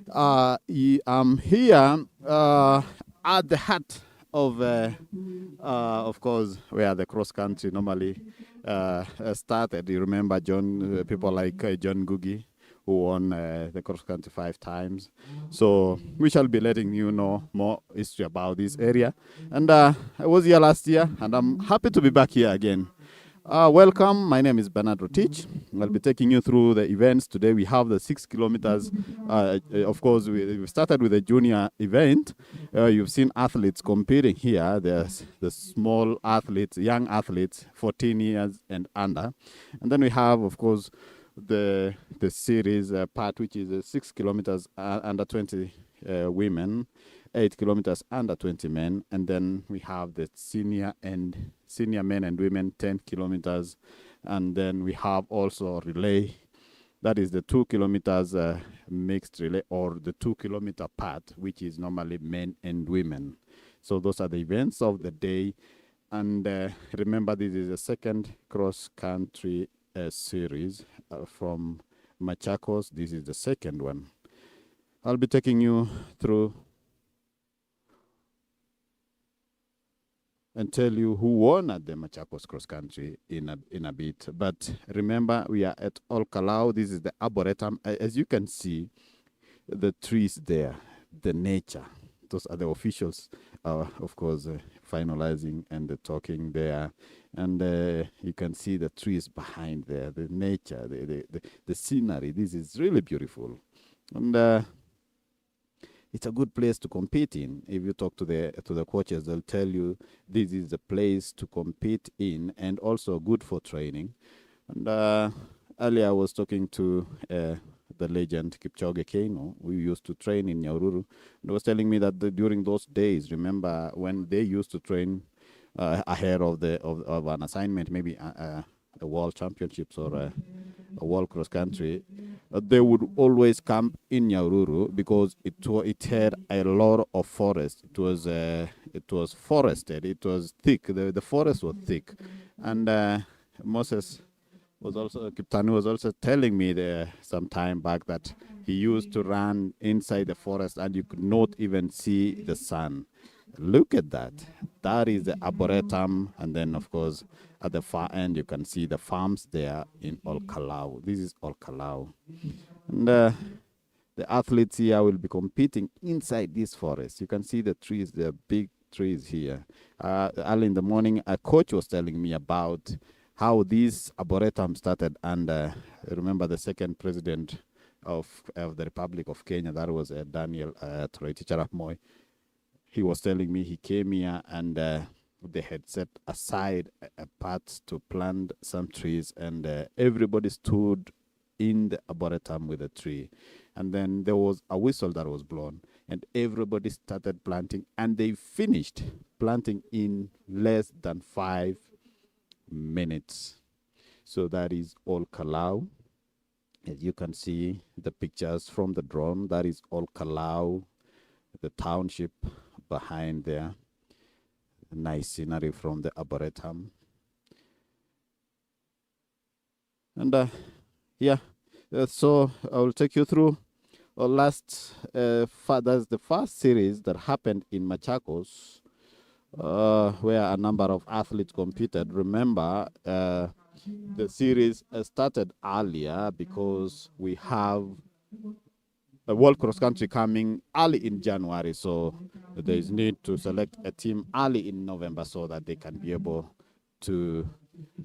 I'm here at the heart of course, where the cross country normally started. You remember people like John Gugi, who won the cross country 5 times. So we shall be letting you know more history about this area. And I was here last year, and I'm happy to be back here again. Welcome. My name is Bernard Rotich. I'll be taking you through the events. Today we have the 6 kilometers. Of course, we started with a junior event. You've seen athletes competing here. There's the small athletes, young athletes, 14 years and under. And then we have, of course, the series part, which is 6 kilometers under 20 women, 8 kilometers under 20 men, and then we have the senior men and women 10 kilometers, and then we have also relay. That is the 2 kilometers mixed relay, or the 2 kilometer part, which is normally men and women. So those are the events of the day. And remember, this is the second cross-country series from Machakos. This is the second one. I'll be taking you through and tell you who won at the Machakos cross country in a bit. But remember, we are at Olkalou. This is the arboretum. As you can see, the trees there, the nature. Those are the officials, of course, finalizing and talking there. And you can see the trees behind there, the nature, the scenery. This is really beautiful. And it's a good place to compete in. If you talk to the coaches, they'll tell you this is the place to compete in, and also good for training. And earlier I was talking to the legend Kipchoge Keino, who used to train in Nyahururu, and was telling me that during those days, remember when they used to train ahead of an assignment, maybe a world championships or a world cross country, they would always camp in Nyahururu because it had a lot of forest. It was forested. It was thick. The forest was thick, and Moses Kiptanu was also telling me there some time back that he used to run inside the forest and you could not even see the sun. Look at that. That is the arboretum. And then, of course, at the far end, you can see the farms there in Olkalou. This is Olkalou. And the athletes here will be competing inside this forest. You can see the trees, the big trees here. Early in the morning, a coach was telling me about how this arboretum started. And remember the second president of the Republic of Kenya, that was Daniel Toroitich arap Moi. He was telling me he came here and they had set aside a part to plant some trees, and everybody stood in the arboretum with a tree. And then there was a whistle that was blown, and everybody started planting, and they finished planting in less than 5 minutes. So that is Olkalou. As you can see the pictures from the drone, that is Olkalou, the township behind there. Nice scenery from the arboretum. And so I will take you through that's the first series that happened in Machakos, where a number of athletes competed. Remember, the series started earlier because we have a World Cross Country coming early in January, so there is need to select a team early in November so that they can be able to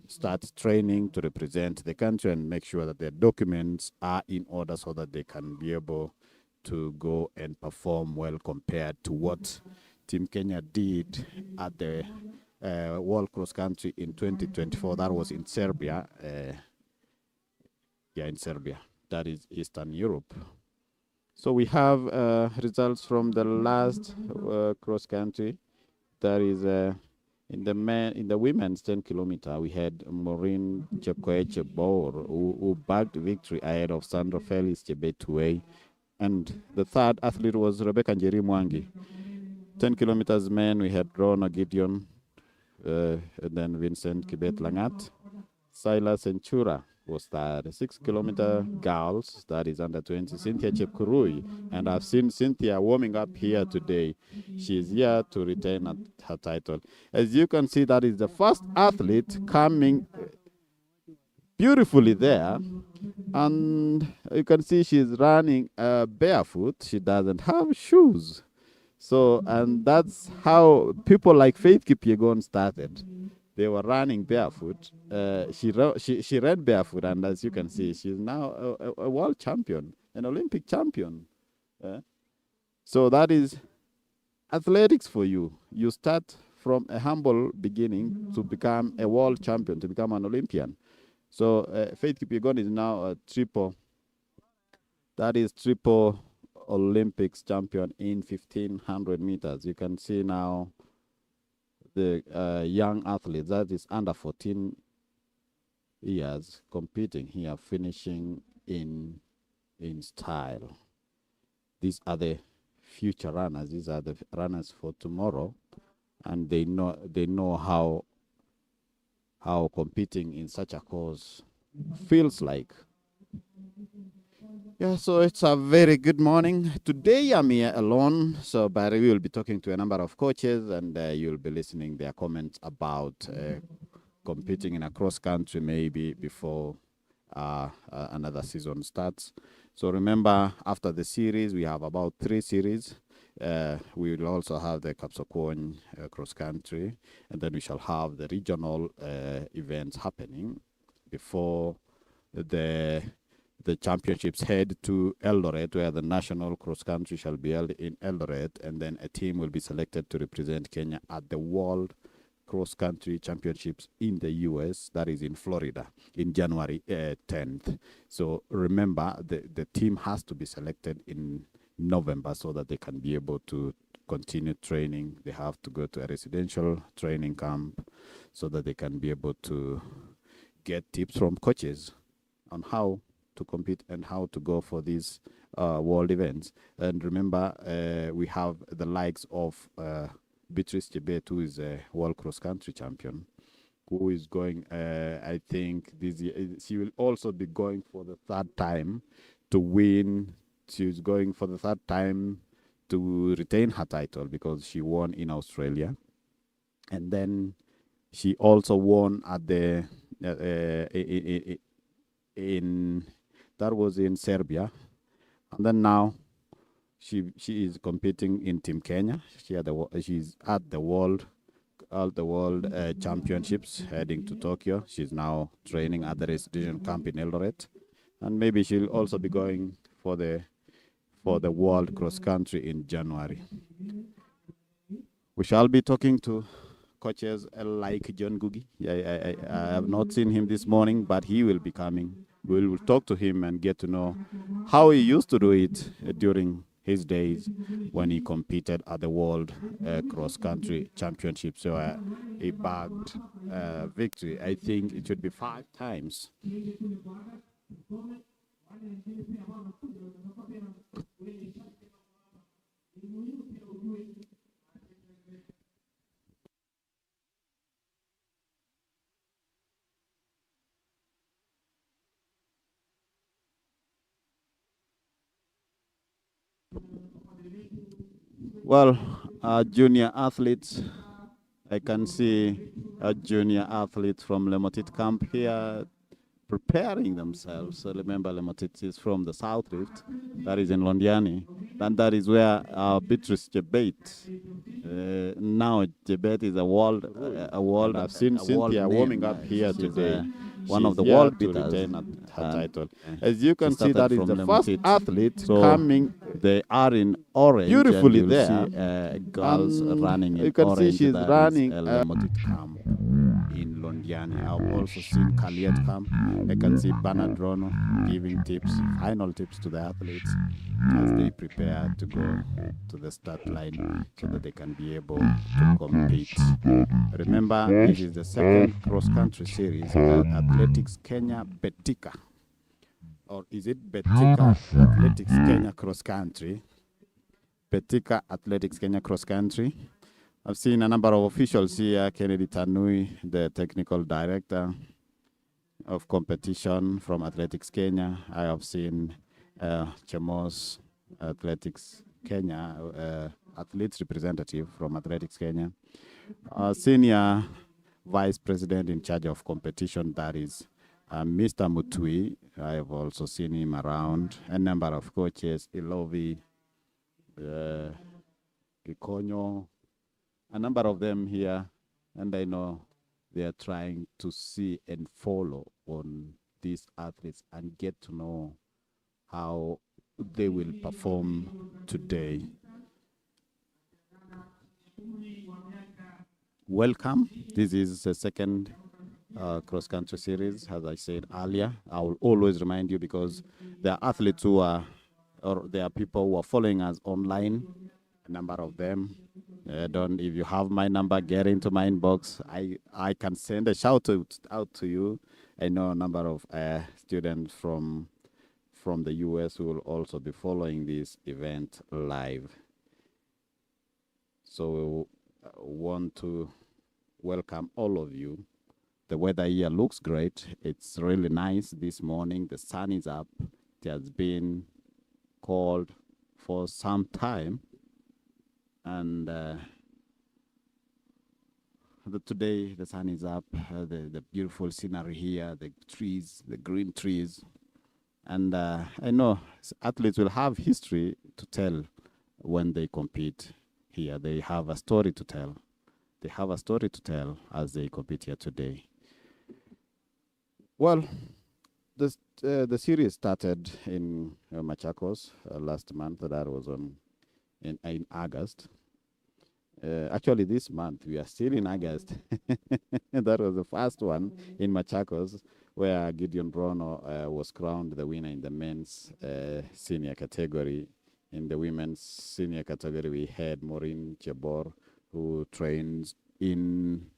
start training to represent the country and make sure that their documents are in order so that they can be able to go and perform well compared to what Team Kenya did at the World Cross Country in 2024. That was in Serbia. In Serbia. That is Eastern Europe. So we have results from the last cross country. That is in the women's 10 kilometer. We had Maureen Chepkoech Bor who bagged victory ahead of Sandra Felix Chebetue, and the third athlete was Rebecca Njeri Mwangi. 10 kilometers men, we had Rona Gideon, and then Vincent Kibet Langat, Silas Enchura, was that 6 kilometer girls, that is under 20, Cynthia Chepkurui. And I've seen Cynthia warming up here today. She's here to retain her title. As you can see, that is the first athlete coming beautifully there. And you can see she's running barefoot. She doesn't have shoes. So, and that's how people like Faith Kipyegon started. They were running barefoot. She ran barefoot, and as you can see, she's now a world champion, an Olympic champion. So that is athletics for you. You start from a humble beginning to become a world champion, to become an Olympian. So Faith Kipyegon is now a triple Olympics champion in 1500 meters. You can see now the young athletes, that is under 14 years, competing here, finishing in style. These are the future runners. These are the runners for tomorrow, and they know how competing in such a cause feels like. Yeah, so it's a very good morning. Today I'm here alone, so but we will be talking to a number of coaches, and you'll be listening their comments about competing in a cross country maybe before another season starts. So remember, after the series, we have about 3 series. We will also have the Kapsokon cross country, and then we shall have the regional events happening before the championships head to Eldoret, where the national cross country shall be held in Eldoret, and then a team will be selected to represent Kenya at the World Cross Country Championships in the US, that is in Florida, in January 10th. So remember, the team has to be selected in November so that they can be able to continue training. They have to go to a residential training camp so that they can be able to get tips from coaches on how to compete and how to go for these world events. And remember, we have the likes of Beatrice Chebet, who is a world cross-country champion, who is going, I think, this year. She will also be going for the 3rd time to win. She's going for the 3rd time to retain her title because she won in Australia. And then she also won at the that was in Serbia, and then now she is competing in Team Kenya. She's at the world championships heading to Tokyo. She's now training at the residential camp in Eldoret, and maybe she'll also be going for the world cross country in January. We shall be talking to coaches like John Gugi. I have not seen him this morning, but he will be coming. We will talk to him and get to know how he used to do it during his days when he competed at the World Cross Country Championship. So he bagged victory. I think it should be 5 times. Well, junior athletes, I can see a junior athlete from Lemotit camp here preparing themselves. So remember, Lemotit is from the South Rift, that is in Londiani, and that is where Beatrice Chebet. Now Chebet is a world. I've seen Cynthia warming up here today. One of the world beaters to retain her title. As you can see, that is the first athlete coming. They are in orange. Beautifully there. See, girls running in orange. You can see she's running Lemotit camp in Londiani. I've also seen Kaliet camp. I can see Bernard Rono giving tips, final tips to the athletes as they prepare to go to the start line so that they can be able to compete. Remember, this is the 2nd cross-country series at Athletics Kenya Betika. Or is it Betika Athletics Kenya Cross Country? Betika Athletics Kenya Cross Country. I've seen a number of officials here, Kennedy Tanui, the technical director. of competition from Athletics Kenya. I have seen Chemos Athletics Kenya, athletes representative from Athletics Kenya. Senior vice president in charge of competition, that is Mr. Mutui. I have also seen him around. A number of coaches, Ilovi, Gikonyo, a number of them here, and I know they are trying to see and follow on these athletes and get to know how they will perform today. Welcome. This is the second cross-country series. As I said earlier, I will always remind you because there are athletes who are, or there are people who are following us online, a number of them. If you have my number, get into my inbox. I can send a shout out to you. I know a number of students from the US who will also be following this event live. So we want to welcome all of you. The weather here looks great. It's really nice this morning. The sun is up. It has been cold for some time. And today the sun is up. The beautiful scenery here, the trees, the green trees. And I know athletes will have history to tell when they compete here. They have a story to tell. They have a story to tell as they compete here today. Well, the series started in Machakos last month. That was in August. Actually, this month we are still in August. That was the first one in Machakos, where Gideon Brono was crowned the winner in the men's senior category. In the women's senior category, we had Maureen Chebor, who trains in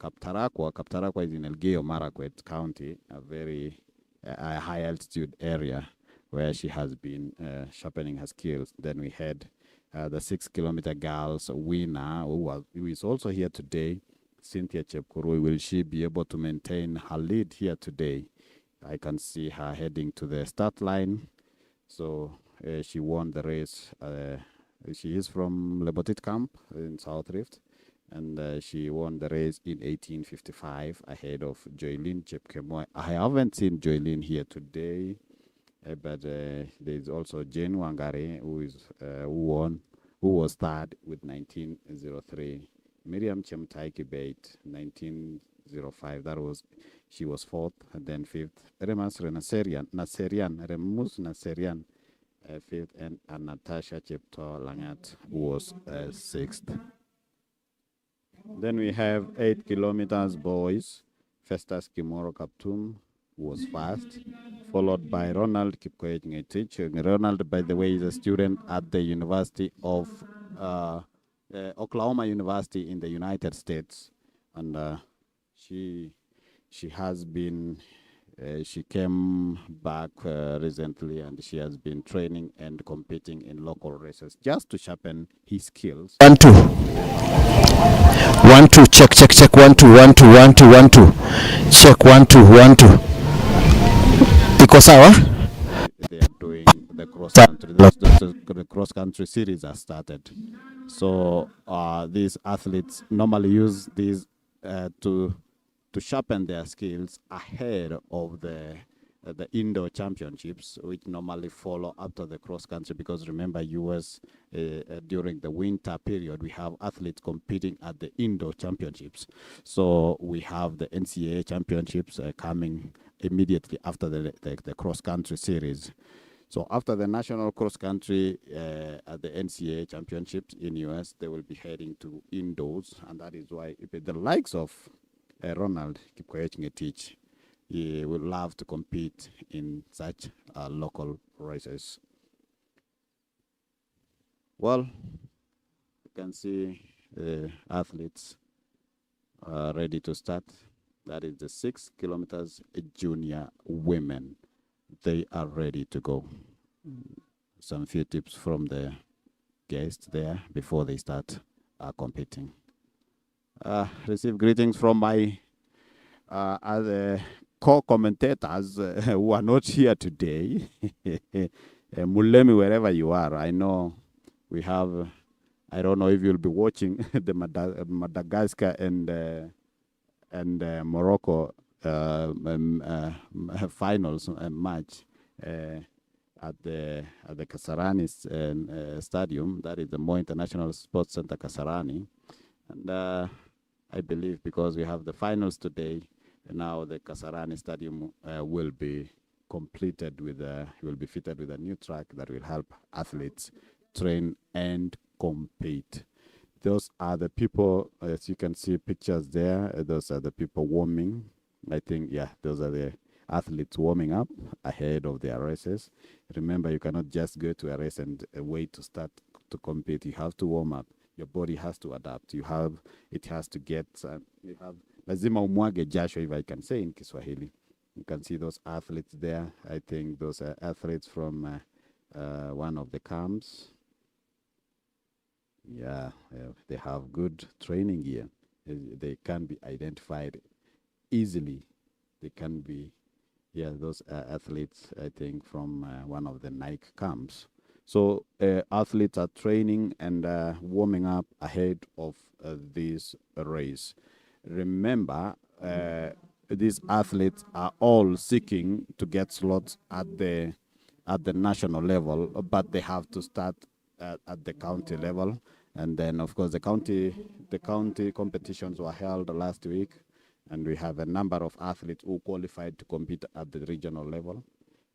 Kaptarakwa. Kaptarakwa is in Elgeyo Marakwet County, a very high altitude area where she has been sharpening her skills. Then we had the 6 kilometer girls winner, who is also here today, Cynthia Chepkurui. Will she be able to maintain her lead here today? I can see her heading to the start line. So she won the race. She is from Lebotit Camp in South Rift, and she won the race in 18:55 ahead of Joylene Chepkemoi. I haven't seen Joylene here today, but there's also Jane Wangari, who was third with 19:03. Miriam Chemtai Kibet, 19:05. She was fourth, and then fifth. Remus Naserian, fifth, and Natasha Chepto Langat was sixth. Then we have 8 kilometers boys. Festus Kimoro Kaptum was first, followed by Ronald Kipkoech Ngetich. Ronald, by the way, is a student at the University of Oklahoma University in the United States, and she has been. She came back recently, and she has been training and competing in local races just to sharpen his skills. 1 2 1 2 check 1 2 1 2 1 2 1 2 check 1 2 1 2 iko sawa. They are doing the cross country. The cross country series has started. So these athletes normally use these to sharpen their skills ahead of the indoor championships, which normally follow after the cross country. Because remember, US during the winter period, we have athletes competing at the indoor championships. So we have the NCAA championships coming immediately after the cross country series. So after the national cross country at the NCAA championships in US, they will be heading to indoors, and that is why the likes of Ronald Kipkoech Ngetich, he would love to compete in such local races. Well, you can see the athletes are ready to start. That is the 6 kilometers junior women. They are ready to go. Some few tips from the guests there before they start competing. Receive greetings from my other co-commentators who are not here today. Mulemi, wherever you are, I know we have, I don't know if you'll be watching the Madagascar and Morocco finals match at the Kasarani Stadium. That is the Mo International Sports Center Kasarani, and I believe because we have the finals today, now the Kasarani Stadium will be completed with will be fitted with a new track that will help athletes train and compete. Those are the people, as you can see pictures there, those are the people warming. I think, yeah, those are the athletes warming up ahead of their races. Remember, you cannot just go to a race and wait to start to compete. You have to warm up. Your body has to adapt. It has to get, lazima umwage jasho, if I can say in Kiswahili. You can see those athletes there. I think those are athletes from one of the camps. Yeah, they have good training gear. They can be identified easily. They can be, yeah, those athletes, I think, from one of the Nike camps. So athletes are training and warming up ahead of this race. Remember, these athletes are all seeking to get slots at the national level, but they have to start at the county level. And then, of course, the county competitions were held last week, and we have a number of athletes who qualified to compete at the regional level.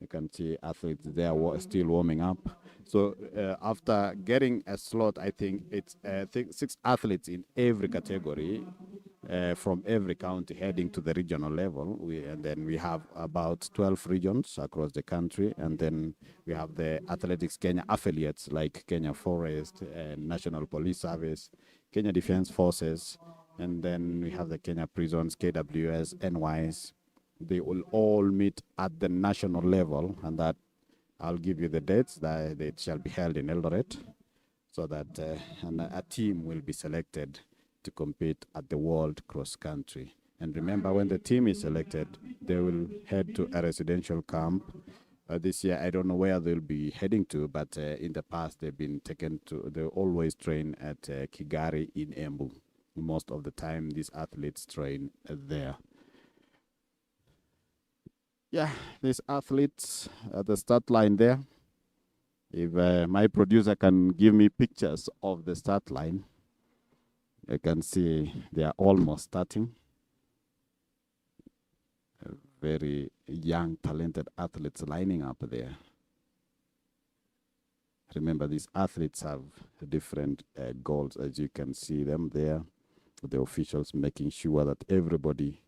You can see athletes there still warming up. So after getting a slot, I think it's 6 athletes in every category from every county heading to the regional level. And then we have about 12 regions across the country. And then we have the Athletics Kenya affiliates like Kenya Forest, National Police Service, Kenya Defense Forces, and then we have the Kenya Prisons, KWS, NYS. They will all meet at the national level, and that I'll give you the dates that it shall be held in Eldoret, so that a team will be selected to compete at the World Cross Country. And remember, when the team is selected, they will head to a residential camp. This year, I don't know where they'll be heading to, but in the past, they've been taken to, they always train at Kigari in Embu. Most of the time, these athletes train there. Yeah, these athletes at the start line there. If my producer can give me pictures of the start line, I can see they are almost starting. Very young, talented athletes lining up there. Remember, these athletes have different goals, as you can see them there. The officials making sure that everybody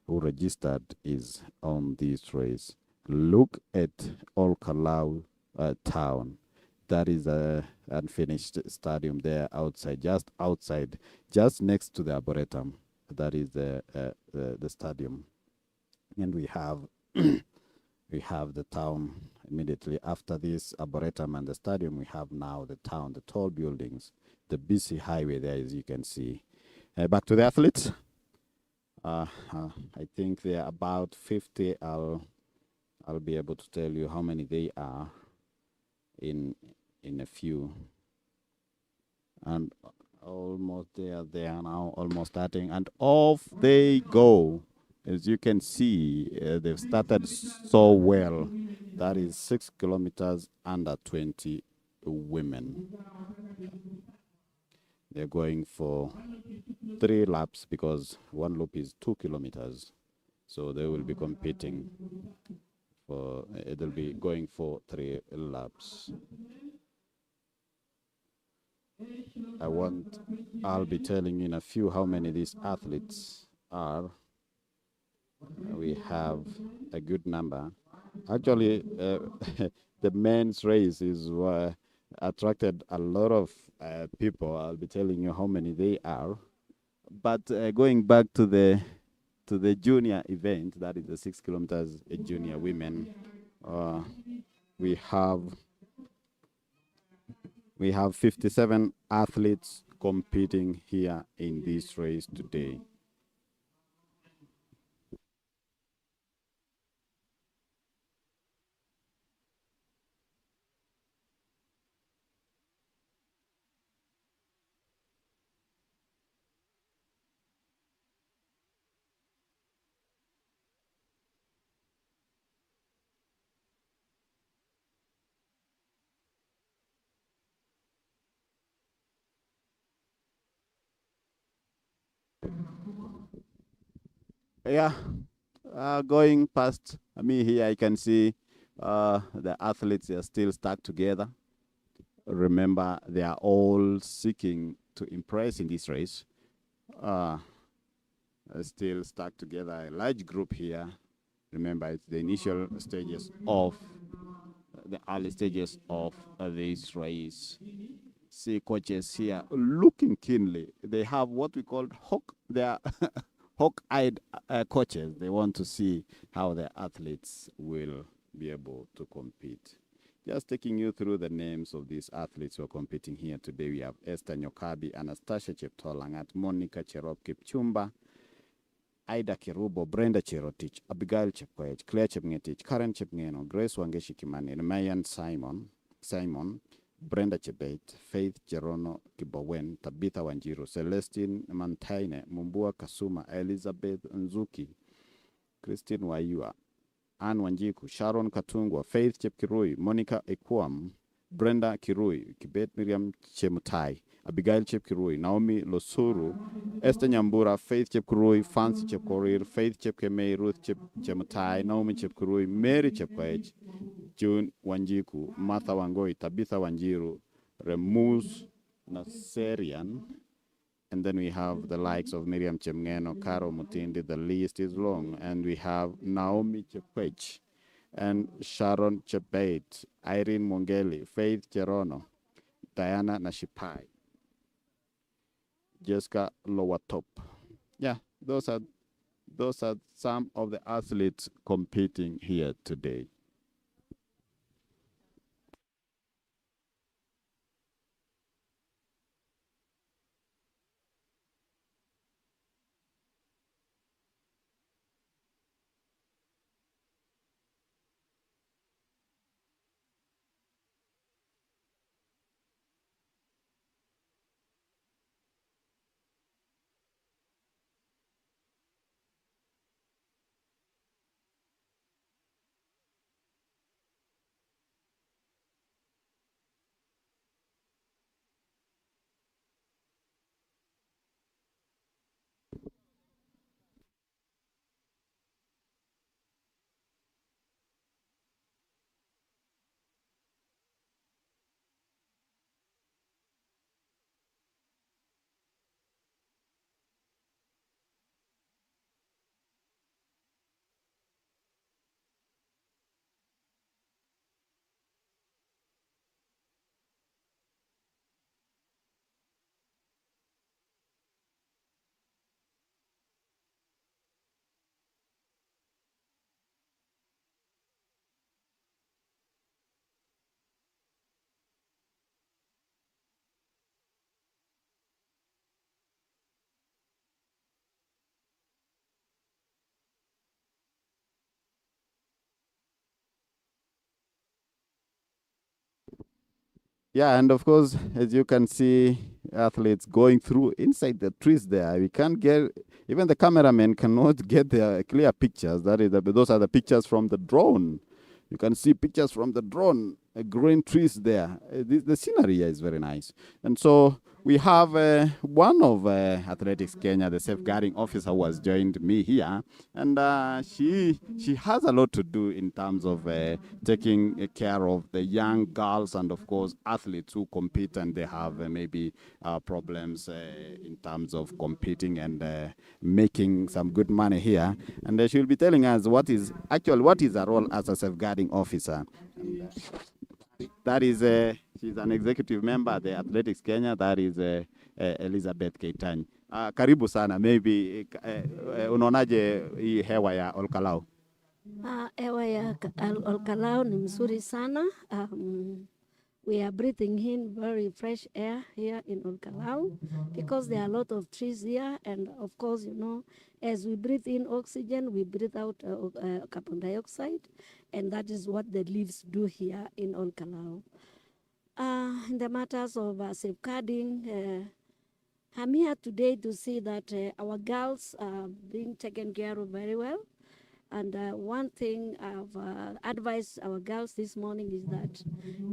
who registered is on this race. Look at Olkalou town. That is a unfinished stadium there outside, just next to the Arboretum. That is the stadium. And we have we have the town immediately after this Arboretum and the stadium. We have now the town, the tall buildings, the busy highway there, as you can see. Back to the athletes. I think they are about 50. I'll be able to tell you how many they are in a few. And almost they are there now, almost starting, and off they go. As you can see, they've started so well. That is 6 kilometers under 20 women. They're going for 3 laps because one loop is 2 kilometers. So they will be competing for, they'll be going for 3 laps. I'll be telling you in a few how many these athletes are. We have a good number. Actually, the men's race is attracted a lot of people. I'll be telling you how many they are. But going back to the junior event, that is the 6 kilometers junior women, we have 57 athletes competing here in this race today. Yeah, going past me here, I can see the athletes are still stuck together. Remember, they are all seeking to impress in this race. Uh, still stuck together, a large group here. Remember, it's the initial stages of the early stages of this race. See coaches here looking keenly. They have what we call hawk. They are hawk-eyed coaches. They want to see how the athletes will be able to compete. Just taking you through the names of these athletes who are competing here today. We have Esther Nyokabi, Anastasia Cheptolangat, Monica Cherop Kipchumba, Ida Kirubo, Brenda Cherotich, Abigail Chepkoech, Claire Chepngetich, Karen Chepngeno, Grace Wangeshi Kimani, Mayan Simon, Brenda Chebet, Faith Jerono Kibowen, Tabitha Wanjiru, Celestine Mantaine, Mumbua Kasuma, Elizabeth Nzuki, Christine Wayua, Anne Wanjiku, Sharon Katungwa, Faith Chepkirui, Monica Ekwam, Brenda Kirui, Kibet Miriam Chemutai, Abigail Chepkirui, Naomi Losuru, Esther Nyambura, Faith Chepkirui, Fancy Chepkorir, Faith Chepkemei, Ruth Chemutai, Naomi Chepkirui, Mary Chepkoech, June Wanjiku, Martha Wangoi, Tabitha Wanjiru, Remus Naserian, and then we have the likes of Miriam Chemngeno, Caro Mutindi. The list is long. And we have Naomi Chepkwech and Sharon Chebet, Irene Mongeli, Faith Cherono, Diana Nashipai, Jessica Lowatop. Yeah, those are some of the athletes competing here today. Yeah, and of course, as you can see, athletes going through inside the trees there. We can't get, even the cameraman cannot get the clear pictures. Those are the pictures from the drone. You can see pictures from the drone, green trees there. The scenery here is very nice. And so we have one of Athletics Kenya, the safeguarding officer, who has joined me here. And she has a lot to do in terms of taking care of the young girls and, of course, athletes who compete and they have maybe problems in terms of competing and making some good money here. And she'll be telling us what is her role as a safeguarding officer. And, that is, she's an executive member at the Athletics Kenya. That is Elizabeth Keitany. Karibu sana. Maybe unaonaje hii hewa ya Olkalou? Hewa ya Olkalou ni mzuri sana. We are breathing in very fresh air here in Olkalou because there are a lot of trees here. And of course, you know, as we breathe in oxygen, we breathe out carbon dioxide. And that is what the leaves do here in Olkalou. In the matters of safeguarding, I'm here today to see that our girls are being taken care of very well. And one thing I've advised our girls this morning is that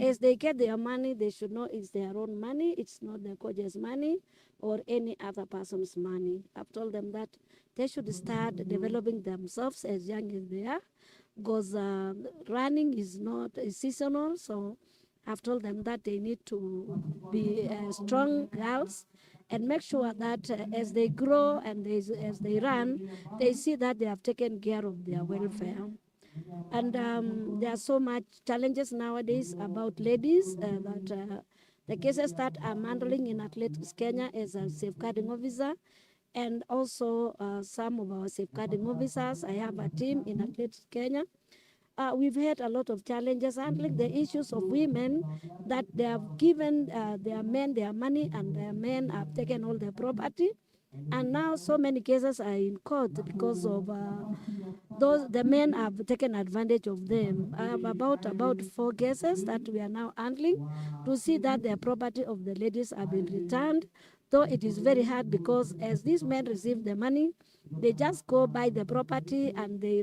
as they get their money, they should know it's their own money. It's not the coach's money or any other person's money. I've told them that they should start developing themselves as young as they are, because running is not seasonal. So I've told them that they need to be strong girls and make sure that as they grow and as they run, they see that they have taken care of their welfare. And there are so much challenges nowadays about ladies that the cases that I'm handling in Athletics Kenya as a safeguarding officer, and also some of our safeguarding officers. I have a team in Athletics Kenya. We've had a lot of challenges handling the issues of women that they have given their men their money and their men have taken all their property. And now so many cases are in court because of those the men have taken advantage of them. I have about 4 cases that we are now handling to see that the property of the ladies have been returned. Though it is very hard because as these men receive the money, they just go buy the property and they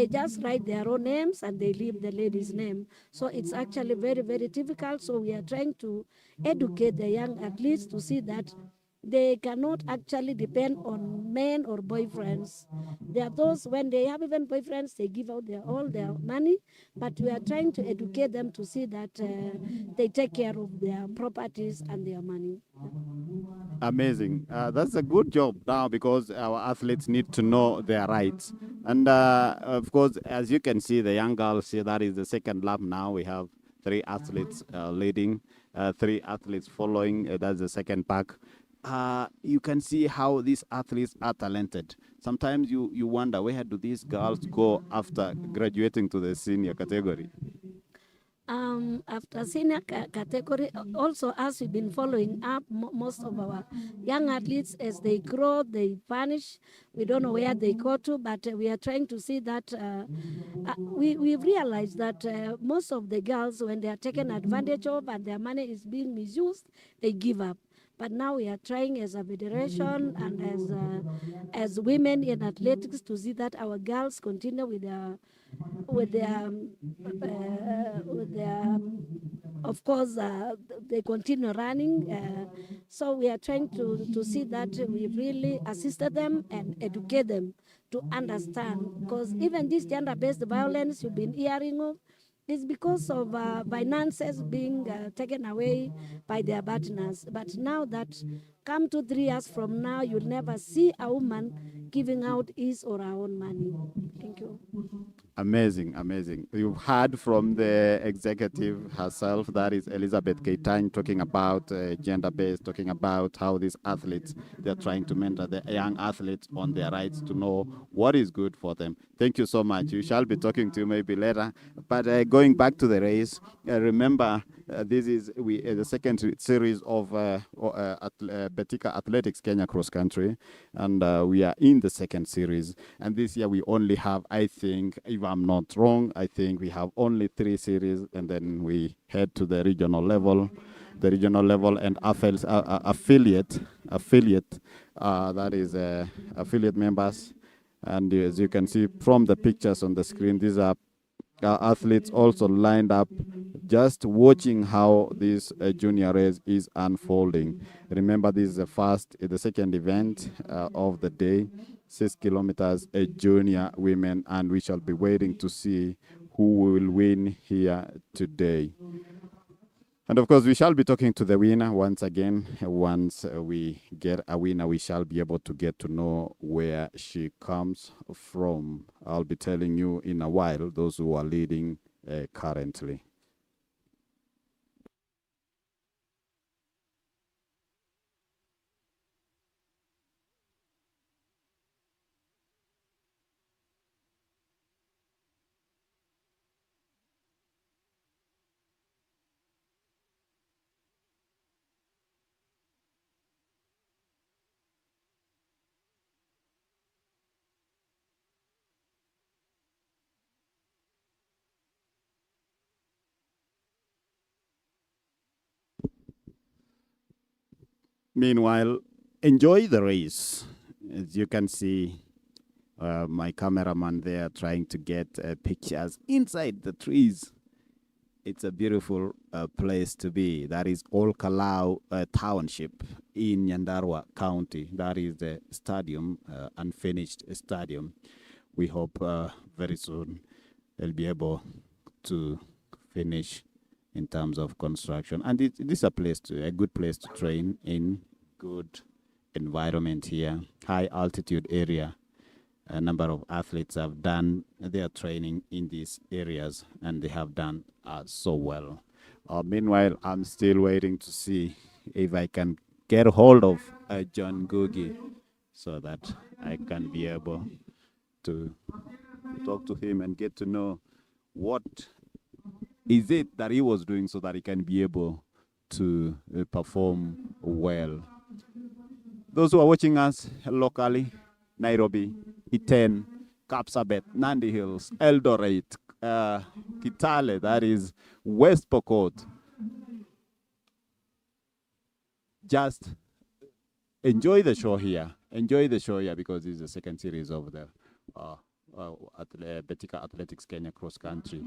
just write their own names and they leave the lady's name. So it's actually very, very difficult. So we are trying to educate the young athletes to see that they cannot actually depend on men or boyfriends. There are those, when they have even boyfriends, they give out all their money, but we are trying to educate them to see that they take care of their properties and their money. Amazing. That's a good job now because our athletes need to know their rights. And of course, as you can see, the young girls here, that is the second lap now. We have 3 athletes leading, 3 athletes following. That's the second pack. You can see how these athletes are talented. Sometimes you wonder, where do these girls go after graduating to the senior category? After senior category, also as we've been following up most of our young athletes as they grow, they vanish. We don't know where they go to, but we are trying to see that we've realized that most of the girls, when they are taken advantage of and their money is being misused, they give up. But now we are trying as a federation and as women in athletics to see that our girls continue with their of course they continue running. So we are trying to see that we really assisted them and educate them to understand, because even this gender-based violence you've been hearing of is because of finances being taken away by their partners. But now that come to 3 years from now, you'll never see a woman giving out his or her own money. Thank you. Amazing, amazing. You've heard from the executive herself, that is Elizabeth Keitany, talking about gender-based, talking about how these athletes, they're trying to mentor the young athletes on their rights to know what is good for them. Thank you so much. We shall be talking to you maybe later. But going back to the race, remember, this is the second series of Betika Athletics Kenya Cross Country, and we are in the second series. And this year we only have, I think, if I'm not wrong, I think we have only 3 series, and then we head to the regional level. The regional level and affiliate, that is affiliate members. And as you can see from the pictures on the screen, these are athletes also lined up, just watching how this junior race is unfolding. Remember, this is the second event of the day, 6 kilometers, junior women, and we shall be waiting to see who will win here today. And of course, we shall be talking to the winner once again. Once we get a winner, we shall be able to get to know where she comes from. I'll be telling you in a while, those who are leading currently. Meanwhile, enjoy the race. As you can see, my cameraman there trying to get pictures inside the trees. It's a beautiful place to be. That is Olkalou Township in Nyandarua County. That is the stadium, unfinished stadium. We hope very soon they'll be able to finish in terms of construction. And it is a good place to train in, good environment here, high altitude area. A number of athletes have done their training in these areas, and they have done so well. Meanwhile, I'm still waiting to see if I can get hold of John Googie so that I can be able to talk to him and get to know what is it that he was doing so that he can be able to perform well. Those who are watching us locally, Nairobi, Iten, Kapsabet, Nandi Hills, Eldoret, Kitale, that is West Pokot. Just enjoy the show here. Enjoy the show here because this is the second series of the Betika Athletics Kenya cross country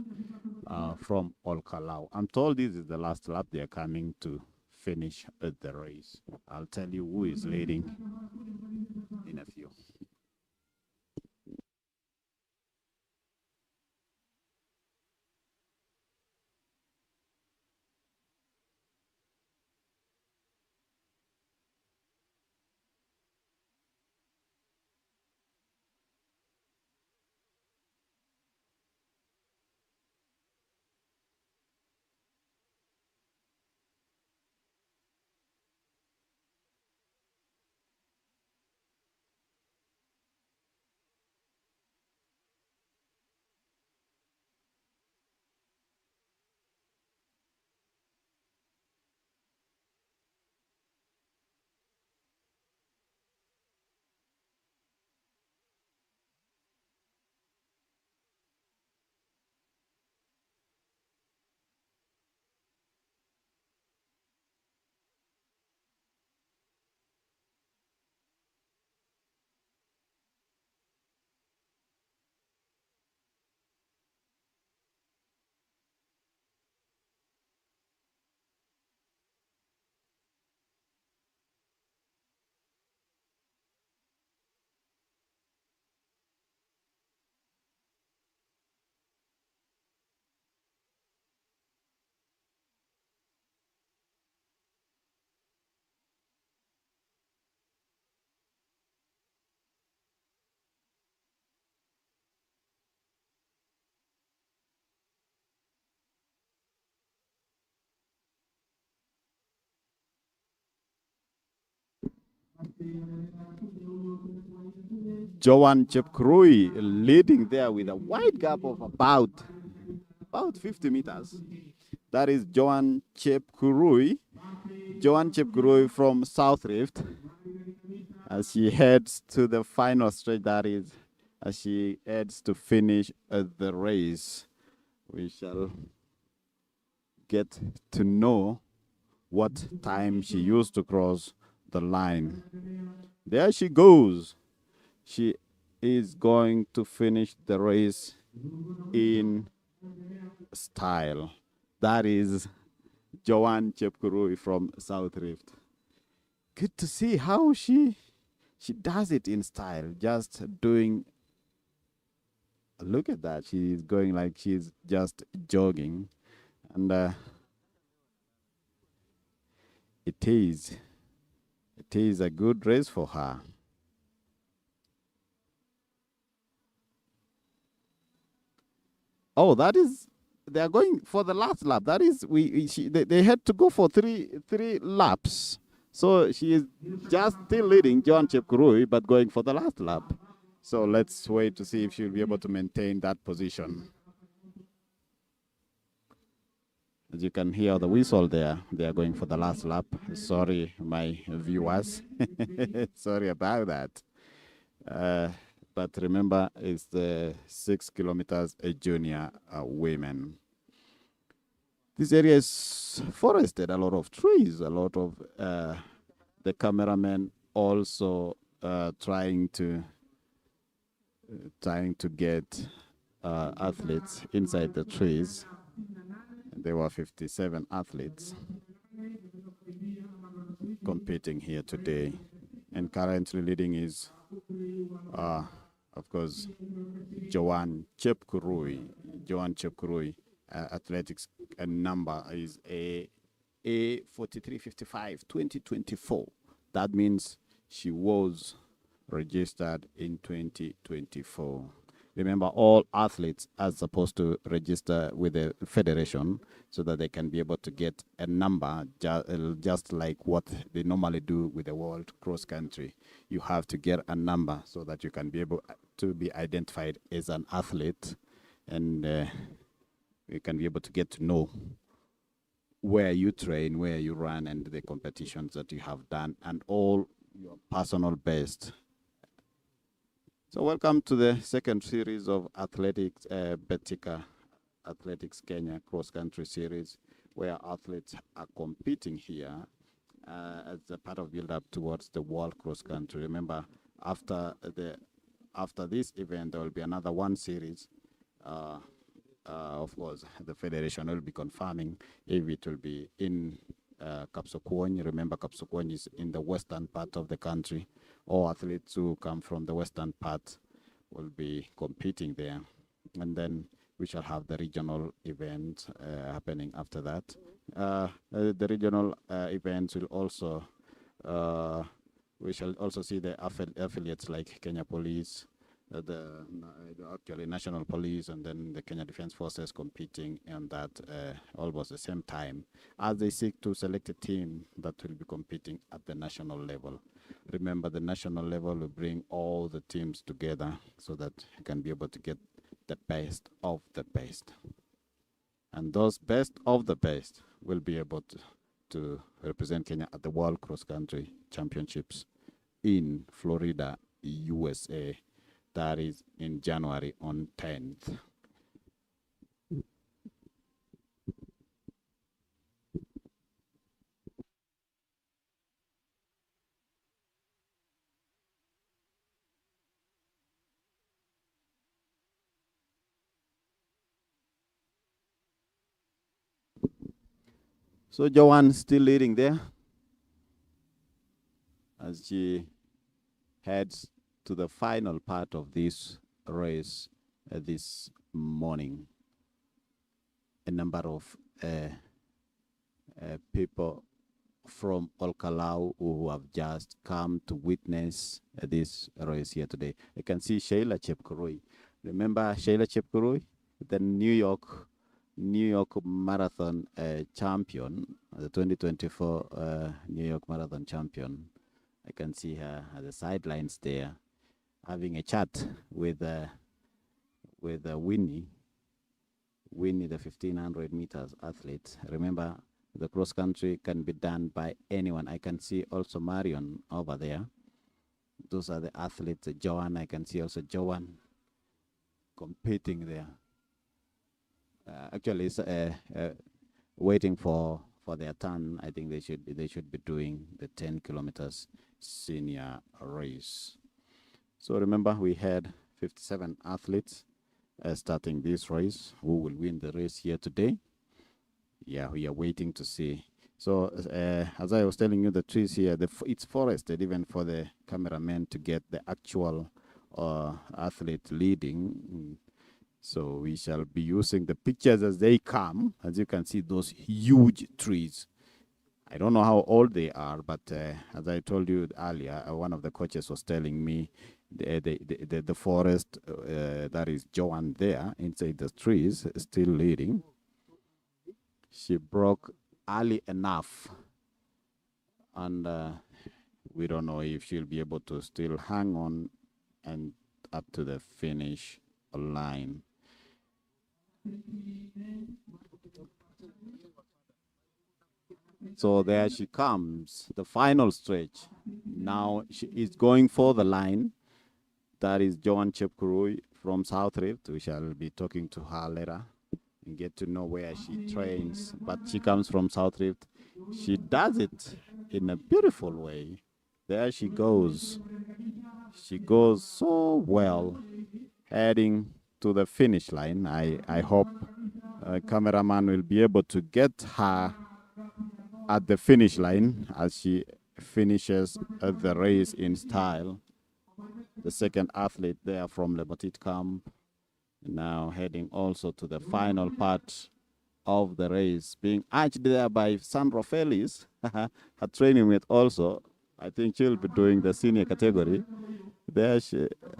from Olkalou. I'm told this is the last lap. They are coming to finish the race. I'll tell you who is leading in a few. Joan Chepkrui leading there with a wide gap of about 50 meters. That is Joan Chepkrui. Joan Chepkrui from South Rift. As she heads to the final stretch, that is, as she heads to finish the race. We shall get to know what time she used to cross the line. There she goes. She is going to finish the race in style. That is Joanne Chepkurui from South Rift. Good to see how she does it in style. Just doing, look at that. She's going like she's just jogging. And it is a good race for her. Oh, that is, they are going for the last lap. That is, they had to go for three laps. So she is just still leading John Chepkurui, but going for the last lap. So let's wait to see if she'll be able to maintain that position. As you can hear the whistle there, they are going for the last lap. Sorry, my viewers. Sorry about that. But remember, it's the 6 kilometers junior women. This area is forested, a lot of trees, a lot of the cameramen also trying to get athletes inside the trees. There were 57 athletes competing here today. And currently leading is, of course, Joan Chepkurui. Athletics number is A4355 2024. That means she was registered in 2024. Remember, all athletes are supposed to register with the federation so that they can be able to get a number, just like what they normally do with the world cross country. You have to get a number so that you can be able to be identified as an athlete, and you can be able to get to know where you train, where you run, and the competitions that you have done, and all your personal best. So welcome to the second series of athletics, Betika Athletics Kenya Cross Country Series, where athletes are competing here as a part of build-up towards the World Cross Country. Remember, after this event, there will be another one series. Of course, the federation will be confirming if it will be in Kapsokwony. Remember, Kapsokwony is in the western part of the country. All athletes who come from the western part will be competing there. And then we shall have the regional event happening after that. The regional events will also, we shall also see the affiliates like Kenya Police, the actually National Police, and then the Kenya Defense Forces competing on that almost the same time as they seek to select a team that will be competing at the national level. Remember, the national level will bring all the teams together so that you can be able to get the best of the best. And those best of the best will be able to represent Kenya at the World Cross Country Championships in Florida, USA. That is in January on 10th. So Joanne still leading there as she heads to the final part of this race this morning. A number of people from Olkalou who have just come to witness this race here today. You can see Sheila Chepkurui. Remember Sheila Chepkurui, the New York Marathon champion, the 2024 New York Marathon champion. I can see her at the sidelines there, having a chat with Winnie, the 1500 meters athlete. Remember, the cross country can be done by anyone. I can see also Marion over there. Those are the athletes. Joanne, I can see also Joanne competing there. Actually, it's waiting for their turn. I think they should be doing the 10 kilometers senior race. So remember, we had 57 athletes starting this race. Who will win the race here today? Yeah, we are waiting to see. So as I was telling you, the trees here, it's forested even for the cameraman to get the actual athlete leading. So we shall be using the pictures as they come. As you can see, those huge trees. I don't know how old they are, but as I told you earlier, one of the coaches was telling me the forest that is Joanne there inside the trees still leading. She broke early enough, and we don't know if she'll be able to still hang on and up to the finish line. So there she comes, the final stretch. Now she is going for the line. That is Joan Chepkurui from South Rift. We shall be talking to her later and get to know where she trains. But she comes from South Rift. She does it in a beautiful way. There she goes. She goes so well, heading to the finish line. I hope cameraman will be able to get her at the finish line as she finishes the race in style. The second athlete there from the Petit camp, now heading also to the final part of the race, being urged there by Sandro Felix, her training with also. I think she'll be doing the senior category. There,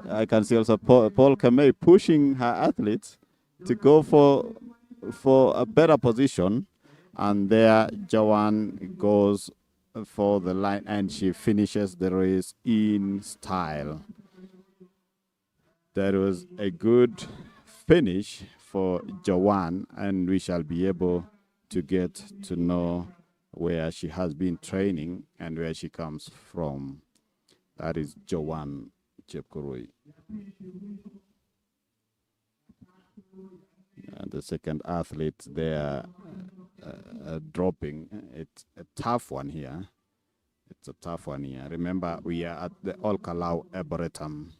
I can see also Paul Kamei pushing her athletes to go for a better position. And there, Joanne goes for the line and she finishes the race in style. That was a good finish for Joanne, and we shall be able to get to know where she has been training and where she comes from. That is Joanne Chepkurui. And the second athlete there dropping. It's a tough one here. It's a tough one here. Remember, we are at the Olkalou Arboretum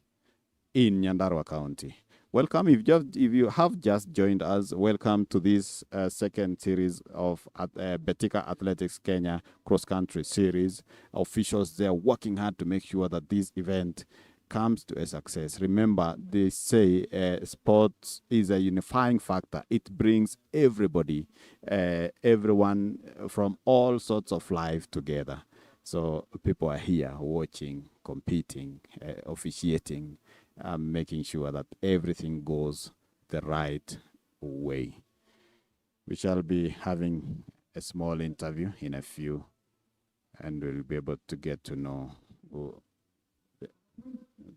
in Nyandarua County. Welcome. If you have just joined us, welcome to this second series of Betika Athletics Kenya Cross Country Series. Officials, they are working hard to make sure that this event comes to a success. Remember, they say sports is a unifying factor. It brings everybody, everyone from all sorts of life together. So people are here watching, competing, officiating, making sure that everything goes the right way. We shall be having a small interview in a few, and we'll be able to get to know who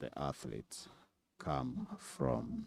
the athletes come from.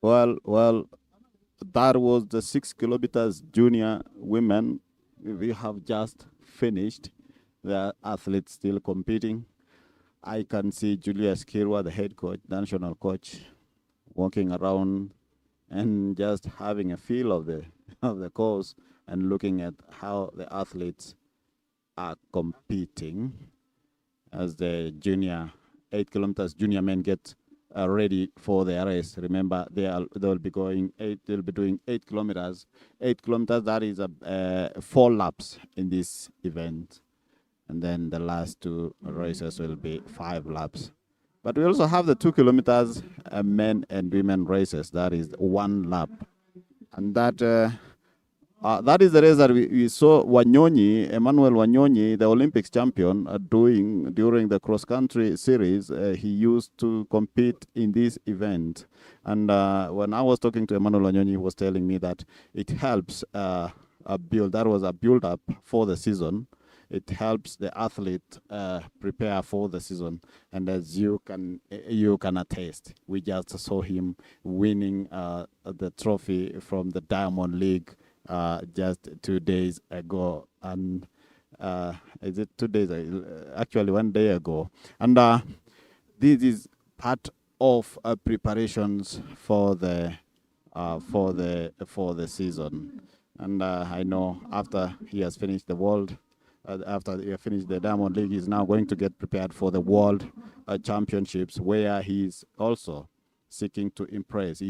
Well, that was the 6 kilometers junior women. We have just finished. The athletes still competing. I can see Julius Kirwa, the head coach, national coach, walking around and just having a feel of the of the course and looking at how the athletes are competing as the junior 8 kilometers junior men get ready for the race. Remember, they'll be going eight. They'll be doing 8 kilometers. 8 kilometers. That is 4 laps in this event, and then the last 2 races will be 5 laps. But we also have the 2 kilometers men and women races. That is 1 lap, and that is the race that we saw Wanyonyi, Emmanuel Wanyonyi, the Olympics champion, doing during the cross-country series. He used to compete in this event. And when I was talking to Emmanuel Wanyonyi, he was telling me that it helps that was a build-up for the season. It helps the athlete prepare for the season. And as you can attest, we just saw him winning the trophy from the Diamond League just 2 days ago, and is it 2 days? Actually, 1 day ago, and this is part of preparations for the season. And I know after he has finished the world, after he has finished the Diamond League, he's now going to get prepared for the World Championships, where he's also seeking to impress.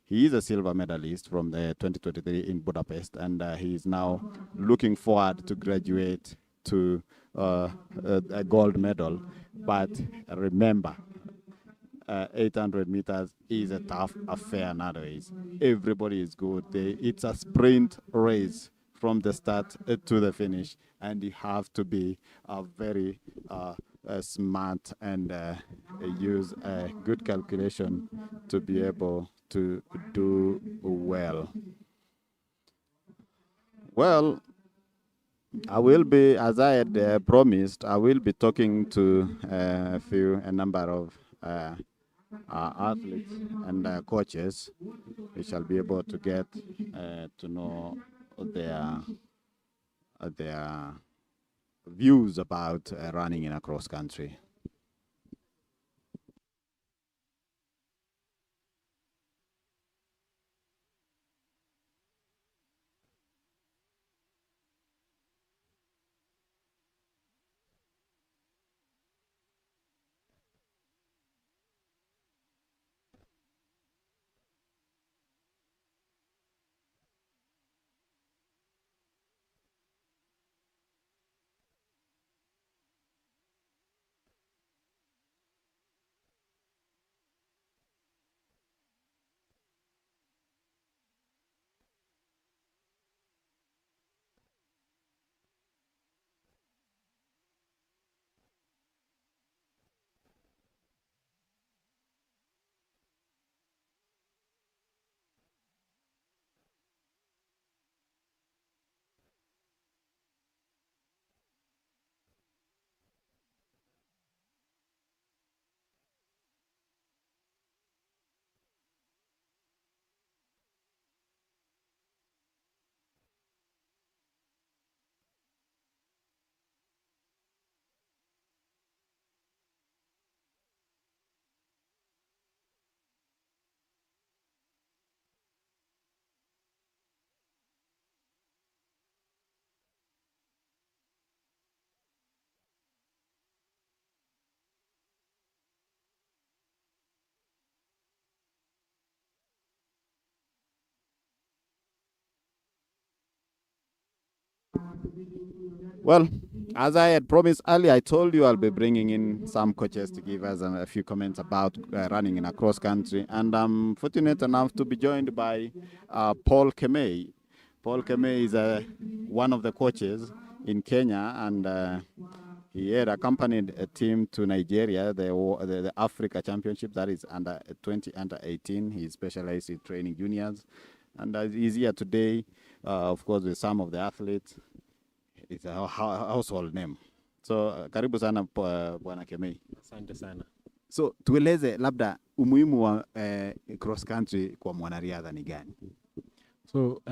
He is a silver medalist from the 2023 in Budapest, and he is now looking forward to graduate to a gold medal. But remember, 800 meters is a tough affair nowadays. Everybody is good. It's a sprint race from the start to the finish, and you have to be very smart and use a good calculation to be able to do well. Well, I will be, as I had promised, I will be talking to a number of athletes and coaches. We shall be able to get to know their views about running in a cross country. Well, as I had promised earlier, I told you I'll be bringing in some coaches to give us a few comments about running in a cross country. And I'm fortunate enough to be joined by Paul Kemei. Paul Kemei is one of the coaches in Kenya, and he had accompanied a team to Nigeria, the Africa Championship, that is under 20, under 18. He specialized in training juniors. And he's here today, of course, with some of the athletes. It's a household name. So, karibu sana Bwana Kemei. Asante sana. So tueleze labda umuhimu wa cross country kwa mwanariadha ni gani? So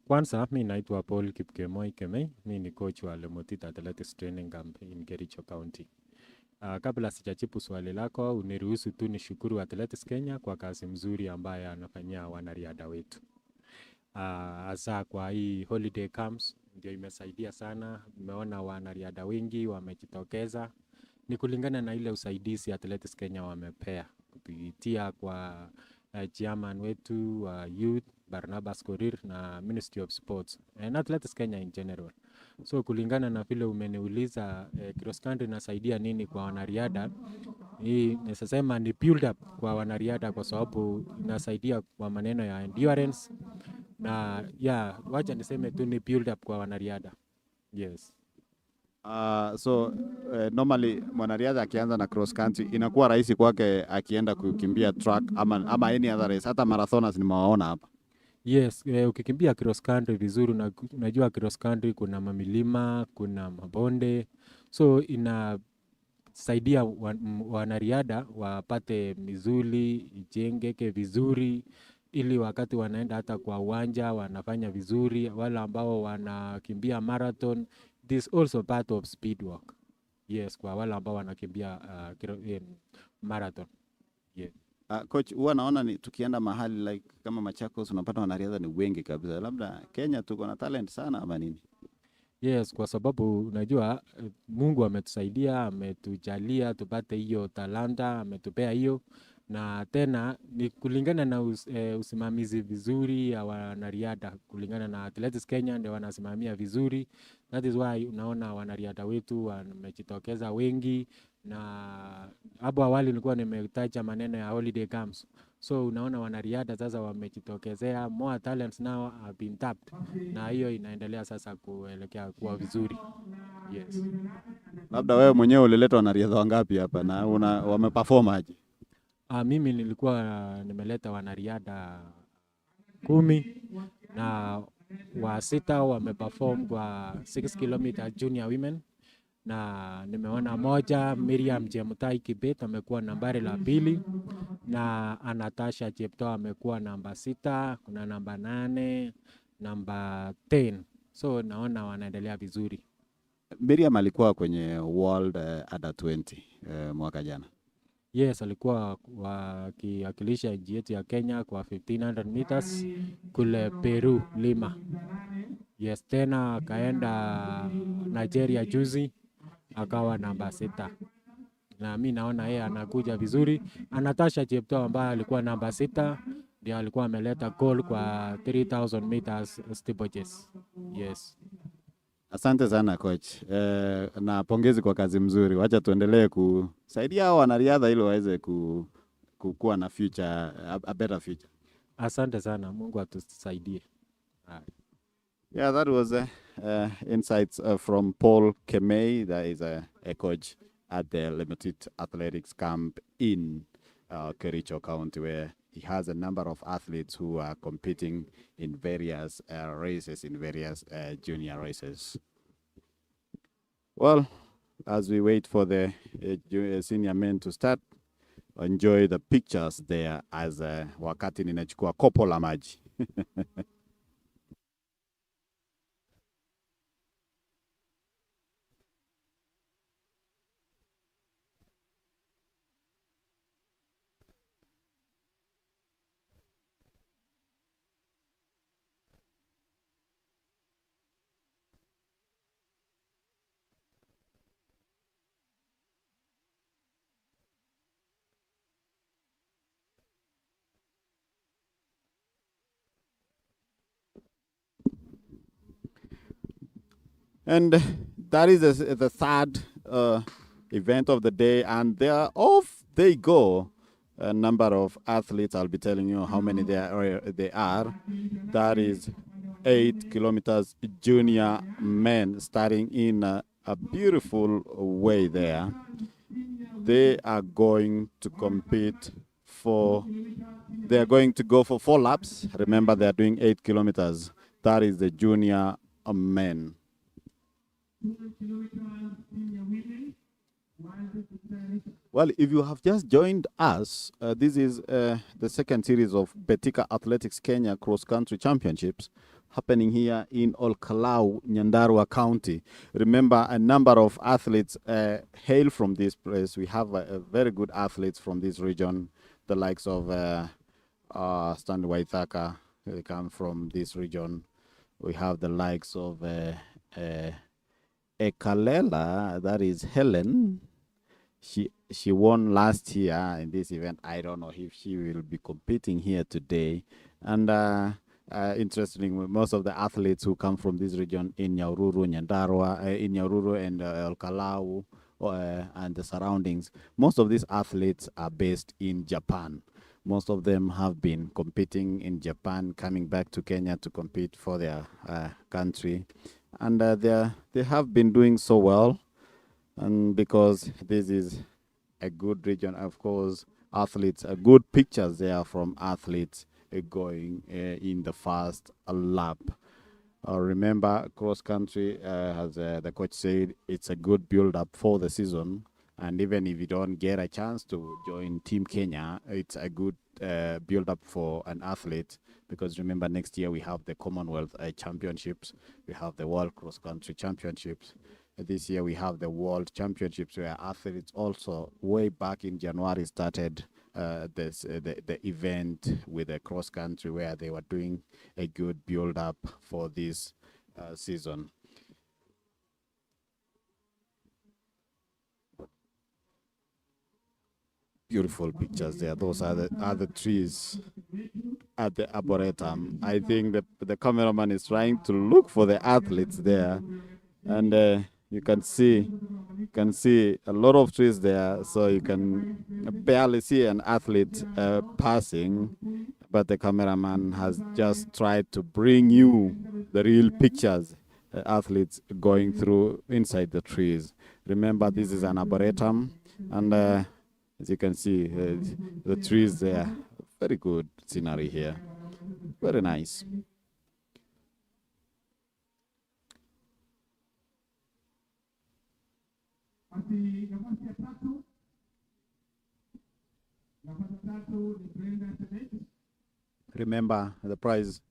kwanza mi naitwa Paul Kipkemoi Kemei, mi ni coach wa Lemotit Athletics Training Camp in Kericho County. Kabla sijajibu swali lako, uniruhusu tu nishukuru Athletics Kenya kwa kazi mzuri ambayo anafanyia wanariadha wetu. Hasa kwa hii holiday camps ndio imesaidia sana. Nimeona wanariadha wengi wamejitokeza. Ni kulingana na ile usaidizi Athletics Kenya wamepea kupitia kwa chairman wetu wa youth Barnabas Korir na Ministry of Sports and Athletics Kenya in general. So kulingana na vile umeniuliza cross country inasaidia nini kwa wanariadha, hii nasema ni build up kwa wanariadha kwa sababu inasaidia kwa maneno ya endurance na wacha niseme tu ni build up kwa wanariadha. Yes. So normally mwanariadha akianza na cross country inakuwa rahisi kwake akienda kukimbia track ama any other race, hata marathoners nimewaona hapa. Yes, ukikimbia cross country vizuri, unajua cross country kuna mamilima, kuna mabonde, so inasaidia wanariadha wapate misuli, ijengeke vizuri, ili wakati wanaenda hata kwa uwanja wanafanya vizuri. Wale ambao wanakimbia marathon, this also part of speed work. Yes, kwa wale ambao wanakimbia marathon. Yeah. Coach, huwa naona ni tukienda mahali like kama Machakos unapata wanariadha ni wengi kabisa. Labda Kenya tuko na talent sana ama nini? Yes, kwa sababu unajua Mungu ametusaidia, ametujalia tupate hiyo talanta, ametupea hiyo, na tena ni kulingana na usimamizi vizuri ya wanariadha, kulingana na Athletics Kenya ndio wanasimamia vizuri. That is why unaona wanariadha wetu wamejitokeza wengi, na hapo awali nilikuwa nimetaja maneno ya holiday camps. So unaona wanariadha sasa wamejitokezea, more talents now have been tapped, na hiyo inaendelea sasa kuelekea kuwa vizuri. Yes. Labda wewe mwenyewe ulileta wanariadha wangapi hapa na wameperform aje? Mimi nilikuwa nimeleta wanariadha 10 na wa 6 wameperform kwa 6 km junior women, na nimeona moja Miriam Jemutai Kibet amekuwa nambari la 2, na Anatasha Cheptoo amekuwa namba 6, kuna namba 8, namba 10. So naona wanaendelea vizuri. Miriam alikuwa kwenye World Under 20 mwaka jana. Yes, alikuwa wakiwakilisha nchi yetu ya Kenya kwa 1500 meters kule Peru, Lima. Yes, tena akaenda Nigeria juzi akawa namba 6. Na mimi naona yeye anakuja vizuri. Anatasha Cheptoo ambaye alikuwa namba 6 ndio alikuwa ameleta gold kwa 3000 meters steeplechase. Yes. Asante sana coach. Na pongezi kwa kazi mzuri. Wacha tuendelee kusaidia hao wanariadha ili waweze kuwa na future, a better future. Asante sana. Mungu atusaidie. Yeah, that was insights from Paul Kemei. That is a coach at the Lemotit Athletics Camp in Kericho County, where he has a number of athletes who are competing in various races, in various junior races. Well, as we wait for the senior men to start, enjoy the pictures there as wakati ninachukua kopo la maji. And that is the third event of the day, and off they go. A number of athletes, I'll be telling you how many they are. That is 8 kilometers junior men starting in a beautiful way there. They are going to compete they are going to go for 4 laps. Remember, they are doing 8 kilometers. That is the junior men. Well, if you have just joined us, this is the second series of Betika Athletics Kenya Cross Country Championships happening here in Olkalou, Nyandarua County. Remember, a number of athletes hail from this place. We have very good athletes from this region, the likes of Stanley Waithaka. They come from this region. We have the likes of Ekalela, that is Helen. She won last year in this event. I don't know if she will be competing here today. And interestingly, most of the athletes who come from this region in Nyahururu, Nyandarua, in Nyahururu and Olkalou and the surroundings, most of these athletes are based in Japan. Most of them have been competing in Japan, coming back to Kenya to compete for their country. And they have been doing so well. And because this is a good region, of course, athletes, good pictures there from athletes going in the first lap. Remember, cross country, as the coach said, it's a good build up for the season. And even if you don't get a chance to join Team Kenya, it's a good build up for an athlete. Because remember, next year we have the Commonwealth Championships, we have the World Cross Country Championships. This year we have the World Championships, where athletes also way back in January started the event with the cross country, where they were doing a good build up for this season. Beautiful pictures there. Those are the trees at the Arboretum. I think the cameraman is trying to look for the athletes there, and you can see a lot of trees there, so you can barely see an athlete passing, but the cameraman has just tried to bring you the real pictures, athletes going through inside the trees. Remember, this is an arboretum, and as you can see, the trees there, very good scenery here, very nice. Remember, the prize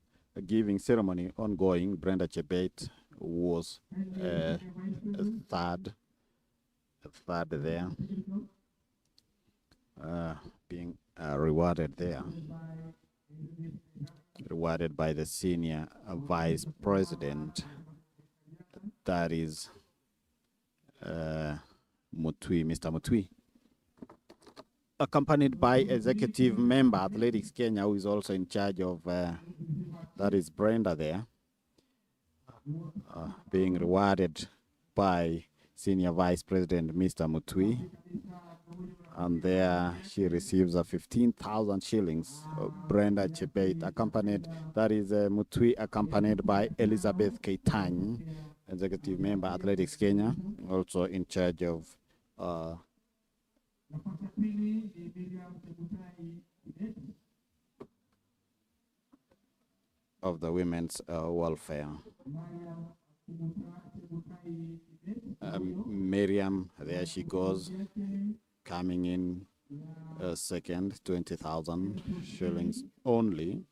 giving ceremony ongoing. Brenda Chebet was third there, being rewarded there, rewarded by the senior vice president, that is Mutwi, Mr. Mutwi, accompanied by executive member Athletics Kenya, who is also in charge of, that is Brenda there, being rewarded by senior vice president Mr. Mutwi. And there she receives a 15,000 shillings. Brenda Chebet accompanied, that is Mutwi, accompanied by Elizabeth Keitany, executive member Athletics Kenya, also in charge of the women's welfare. Miriam, there she goes, coming in second, 20,000 shillings only,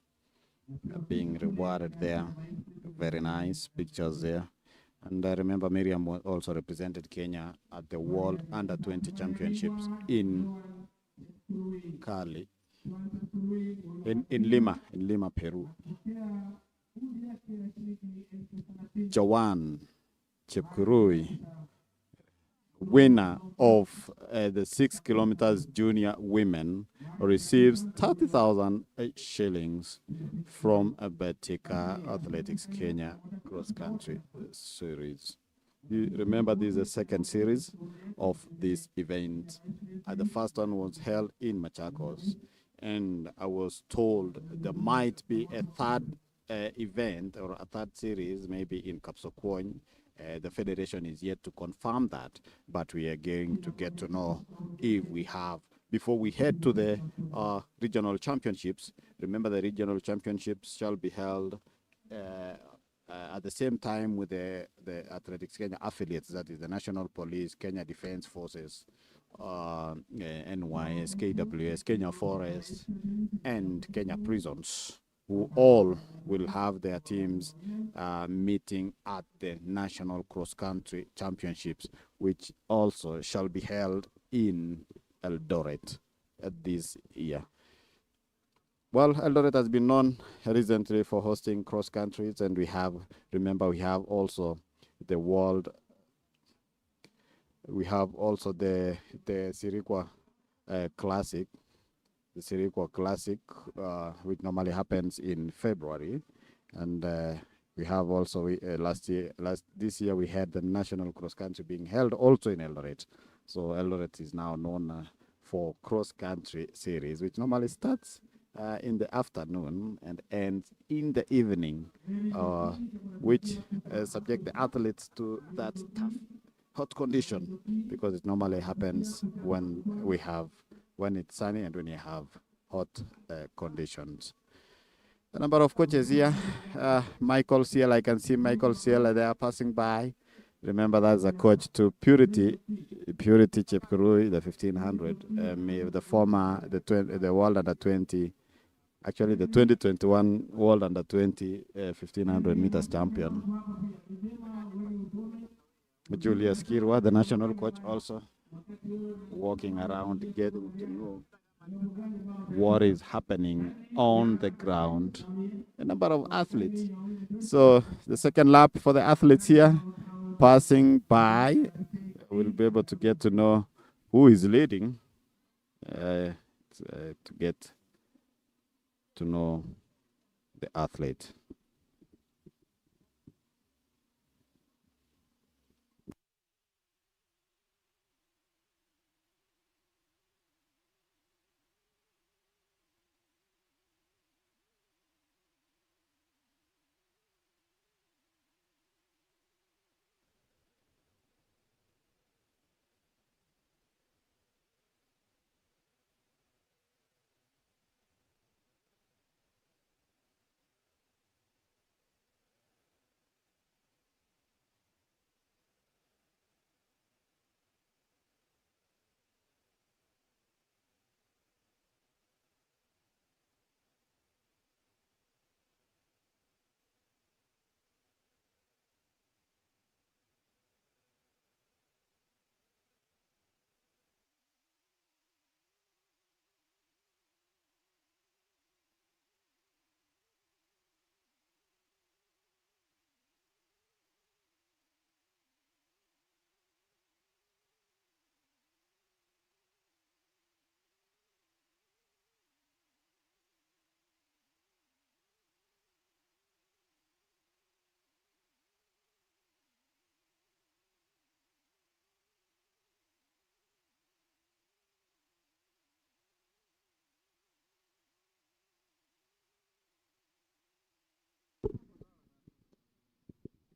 being rewarded there. Very nice pictures there. And I remember Miriam also represented Kenya at the World Under-20 Championships in Cali, in Lima, Peru. Jawan Chepkurui, winner of the 6 kilometers junior women, receives 30,000 shillings from a Betika Athletics Kenya cross country series. You remember, this is the second series of this event. The first one was held in Machakos, and I was told there might be a third event or a third series, maybe in Kapsokwony. The federation is yet to confirm that, but we are going to get to know if we have, before we head to the regional championships. Remember, the regional championships shall be held at the same time with the Athletics Kenya affiliates, that is the National Police, Kenya Defense Forces, NYS, KWS, Kenya Forest, and Kenya Prisons, who all will have their teams meeting at the National Cross Country Championships, which also shall be held in Eldoret this year. Well, Eldoret has been known recently for hosting cross countries, and we have also the world. We have also the Sirikwa Classic, which normally happens in February, and we have also this year we had the national cross country being held also in Eldoret. So Eldoret is now known for cross country series, which normally starts in the afternoon and ends in the evening, which subject the athletes to that tough hot condition, because it normally happens when it's sunny and when you have hot conditions. The number of coaches here, Michael Seal, I can see Michael Seal there passing by. Remember, that's a coach to Purity Chepkurui, the 1500, the World Under 20, actually the 2021 World Under 20 1500 meters champion. Julius Kirwa, the national coach, also walking around, getting to know what is happening on the ground. A number of athletes. So the second lap for the athletes here, passing by, we'll be able to get to know who is leading, to get to know the athlete.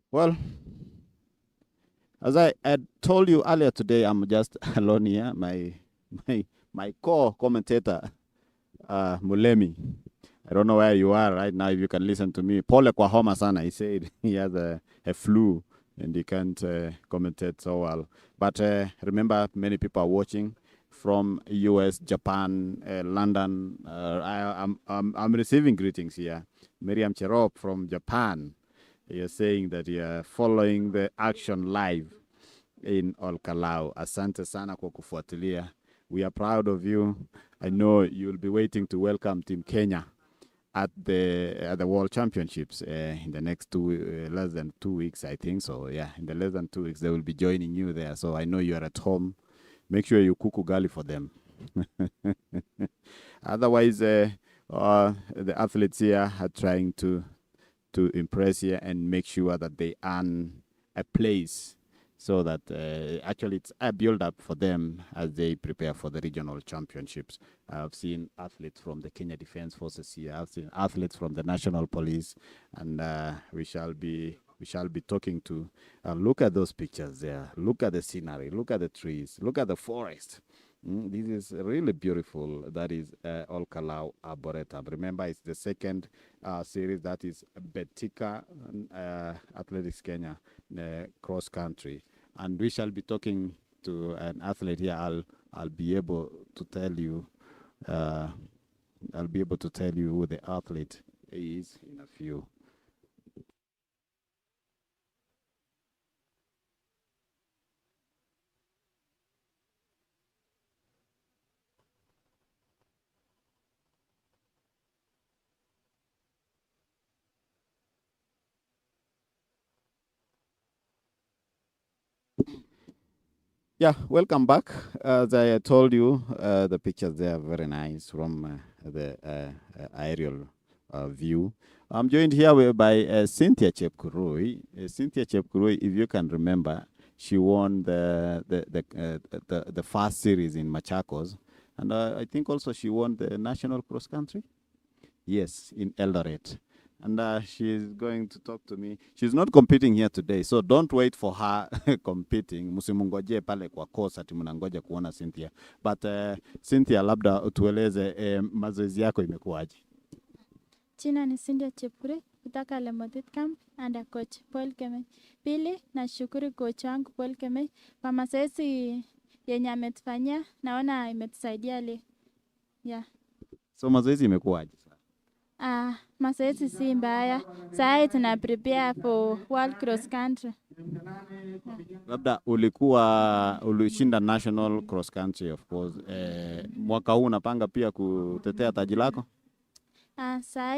Well, as I had told you earlier today, I'm just alone here. My co-commentator, Mulemi. I don't know where you are right now. If you can listen to me, Pole kwa homa sana. He said he has a flu and he can't commentate so well. But remember, many people are watching from US, Japan, London. I'm receiving greetings here. Miriam Cherop from Japan. You're saying that you're following the action live in Olkalou. Asante sana kwa kufuatilia. We are proud of you. I know you'll be waiting to welcome Team Kenya at the World Championships in the next less than 2 weeks, I think. So yeah, in the less than 2 weeks, they will be joining you there. So I know you are at home. Make sure you cook ugali for them. Otherwise, the athletes here are trying to impress here and make sure that they earn a place, so that actually it's a build-up for them as they prepare for the regional championships. I've seen athletes from the Kenya Defense Forces here. I've seen athletes from the National Police, and we shall be talking to. Look at those pictures there. Look at the scenery. Look at the trees. Look at the forest. This is really beautiful. That is Olkalou Arboretum. Remember, it's the second series. That is Betika Athletics Kenya cross country. And we shall be talking to an athlete here. I'll I'll be able to tell you. I'll be able to tell you who the athlete is in a few. Yeah, welcome back. As I told you, the pictures there are very nice from the aerial view. I'm joined here by Cynthia Chepkurui. Cynthia Chepkurui, if you can remember, she won the first series in Machakos, and I think also she won the national cross country. Yes, in Eldoret. And she's going to talk to me. She's not competing here today, so don't wait for her competing. Msimungoje pale kwa course ati mnangoja kuona Cynthia. But Cynthia, labda utueleze mazoezi yako imekuwaje? Jina ni Cynthia Chepkurui kutoka Lemotit Camp under coach Paul Kemei. Pili, nashukuru coach wangu Paul Kemei kwa mazoezi yenye ametufanyia, naona imetusaidia leo. Yeah. So mazoezi imekuwaje? Mazoezi si mbaya. Sasa tuna prepare for World Cross Country. Labda ulishinda national cross country of course. Mwaka huu unapanga pia kutetea taji lako? Sasa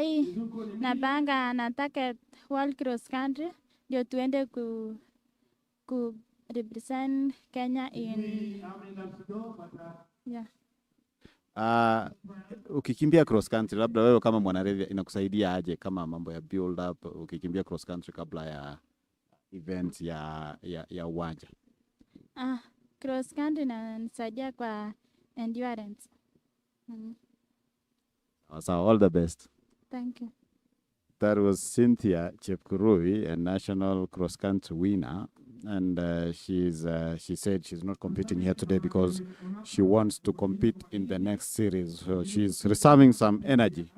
napanga nataka World Cross Country ndio tuende ku represent Kenya in yeah. Ukikimbia cross country, labda wewe kama mwanariadha inakusaidia aje kama mambo ya build up ukikimbia cross country kabla ya events ya uwanja? Cross country inanisaidia kwa endurance. So all the best. Thank you. That was Cynthia Chepkurui, a national cross country winner. And she said she's not competing here today because she wants to compete in the next series. So she's reserving some energy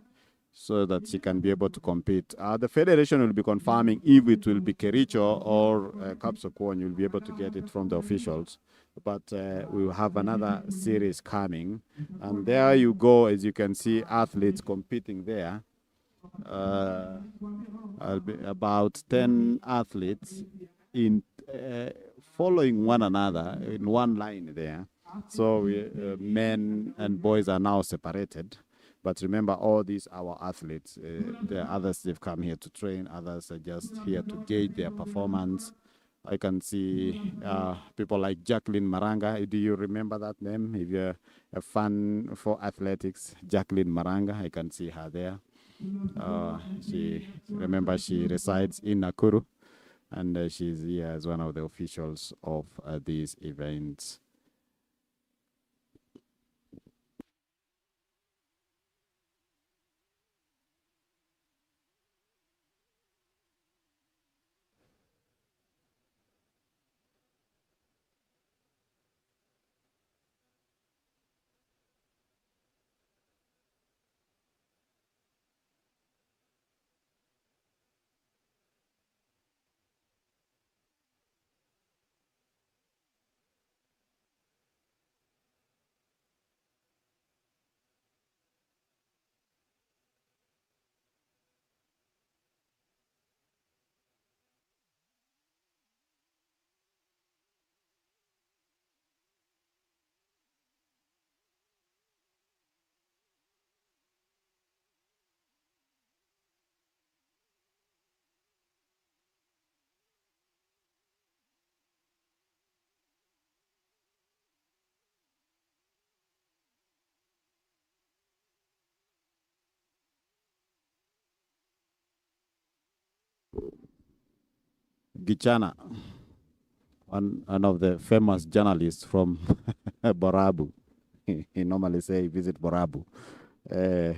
so that she can be able to compete. The federation will be confirming if it will be Kericho or Kapsokon. You'll be able to get it from the officials. But we will have another series coming. And there you go, as you can see, athletes competing there. I'll be about 10 athletes in following one another in one line there. So men and boys are now separated. But remember, all these are our athletes. There are others, they've come here to train. Others are just here to gauge their performance. I can see people like Jacqueline Maranga. Do you remember that name? If you're a fan for athletics, Jacqueline Maranga, I can see her there. She resides in Nakuru, and she's here as one of the officials of these events. Gichana, one of the famous journalists from Borabu. He normally say visit Borabu.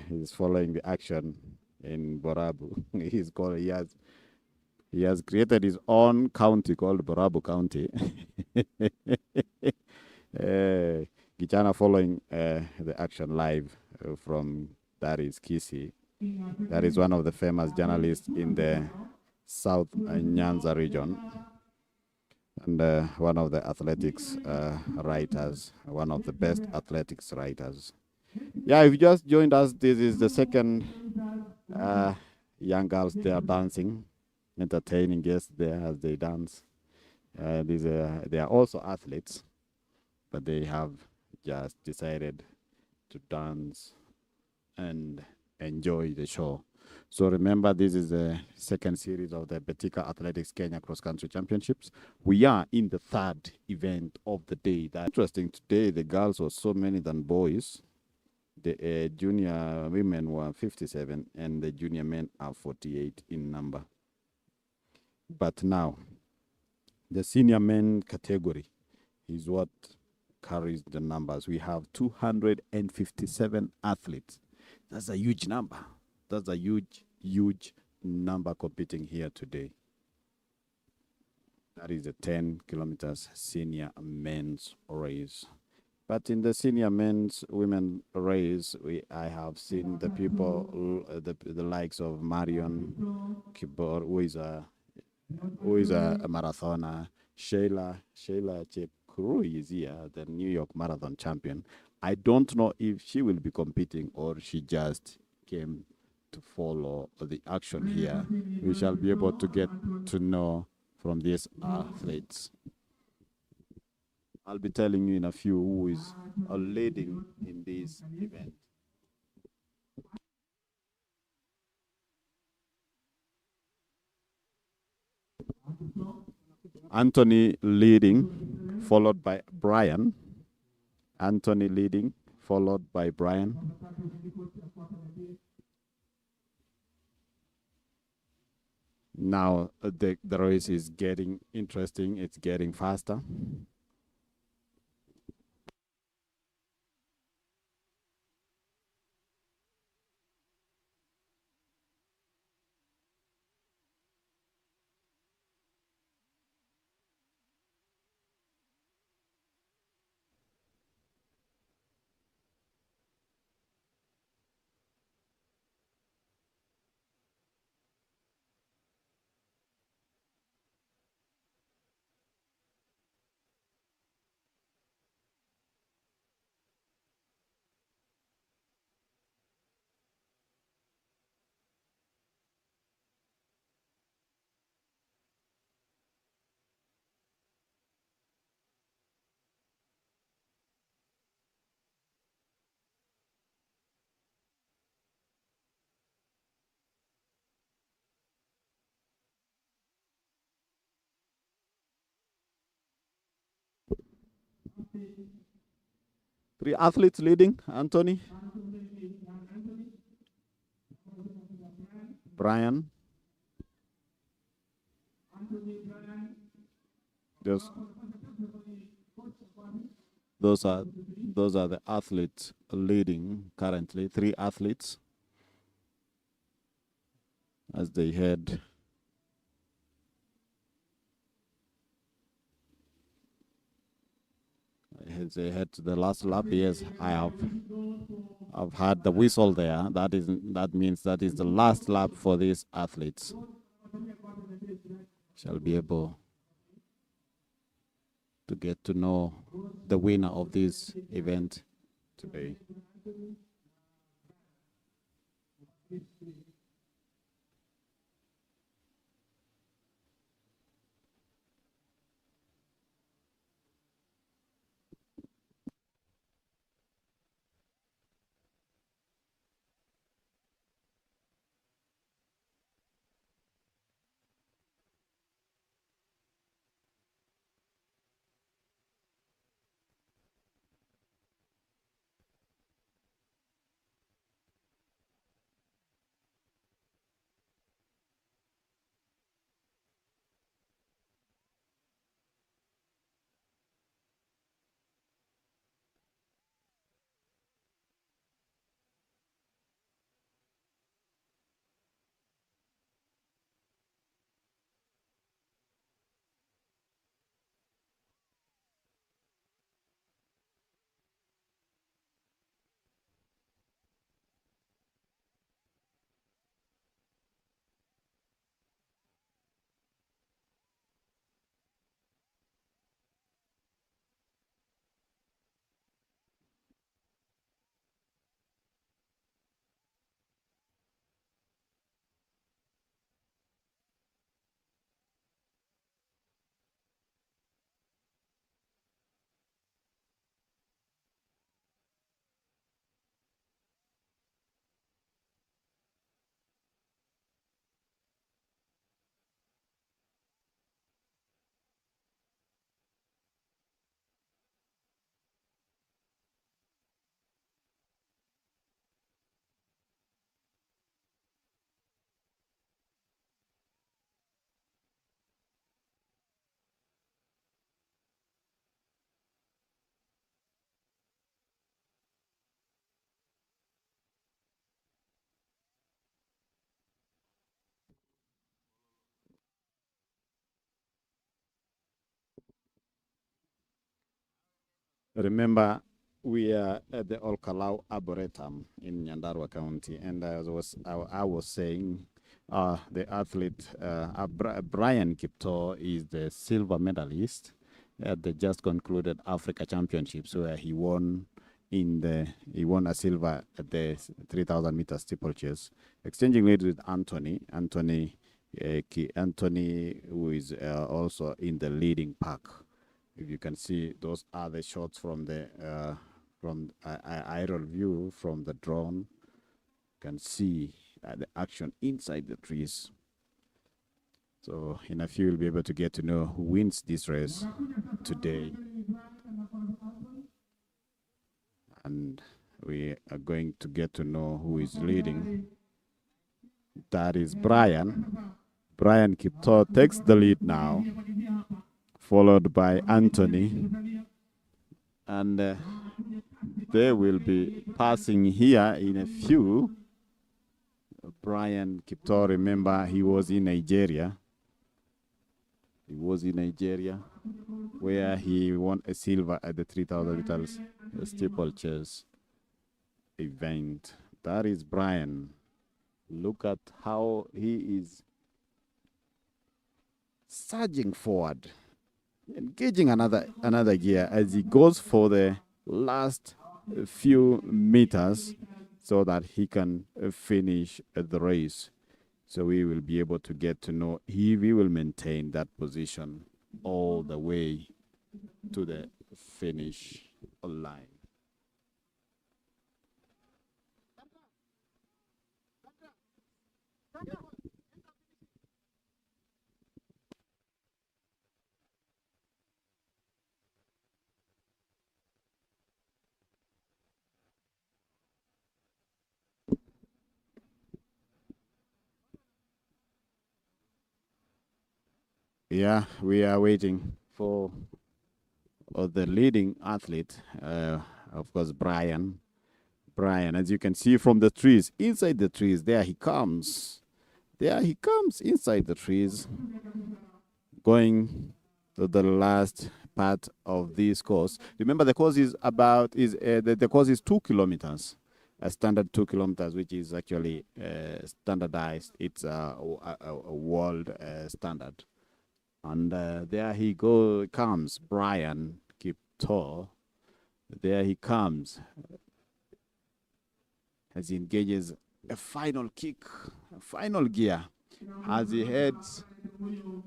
He's following the action in Borabu. He has created his own county called Borabu County. Gichana following the action live from that is Kisii. That is one of the famous journalists in the South Nyanza region. and one of the athletics writers, one of the best athletics writers. Yeah, if you just joined us, this is the second young girls. They are dancing, entertaining guests there as they dance. They are also athletes, but they have just decided to dance and enjoy the show. So remember, this is the second series of the Betika Athletics Kenya Cross Country Championships. We are in the third event of the day. That's interesting. Today, the girls were so many than boys. The junior women were 57 and the junior men are 48 in number. But now, the senior men category is what carries the numbers. We have 257 athletes. That's a huge number. That's a huge, huge number competing here today. That is the 10 kilometers senior men's race. But in the senior men's women race, I have seen the people, the likes of Marion Kibor, who is a marathoner. Sheila Chepkurui is here, the New York Marathon champion. I don't know if she will be competing or she just came to follow the action here. We shall be able to get to know from these athletes. I'll be telling you in a few who is leading in this event. Anthony leading, followed by Brian. Anthony leading, followed by Brian. Now the race is getting interesting. It's getting faster. Three athletes leading, Anthony, Brian. Those are the athletes leading currently. Three athletes as they head. As they head to the last lap, yes, I've had the whistle there. That means that is the last lap for these athletes. Shall be able to get to know the winner of this event today. Remember, we are at the Olkalou Arboretum in Nyandarua County, and I was saying, the athlete Brian Kipto is the silver medalist at the just concluded Africa Championships, where he won a silver at the 3,000 meter steeplechase, exchanging lead with Anthony, who is also in the leading pack. If you can see, those are the shots from the aerial view from the drone. You can see the action inside the trees. So in a few, you'll be able to get to know who wins this race today. And we are going to get to know who is leading. That is Brian. Brian Kipto takes the lead now, followed by Anthony. And they will be passing here in a few. Brian Kipto, remember, he was in Nigeria. Where he won a silver at the 3,000 meters steeplechase event. That is Brian. Look at how he is surging forward, engaging another gear as he goes for the last few meters so that he can finish the race. So we will be able to get to know if he will maintain that position all the way to the finish line. Yeah, we are waiting for the leading athlete, of course, Brian. Brian, as you can see from the trees, inside the trees, there he comes. There he comes inside the trees, going to the last part of this course. Remember, the course is the course is 2 kilometers, a standard 2 kilometers, which is actually standardized. It's a world standard. And there he comes, Brian Kipto. There he comes as he engages a final kick, a final gear, as he heads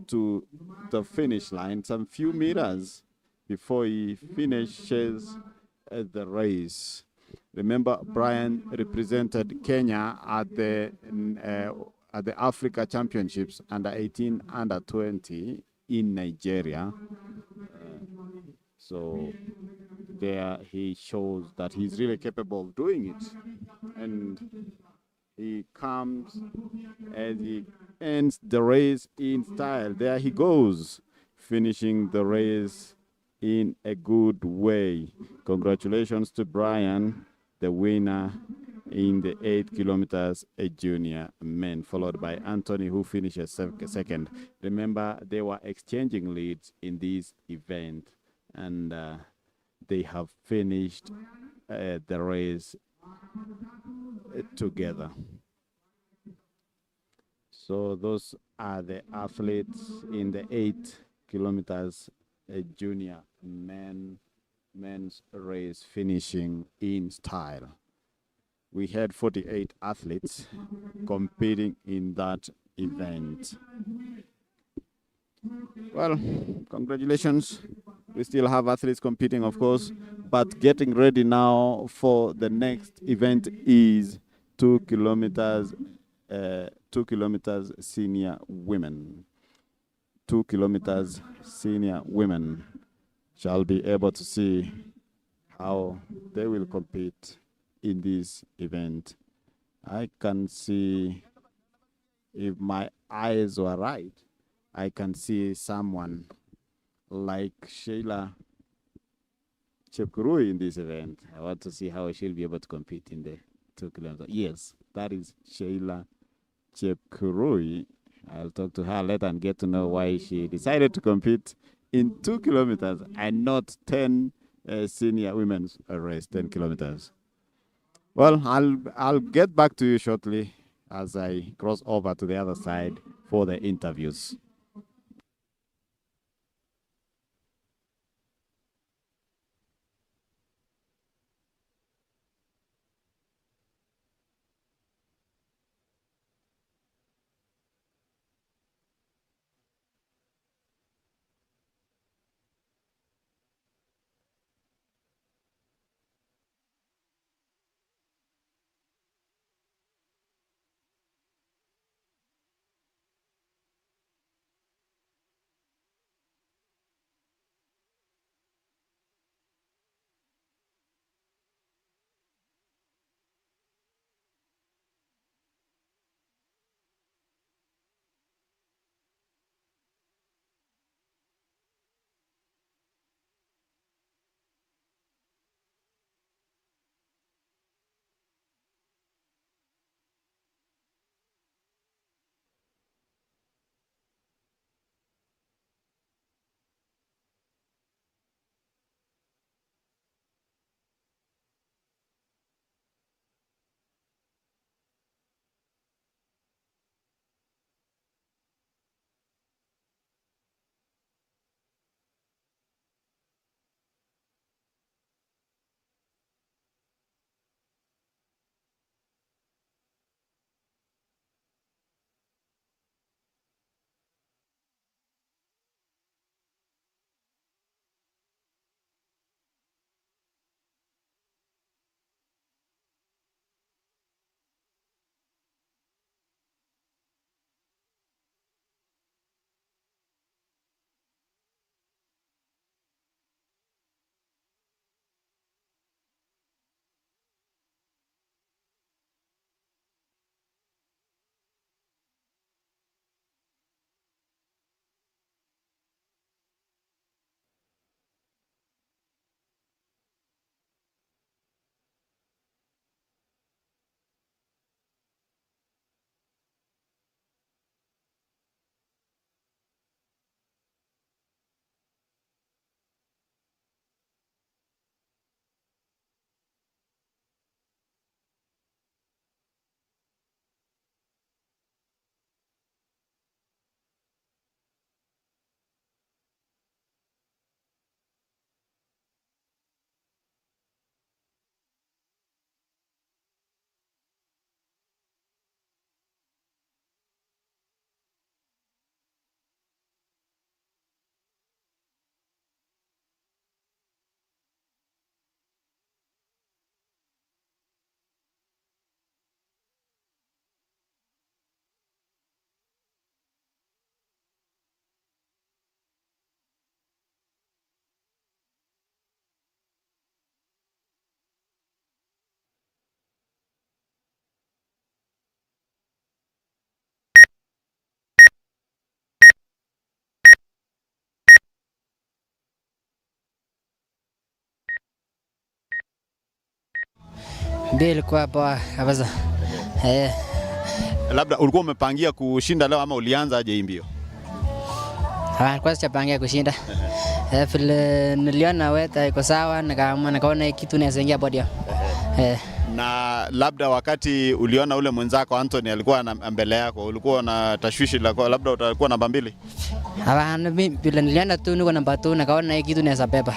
to the finish line, some few meters before he finishes the race. Remember, Brian represented Kenya at the Africa Championships under 18, under 20 in Nigeria. So there he shows that he's really capable of doing it. And he comes as he ends the race in style. There he goes, finishing the race in a good way. Congratulations to Brian, the winner in the 8 kilometers junior men, followed by Anthony, who finishes second. Remember, they were exchanging leads in this event, and they have finished the race together. So those are the athletes in the 8 kilometers junior men's race, finishing in style. We had 48 athletes competing in that event. Well, congratulations. We still have athletes competing, of course, but getting ready now for the next event is 2 kilometers senior women. 2 kilometers senior women shall be able to see how they will compete in this event. I can see, if my eyes were right, I can see someone like Sheila Chepkurui in this event. I want to see how she'll be able to compete in the 2 kilometers. Yes, that is Sheila Chepkurui. I'll talk to her later and get to know why she decided to compete in 2 kilometers and not 10 senior women's race, 10 kilometers. Well, I'll get back to you shortly as I cross over to the other side for the interviews. Mbio ilikuwa poa kabisa. Labda ulikuwa umepangia kushinda leo ama ulianza aje hii mbio? Kwanza sijapangia kushinda. Vile niliona weta iko sawa, nikaona kitu naweza ingia podium. Na labda wakati uliona ule mwenzako Anthony alikuwa mbele yako, ulikuwa na tashwishi labda utakuwa namba 2? Hapana, vile niliona tu niko namba 2, nikaona kitu naweza beba.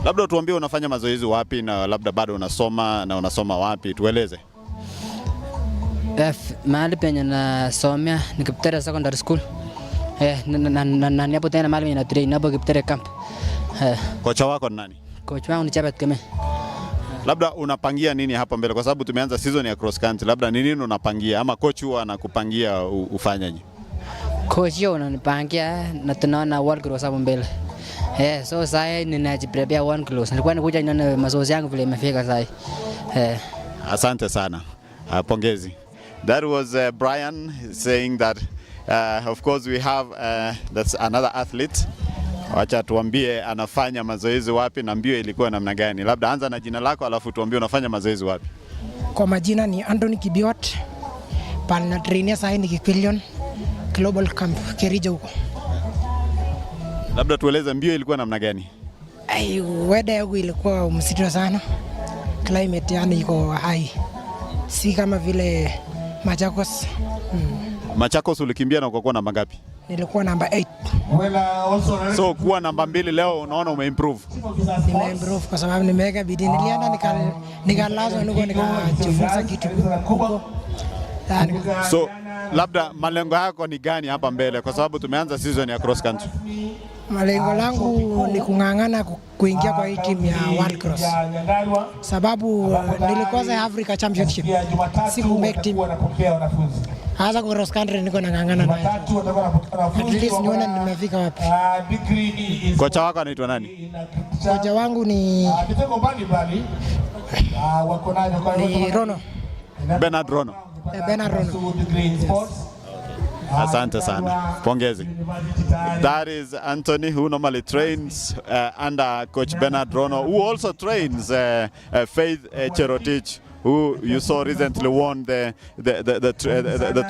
Labda tuambie unafanya mazoezi wapi na labda bado unasoma na unasoma wapi, tueleze. Mahali penye nasomea ni Betika Secondary School. Na nipo tena mahali na train hapo Betika camp. Kocha wako ni nani? Kocha wangu ni Chabet Keme. Labda unapangia nini hapa mbele kwa sababu tumeanza season ya cross country, labda ni nini unapangia ama coach huwa anakupangia ufanyaje? Coach yeye ananipangia na tunaona world cross hapo mbele. So sasa ninajiprepare one close. Nilikuwa nikuja nione mazoezi yangu vile imefika sasa. Asante sana. Pongezi. That was Brian saying that of course we have that's another athlete. Wacha tuambie anafanya mazoezi wapi na mbio ilikuwa namna gani. Labda anza na jina lako alafu tuambie unafanya mazoezi wapi. Kwa majina ni Anthony Kibiot. Pana trainia sasa ni Kikilion Global Camp Kericho huko. Labda tueleze mbio ilikuwa namna gani? Weather yangu ilikuwa mzito sana. Climate yani iko high. Si kama vile Machakos. Machakos ulikimbia na ukakuwa namba ngapi? Nilikuwa namba 8. So kuwa namba 2 leo unaona umeimprove? Nimeimprove kwa sababu nimeweka bidii. Nilienda nikalazwa nikajifunza kitu kubwa. So labda malengo yako ni gani hapa mbele, kwa sababu tumeanza season ya cross country? Malengo langu ni kung'ang'ana kuingia kwa hii timu ya World Cross. Sababu nilikosa Africa Championship. Siku make team. Hasa kwa cross country niko nang'ang'ana nayo. At least nione nimefika wapi. Kocha wako anaitwa nani? Kocha wangu ni Rono. Bernard Rono. Bernard Rono. Asante sana. Pongezi. That is Anthony, who normally trains under Coach Bernard Rono, who also trains Faith Cherotich, who you saw recently won the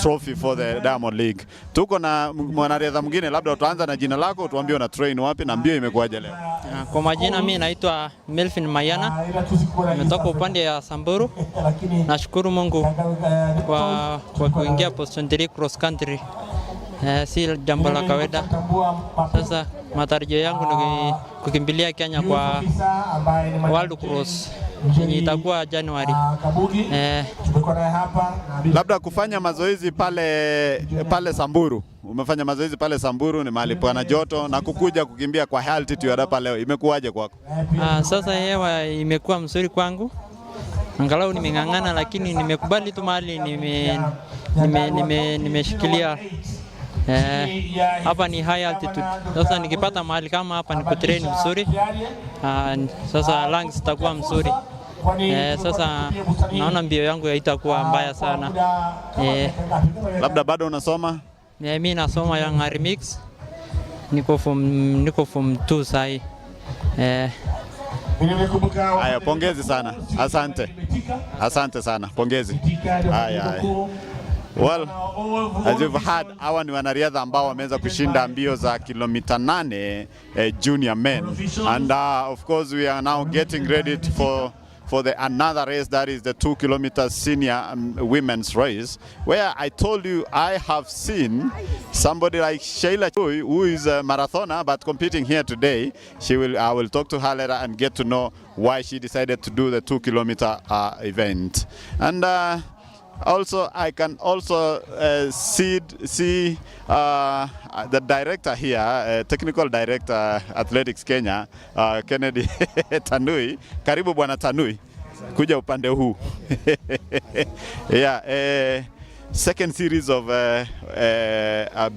trophy for the Diamond League. Tuko na mwanariadha mwingine, labda utaanza na jina lako, tuambie una train wapi na mbio imekuaje leo? Kwa majina mimi naitwa Melvin Mayana. Nimetoka upande ya Samburu. Nashukuru Mungu kwa kuingia position 3 cross country. Si jambo la kawaida. Sasa matarajio yangu ni kukimbilia Kenya kwa World Cross yenye itakuwa January. Labda kufanya mazoezi pale Samburu. Umefanya mazoezi pale Samburu, ni mahali pana joto, na kukuja kukimbia kwa altitude hapa leo imekuaje kwako? Sasa hewa imekuwa mzuri kwangu. Angalau nimeng'ang'ana, lakini nimekubali tu mahali nimeshikilia. Hapa ni high altitude. Sasa nikipata mahali kama hapa ni kutrain mzuri. Sasa lungs zitakuwa mzuri. Sasa naona mbio yangu haitakuwa mbaya sana. Labda bado unasoma? Mimi nasoma Young Remix. Niko form 2 sai. Haya, pongezi sana. Asante sana. Pongezi. Haya. Well, as you've heard, hawa ni wanariadha ambao wameweza kushinda mbio za kilomita 8 junior men, and of course we are now getting ready for the another race, that is the 2 kilometer senior women's race, where I told you I have seen somebody like Sheila Chui, who is a marathoner but competing here today. I will talk to her later and get to know why she decided to do the 2 kilometer event. And also, I can also see the director here, technical director, Athletics Kenya, Kennedy Tanui. Karibu bwana Tanui, kuja upande huu. Yeah, second series of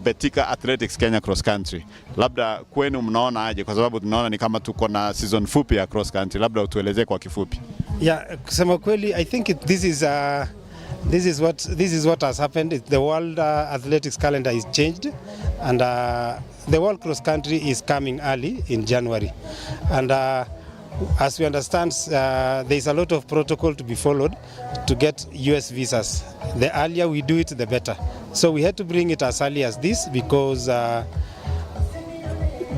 Betika Athletics Kenya cross country. Labda kwenu mnaona aje, kwa sababu tunaona ni kama tuko na season fupi ya cross country. Labda utueleze kwa kifupi. Yeah, kusema kweli, I think this is what has happened. The world athletics calendar is changed, and the world cross country is coming early in January. And as we understand, there is a lot of protocol to be followed to get US visas. The earlier we do it, the better. So we had to bring it as early as this because the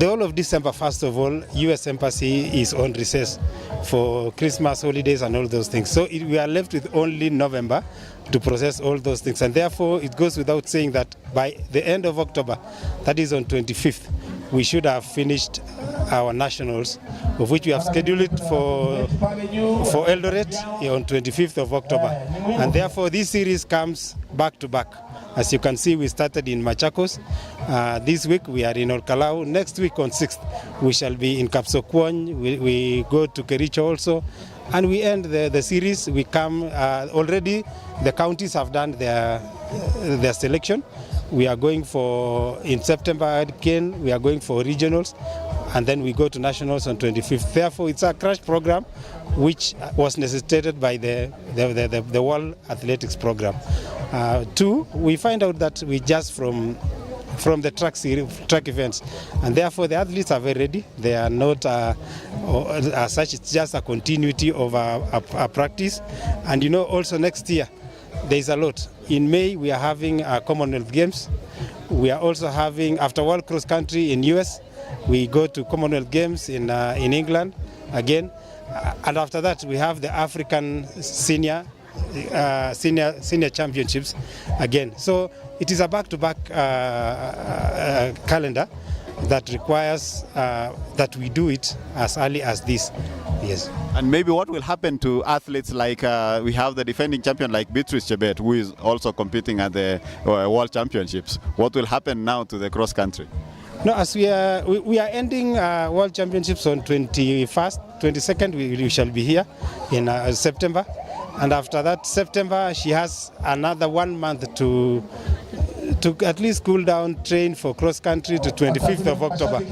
whole of December, first of all, US Embassy is on recess for Christmas holidays and all those things. So we are left with only November to process all those things. And therefore, it goes without saying that by the end of October, that is on 25th, we should have finished our nationals, of which we have scheduled it for Eldoret on 25th of October. And therefore, this series comes back to back. As you can see, we started in Machakos. This week we are in Olkalou. Next week on 6th, we shall be in Kapsokwony. We go to Kericho also. And we end the series. We come, already the counties have done their selection. We are going in September again, we are going for regionals. And then we go to nationals on 25th. Therefore, it's a crash program which was necessitated by the World Athletics Program. Two, we find out that we just from the track events, and therefore the athletes are very ready. They are not as such. It's just a continuity of a practice. And also next year there is a lot. In May we are having Commonwealth Games. We are also having, after World Cross Country in US, We go to Commonwealth Games in England again. And after that, we have the African senior championships again. So it is a back-to-back calendar that requires that we do it as early as this. Yes. And maybe what will happen to athletes like we have the defending champion like Beatrice Chebet, who is also competing at the World Championships. What will happen now to the cross country? No, as we are ending World Championships on 21st, 22nd, we shall be here in September. And after that, September, she has another 1 month to at least cool down, train for cross country to 25th of October.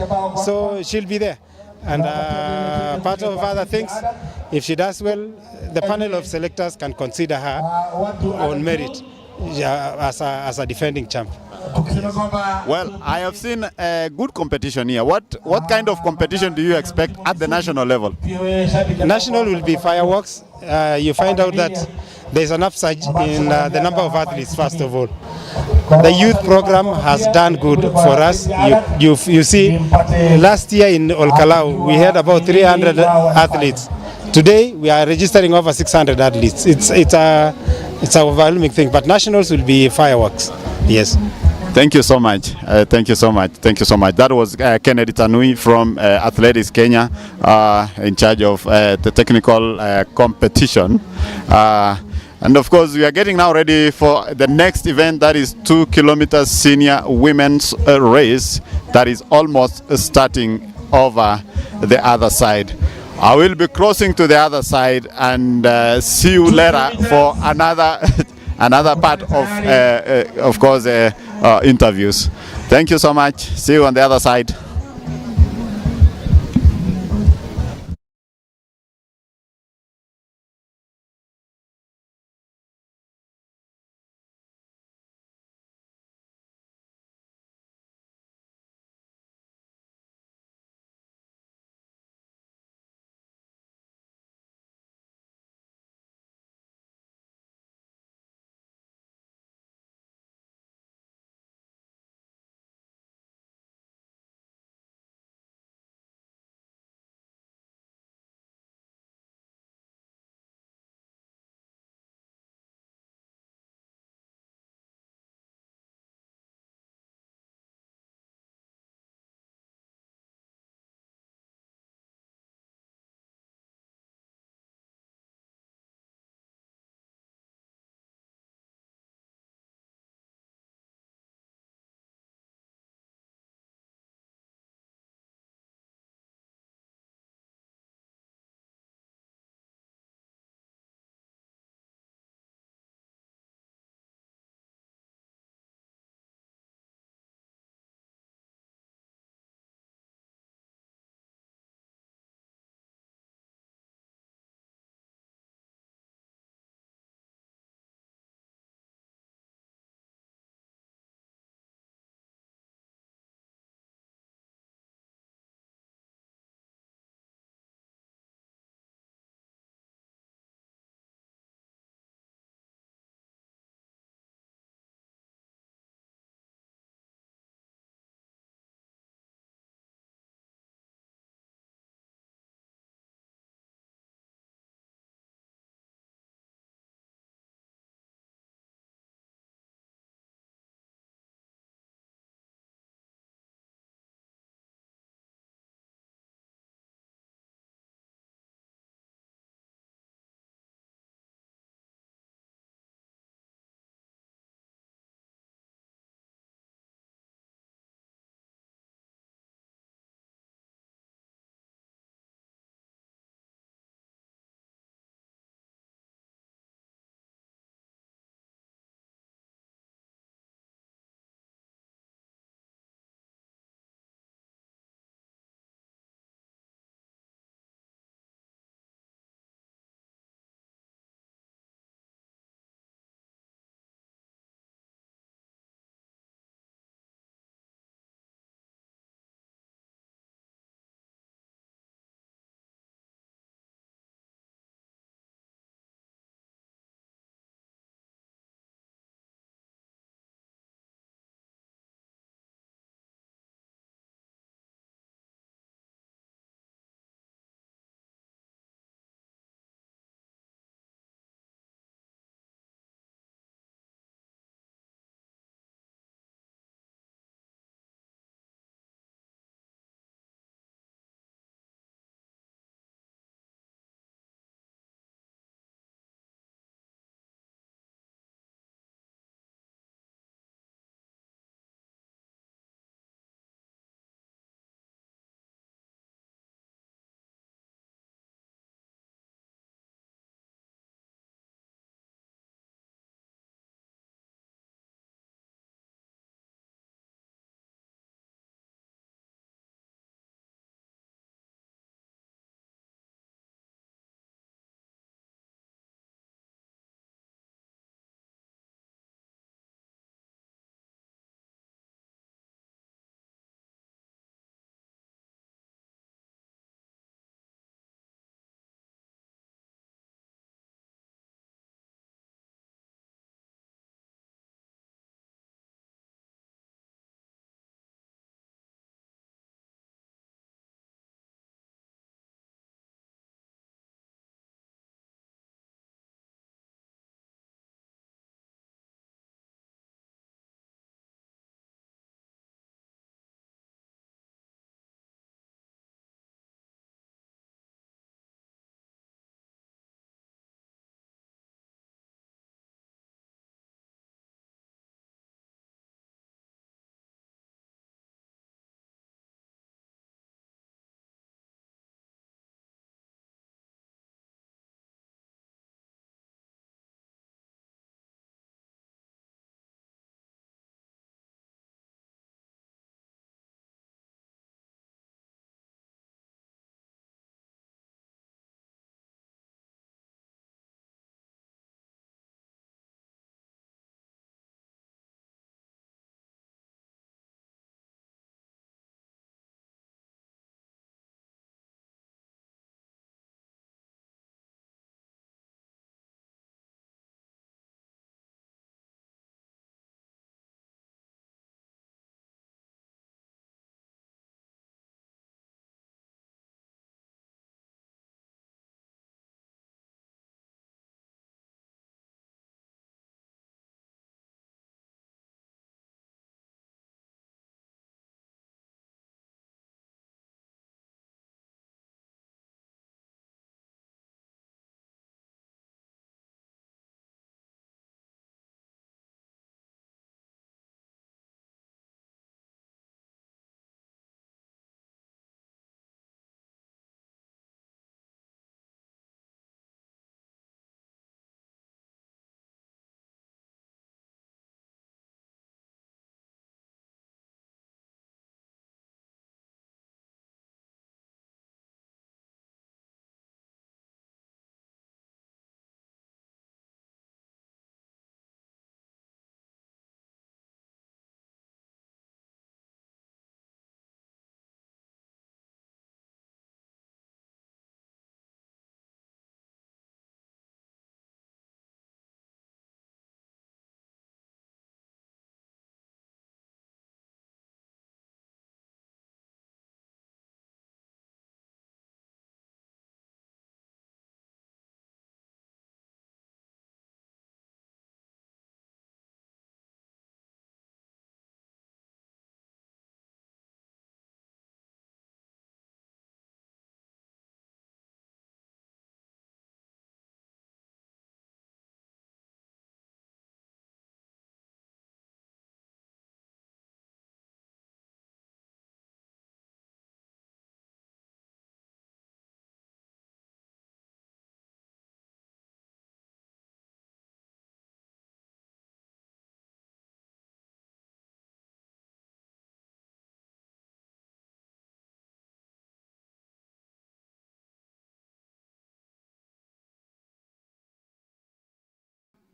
So she'll be there. And part of other things, if she does well, the panel of selectors can consider her on merit as a defending champ. Well, I have seen a good competition here. What kind of competition do you expect at the national level? National will be fireworks. You find out that there's an upsurge in the number of athletes, first of all. The youth program has done good for us. You see, last year in Olkalou, we had about 300 athletes. Today, we are registering over 600 athletes. It's a overwhelming thing, but nationals will be fireworks. Yes. Thank you so much. Thank you so much. Thank you so much. That was Kennedy Tanui from Athletics Kenya, in charge of the technical competition. And of course, we are getting now ready for the next event, that is 2 kilometers senior women's race that is almost starting over the other side. I will be crossing to the other side and see you later for another another part of course, interviews. Thank you so much. See you on the other side.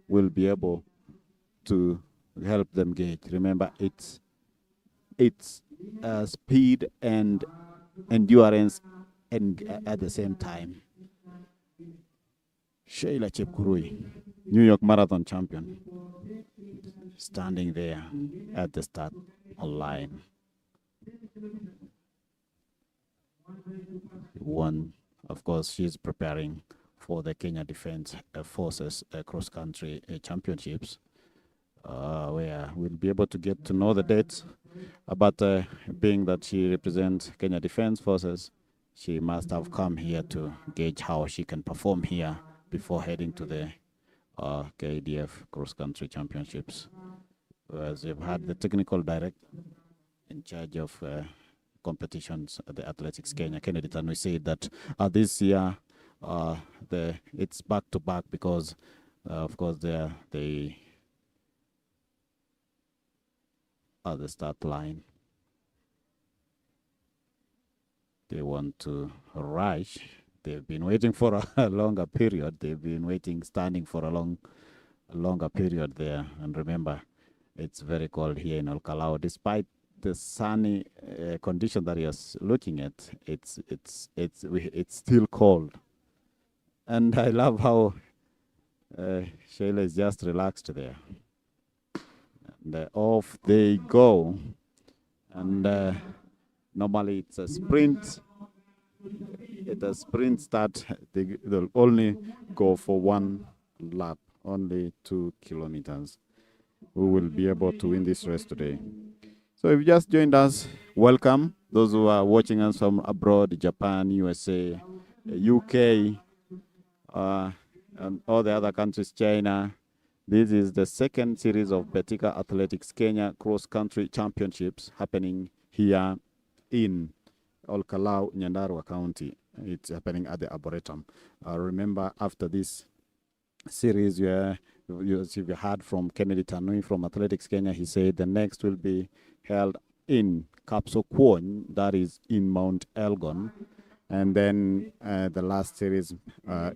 will be able to help them gauge. Remember, it's speed and endurance and at the same time. Sheila Chepkurui, New York Marathon champion, standing there at the start line. One, of course, she's preparing for the Kenya Defense Forces cross-country championships, where we'll be able to get to know the dates. But being that she represents Kenya Defense Forces, she must have come here to gauge how she can perform here before heading to the KDF cross-country championships. Whereas we've had the technical director in charge of competitions at the Athletics Kenya, Kennedy Tanui, said that this year it's back to back because, of course, they are the start line. They want to rush. They've been waiting for a longer period. They've been waiting, standing for a longer period there. And remember, it's very cold here in Olkalou. Despite the sunny condition that you're looking at, it's still cold. And I love how Sheila is just relaxed there. And off they go. And normally it's a sprint. At a sprint start, they'll only go for one lap, only 2 kilometers. Who will be able to win this race today? So if you just joined us, welcome. Those who are watching us from abroad, Japan, USA, UK, and all the other countries, China. This is the second series of Betika Athletics Kenya Cross-Country Championships happening here in Olkalou, Nyandarua County. It's happening at the Arboretum. Remember, after this series, you heard from Kennedy Tanui from Athletics Kenya, he said the next will be held in Kapsokwony, that is in Mount Elgon, and then the last series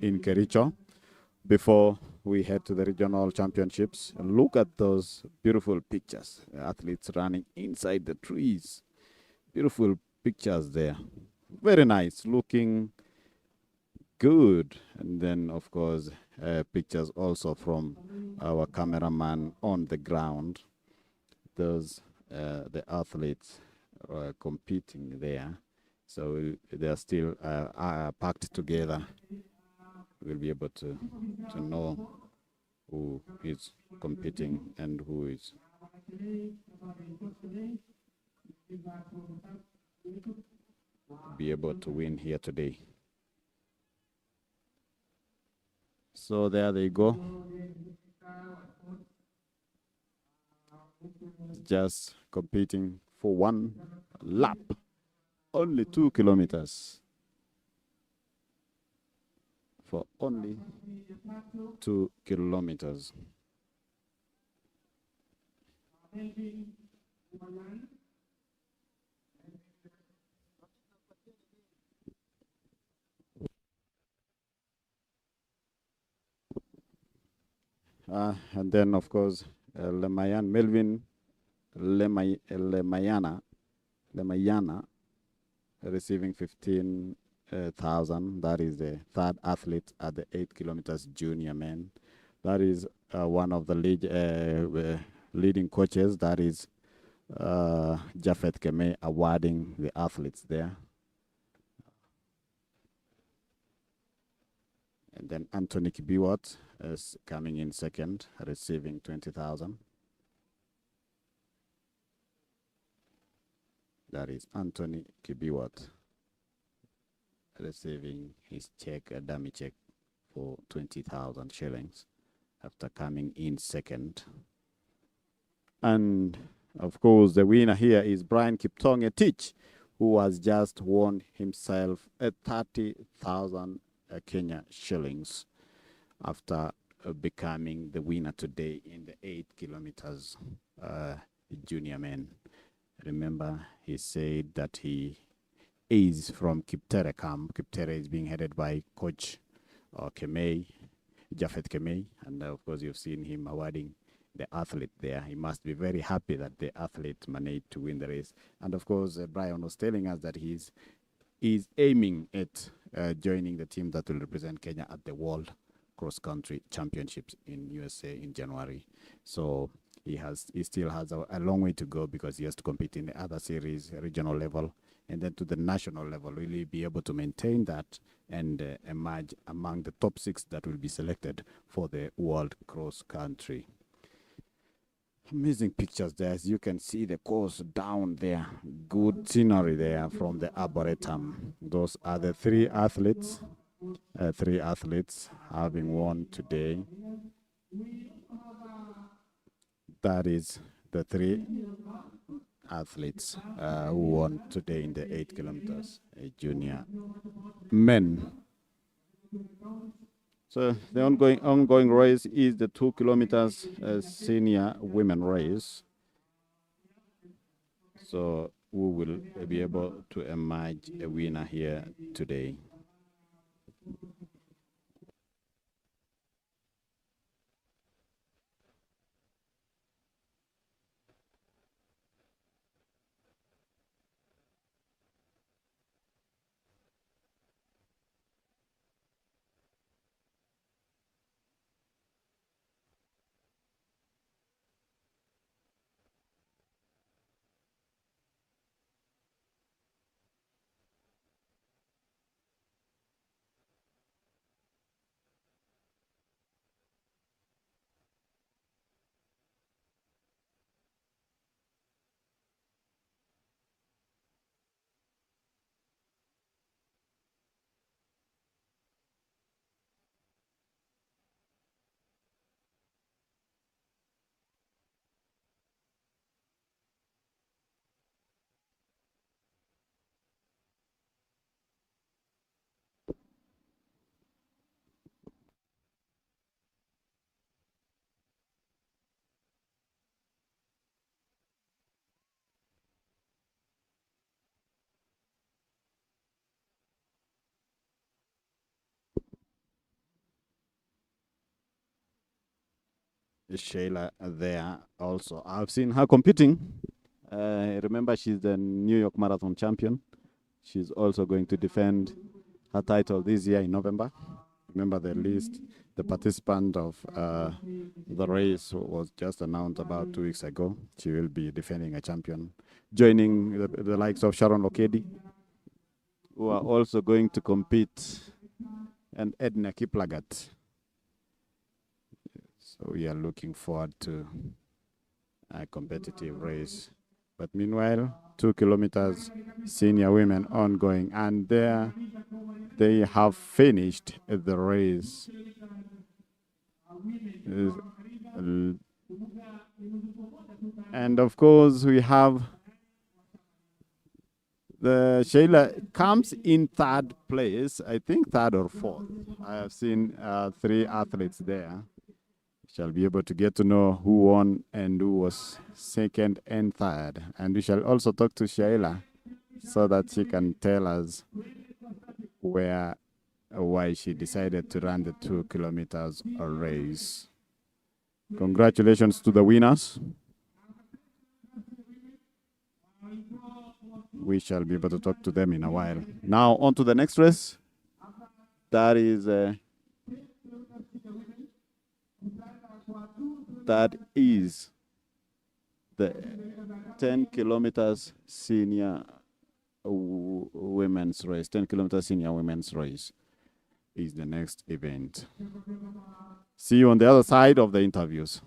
in Kericho, before we head to the regional championships. And look at those beautiful pictures. The athletes running inside the trees. Beautiful pictures there. Very nice, looking good. And then, of course, pictures also from our cameraman on the ground. Those the athletes competing there. So they are still packed together. We'll be able to know who is competing and who is be able to win here today. So there they go. Just competing for one lap. Only 2 kilometers. For only 2 kilometers. And then, of course, Melvin Lemayana receiving 15,000. That is the third athlete at the 8 kilometers junior men. That is one of the leading coaches. That is Japhet Keme awarding the athletes there. And then Anthony Kibiwat is coming in second, receiving 20,000. That is Anthony Kibiwat receiving his check, a dummy check for 20,000 shillings after coming in second. And of course, the winner here is Brian Kiptonge Tich, who has just won himself a 30,000 Kenya shillings after becoming the winner today in the 8 kilometers junior men. Remember, he said that he is from Kiptere camp. Kiptere is being headed by Coach Kemei, Japhet Kemei, and of course you've seen him awarding the athlete there. He must be very happy that the athlete managed to win the race. And of course, Brian was telling us that he's aiming at joining the team that will represent Kenya at the World Cross Country Championships in USA in January. So he still has a long way to go because he has to compete in the other series, regional level, and then to the national level. Will he be able to maintain that and emerge among the top 6 that will be selected for the World Cross Country? Amazing pictures there. As you can see the course down there. Good scenery there from the Arboretum. Those are the 3 athletes. 3 athletes having won today. That is the 3 athletes who won today in the 8 kilometers junior men. So the ongoing race is the 2 kilometers senior women race. So we will be able to emerge a winner here today. Shayla there also. I've seen her competing. Remember, she's the New York Marathon champion. She's also going to defend her title this year in November. Remember the list, the participant of the race was just announced about 2 weeks ago. She will be defending a champion, joining the likes of Sharon Lokedi, who are also going to compete, and Edna Kiplagat. So we are looking forward to a competitive race. But meanwhile, 2 kilometers senior women ongoing, and there they have finished the race. And of course, we have the Shayla comes in 3rd place, I think 3rd or 4th. I have seen 3 athletes there. Shall be able to get to know who won and who was 2nd and 3rd. And we shall also talk to Shayla so that she can tell us why she decided to run the 2 kilometers race. Congratulations to the winners. We shall be able to talk to them in a while. Now on to the next race. That is the 10 kilometers senior women's race. 10 kilometers senior women's race is the next event. See you on the other side of the interviews.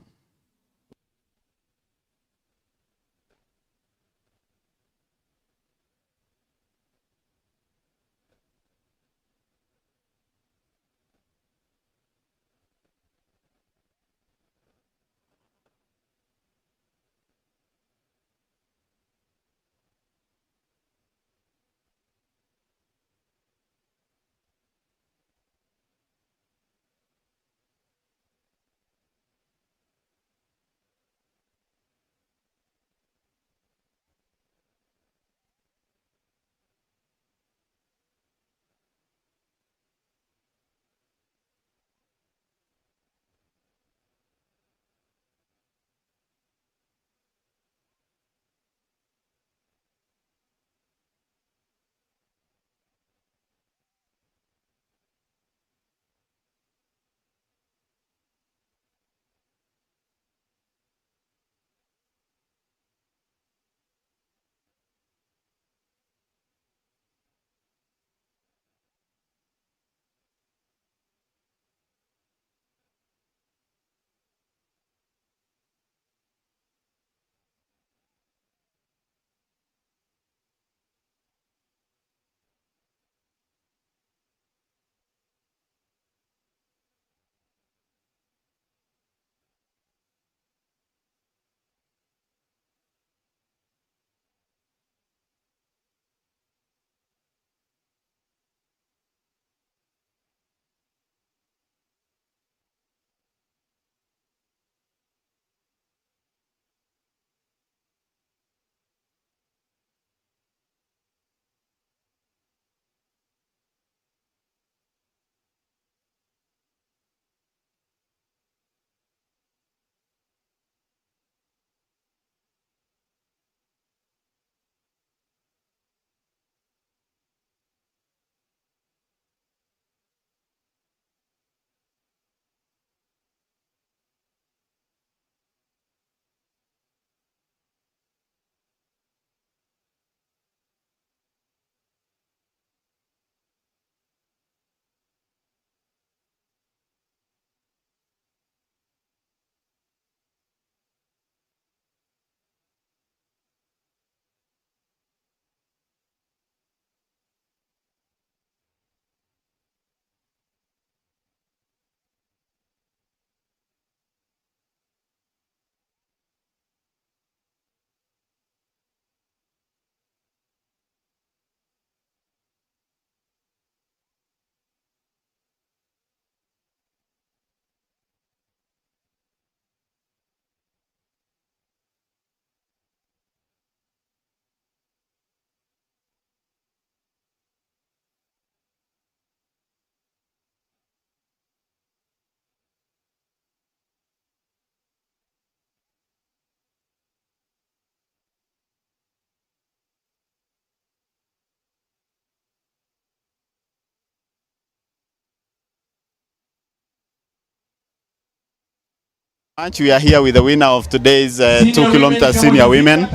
We are here with the winner of today's 2 kilometers senior women.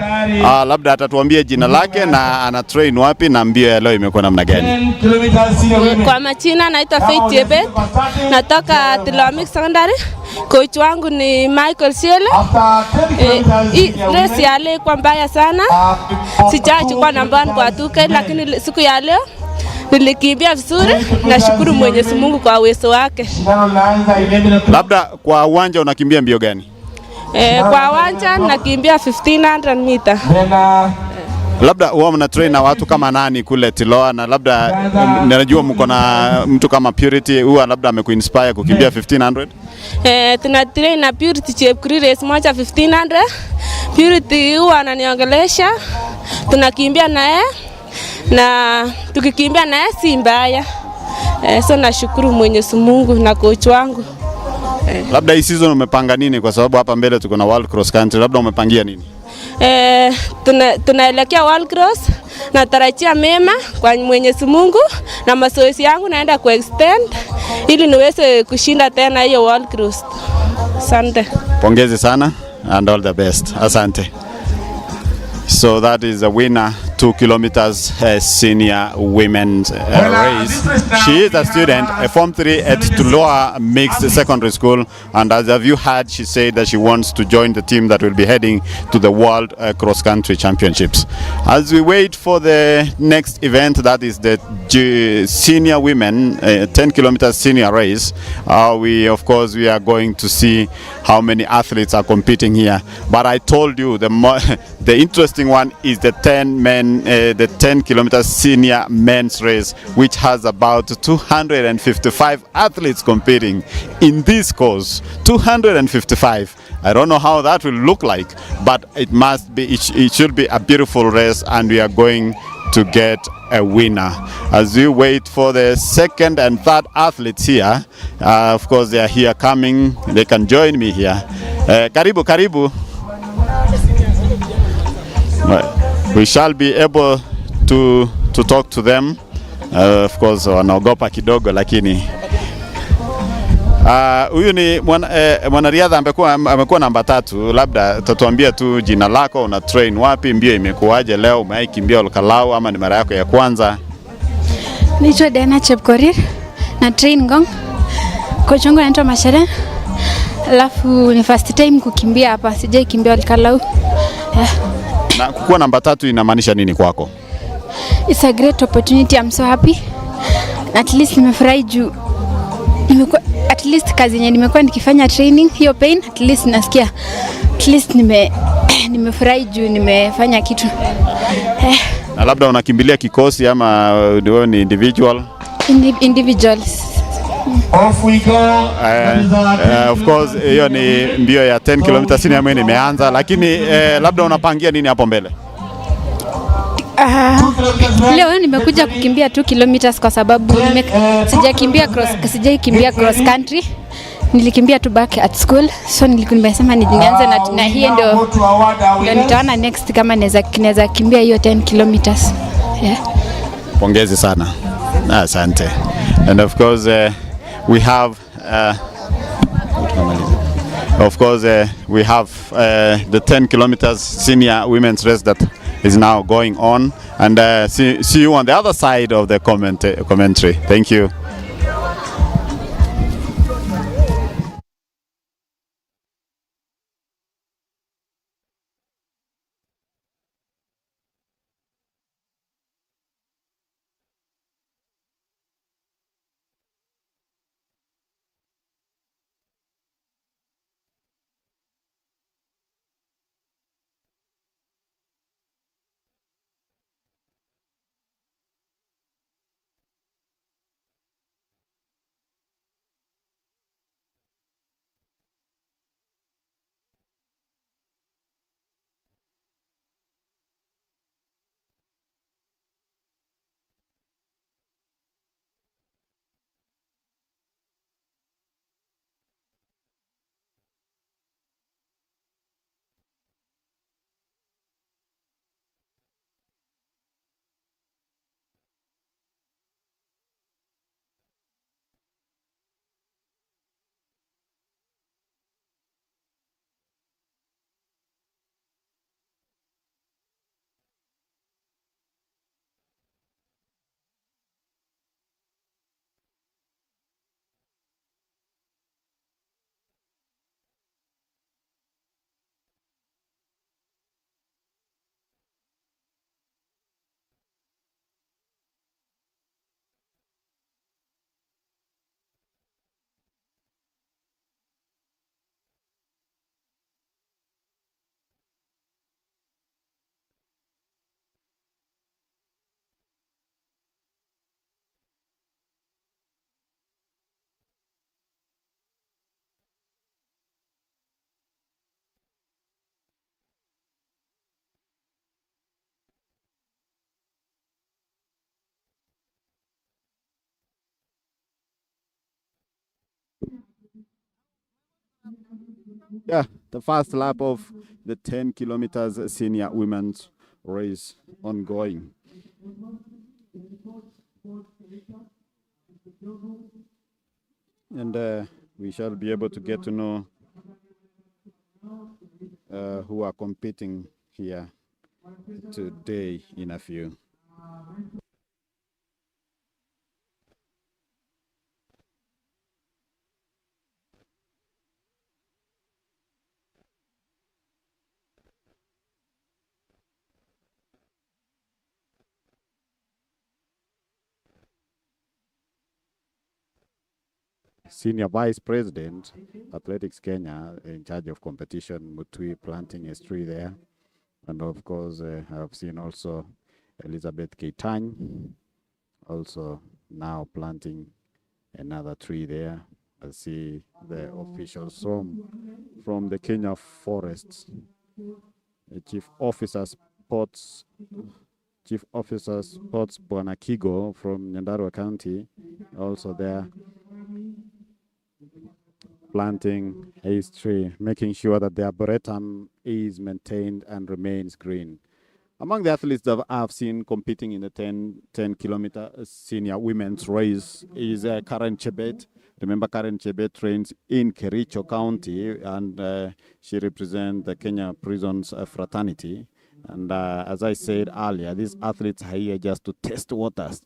Labda atatuambia jina lake na ana train wapi na mbio ya leo imekuwa namna gani. Kwa majina naitwa Faith Jebet, natoka Tilomik Secondary. Coach wangu ni Michael Shele. Race ya leo kwa mbaya sana. Sijachukua namba 1 kwa 2K, lakini siku ya leo nilikimbia vizuri. Nashukuru Mwenyezi Mungu kwa uwezo wake. Labda kwa uwanja unakimbia mbio gani? Kwa uwanja nakimbia 1500 meter. Labda huwa mna train na watu kama nani kule Tiloa, na labda najua mko na mtu kama Purity huwa labda amekuinspire kukimbia 1500? Tuna train na Purity Chepkuri race moja 1500. Purity huwa ananiongelesha, tunakimbia naye na tukikimbia naye si mbaya. So nashukuru Mwenyezi Mungu na coach wangu. Labda hii season umepanga nini, kwa sababu hapa mbele tuko na World Cross Country, labda umepangia nini? Tunaelekea World Cross, natarajia mema kwa Mwenyezi Mungu, na mazoezi yangu naenda kuextend ili niweze kushinda tena hiyo World Cross. Asante. Pongezi sana and all the best. Asante. So that is the winner, 2 kilometers senior women's race. She is a student, a Form 3 at Tuloa Mixed Secondary School, and as you heard, she said that she wants to join the team that will be heading to the World Cross Country Championships. As we wait for the next event, that is the senior women 10 kilometers senior race, we are going to see how many athletes are competing here. But I told you the interesting one is the 10 kilometers senior men's race, which has about 255 athletes competing in this course. 255. I don't know how that will look like, but it must be. It should be a beautiful race, and we are going to get a winner. As we wait for the second and third athletes here, of course they are here coming. They can join me here. Karibu. We shall be able to talk to them. Of course wanaogopa kidogo, lakini huyu ni mwanariadha amekuwa namba 3. Labda tatuambia tu jina lako, una train wapi, mbio imekuwaje leo, umeikimbia Olkalou ama ni mara yako ya kwanza? Naitwa Diana Chepkorir na train Ngong. Coach wangu anaitwa Mashere. Alafu ni first time kukimbia hapa, sijaikimbia Olkalou. Na kuwa namba 3 inamaanisha nini kwako? It's a great opportunity. I'm so happy. At least nimefurahi juu at least kazi yenye nimekuwa nikifanya training hiyo pain, at least nasikia at least nimefurahi juu nimefanya kitu. Na labda unakimbilia kikosi ama wewe ni individual? Individuals. Off we go. Of course hiyo ni mbio ya 10 kilometers senior women imeanza, lakini labda unapangia nini hapo mbele? Leo nimekuja kukimbia 2 kilometers kwa sababu sijaikimbia cross country. Nilikimbia tu back at school, so nimesema nianze na hiyo ndio nitaona next kama naweza kimbia hiyo 10 kilometers. Pongezi sana. Asante. And of course we have the 10 kilometers senior women's race that is now going on, and see you on the other side of the commentary. Thank you. Yeah, the first lap of the 10 kilometers senior women's race ongoing. And we shall be able to get to know who are competing here today in a few. Senior Vice President, Athletics Kenya, in charge of competition, Mutui, planting a tree there. And of course, I've seen also Elizabeth Keitany, also now planting another tree there. I see the officials from the Kenya forests, the Chief Officer Sports Bwana Kigo from Nyandarua County, also there planting a tree, making sure that the arboretum is maintained and remains green. Among the athletes that I've seen competing in the 10-kilometer senior women's race is Karen Chebet. Remember, Karen Chebet trains in Kericho County, and she represents the Kenya Prisons Fraternity. And as I said earlier, these athletes are here just to test waters,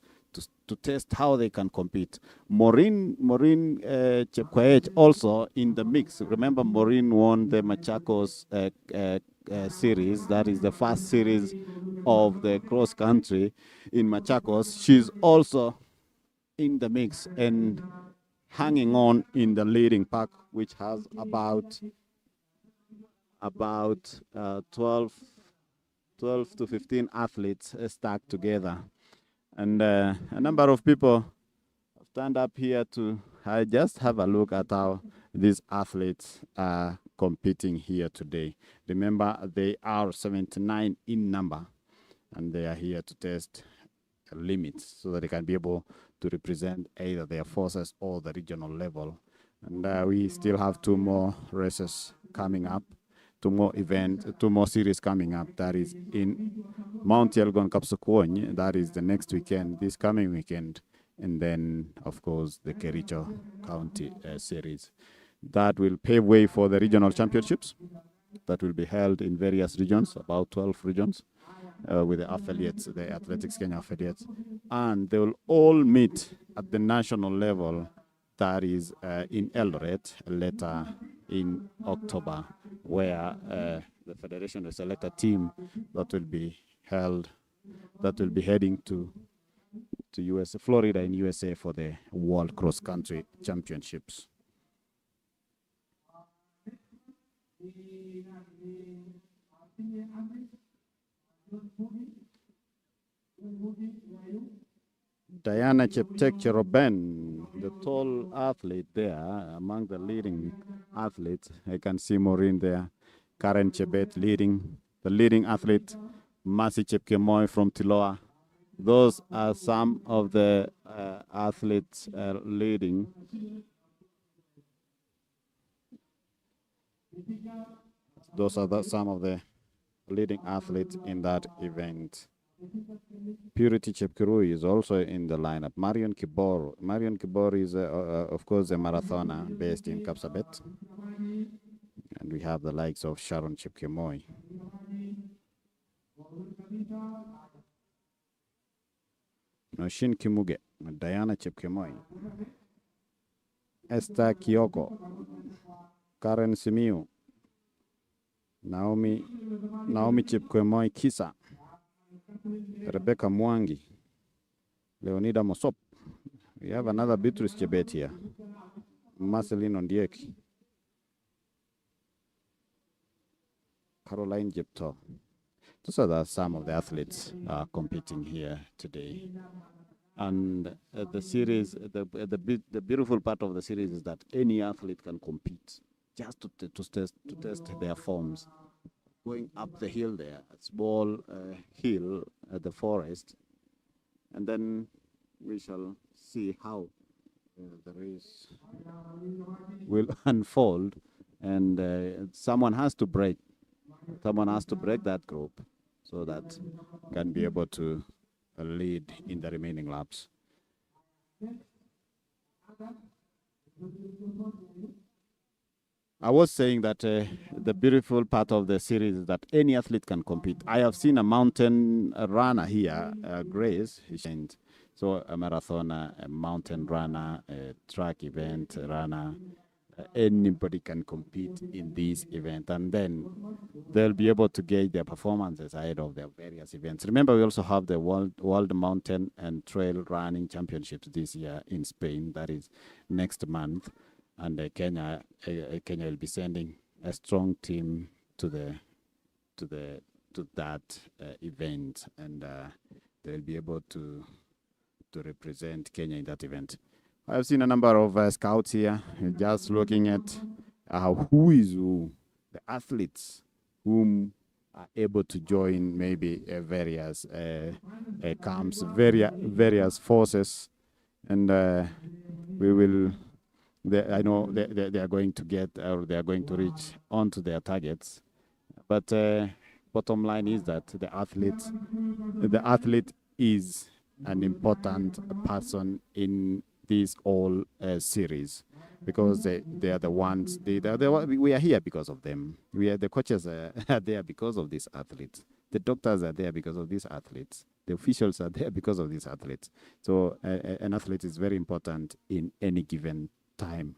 to test how they can compete. Maureen Chepkoech also in the mix. Remember, Maureen won the Machakos series. That is the first series of the cross country in Machakos. She's also in the mix and hanging on in the leading pack, which has about 12 to 15 athletes stacked together. And a number of people have turned up here to just have a look at how these athletes are competing here today. Remember, they are 79 in number, and they are here to test limits so that they can be able to represent either their forces or the regional level. And we still have 2 more races coming up, 2 more series coming up. That is in Mount Elgon Kapsukwony. That is the next weekend, this coming weekend. And then, of course, the Kericho County series. That will pave way for the regional championships that will be held in various regions, about 12 regions, with the affiliates, the Athletics Kenya affiliates. And they will all meet at the national level, that is in Eldoret, later in October, where the federation will select a team that will be heading to USA, Florida in USA for the World Cross Country Championships. Diana Cheptek Cheroben, the tall athlete there, among the leading athletes. I can see Maureen there. Karen Chebet leading. The leading athlete, Mercy Chepkemoi from Tiloa. Those are some of the athletes leading. Those are some of the leading athletes in that event. Purity Chepkirui is also in the lineup. Marion Kibor. Marion Kibor is, of course, a marathoner based in Kapsabet. And we have the likes of Sharon Chepkemoi. Noshin Kimuge, Diana Chepkemoi, Esther Kioko, Karen Simiu, Naomi Chepkemoi Kisa, Rebecca Mwangi, Leonida Mosop. We have another Beatrice Chebet here, Marceline Ondiek, Caroline Jepto. Those are some of the athletes competing here today. And the series, the beautiful part of the series is that any athlete can compete, just to test their forms. Going up the hill there, a small hill at the forest, and then we shall see how the race will unfold and someone has to break. Someone has to break that group so that can be able to lead in the remaining laps. I was saying that the beautiful part of the series is that any athlete can compete. I have seen a mountain runner here, Grace, and so a marathoner, a mountain runner, a track event runner. Anybody can compete in this event, and then they'll be able to gauge their performances ahead of their various events. Remember, we also have the World Mountain and Trail Running Championships this year in Spain. That is next month, and Kenya will be sending a strong team to that event, and they'll be able to represent Kenya in that event. I've seen a number of scouts here, just looking at who is who, the athletes whom are able to join maybe various camps, various forces, and we will. I know they are going to get, or they are going to reach onto their targets, but bottom line is that the athlete is an important person in this whole series, because they are the ones. We are here because of them. The coaches are there because of these athletes. The doctors are there because of these athletes. The officials are there because of these athletes. So an athlete is very important in any given time,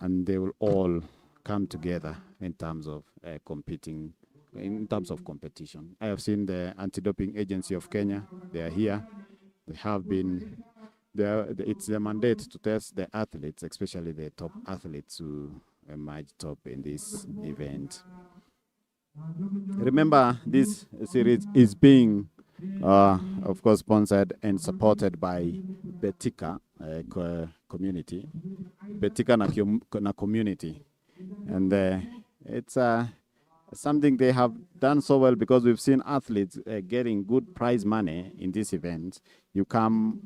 and they will all come together in terms of competing. In terms of competition, I have seen the Anti-Doping Agency of Kenya. They are here. They have been. It's their mandate to test the athletes, especially the top athletes who emerge top in this event. Remember, this series is being, of course, sponsored and supported by Betika community, Betika na community, and it's something they have done so well, because we've seen athletes getting good prize money in this event. You come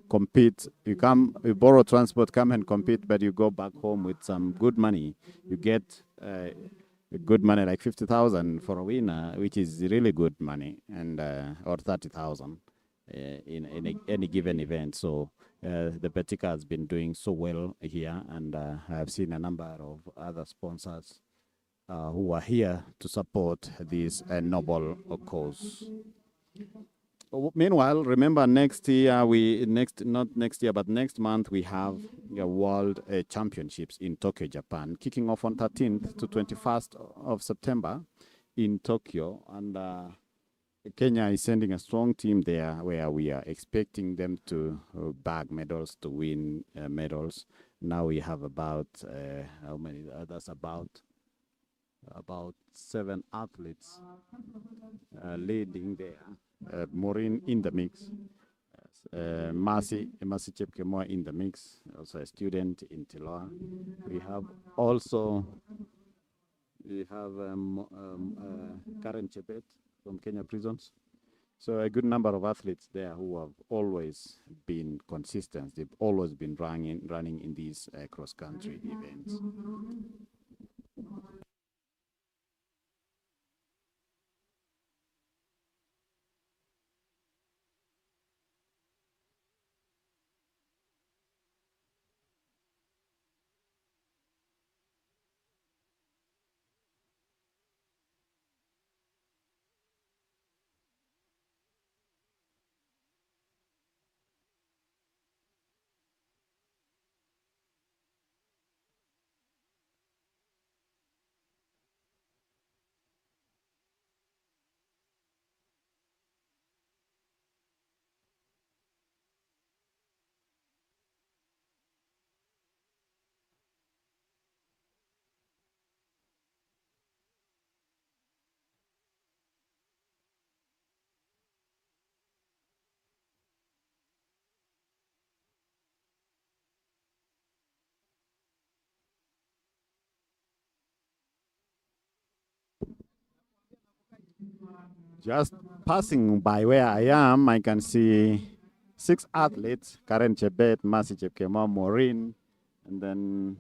compete, you borrow transport, come and compete, but you go back home with some good money. You get good money, like 50,000 for a winner, which is really good money, and or 30,000 in any given event. So the Betika has been doing so well here, and I have seen a number of other sponsors who are here to support this noble cause. Meanwhile, remember next month we have the World Championships in Tokyo, Japan, kicking off on 13th to 21st of September in Tokyo, and Kenya is sending a strong team there, where we are expecting them to bag medals, to win medals. Now we have about how many others? About 7 athletes leading there. Maureen in the mix. Mercy Chepkemoi in the mix, also a student in Tiloa. We have Karen Chebet from Kenya Prisons. So a good number of athletes there who have always been consistent. They've always been running in these cross-country events. Just passing by where I am, I can see 6 athletes: Karen Chebet, Mercy Chepkemoi, Maureen, and then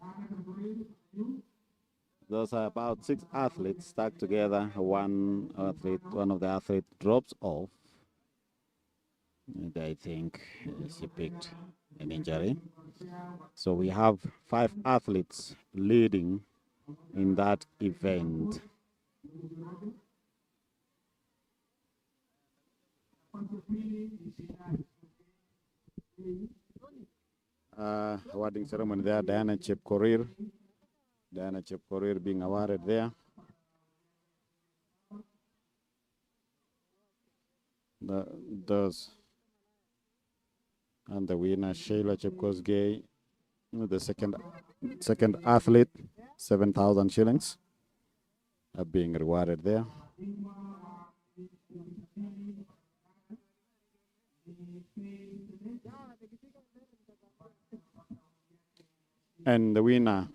Those are about 6 athletes stuck together. One of the athletes drops off. And I think she picked an injury. So we have 5 athletes leading in that event. Awarding ceremony there, Diana Chepkorir being awarded there. And the winner, Sheila Chepkosgei, the second athlete, 7,000 shillings are being rewarded there. And the winner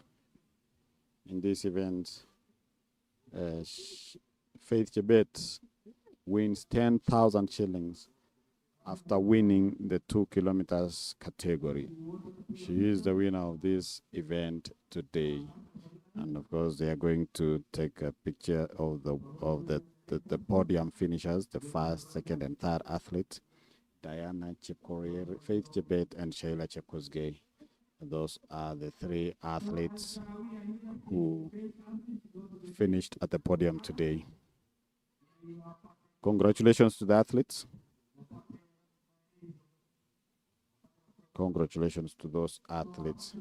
in this event, Faith Chebet, wins 10,000 shillings after winning the 2 kilometers category. She is the winner of this event today. And of course, they are going to take a picture of the podium finishers, the first, second, and third athletes, Diana Chepkorir, Faith Chebet, and Sheila Chepkosgei. Those are the 3 athletes who finished at the podium today. Congratulations to the athletes. Congratulations to those athletes.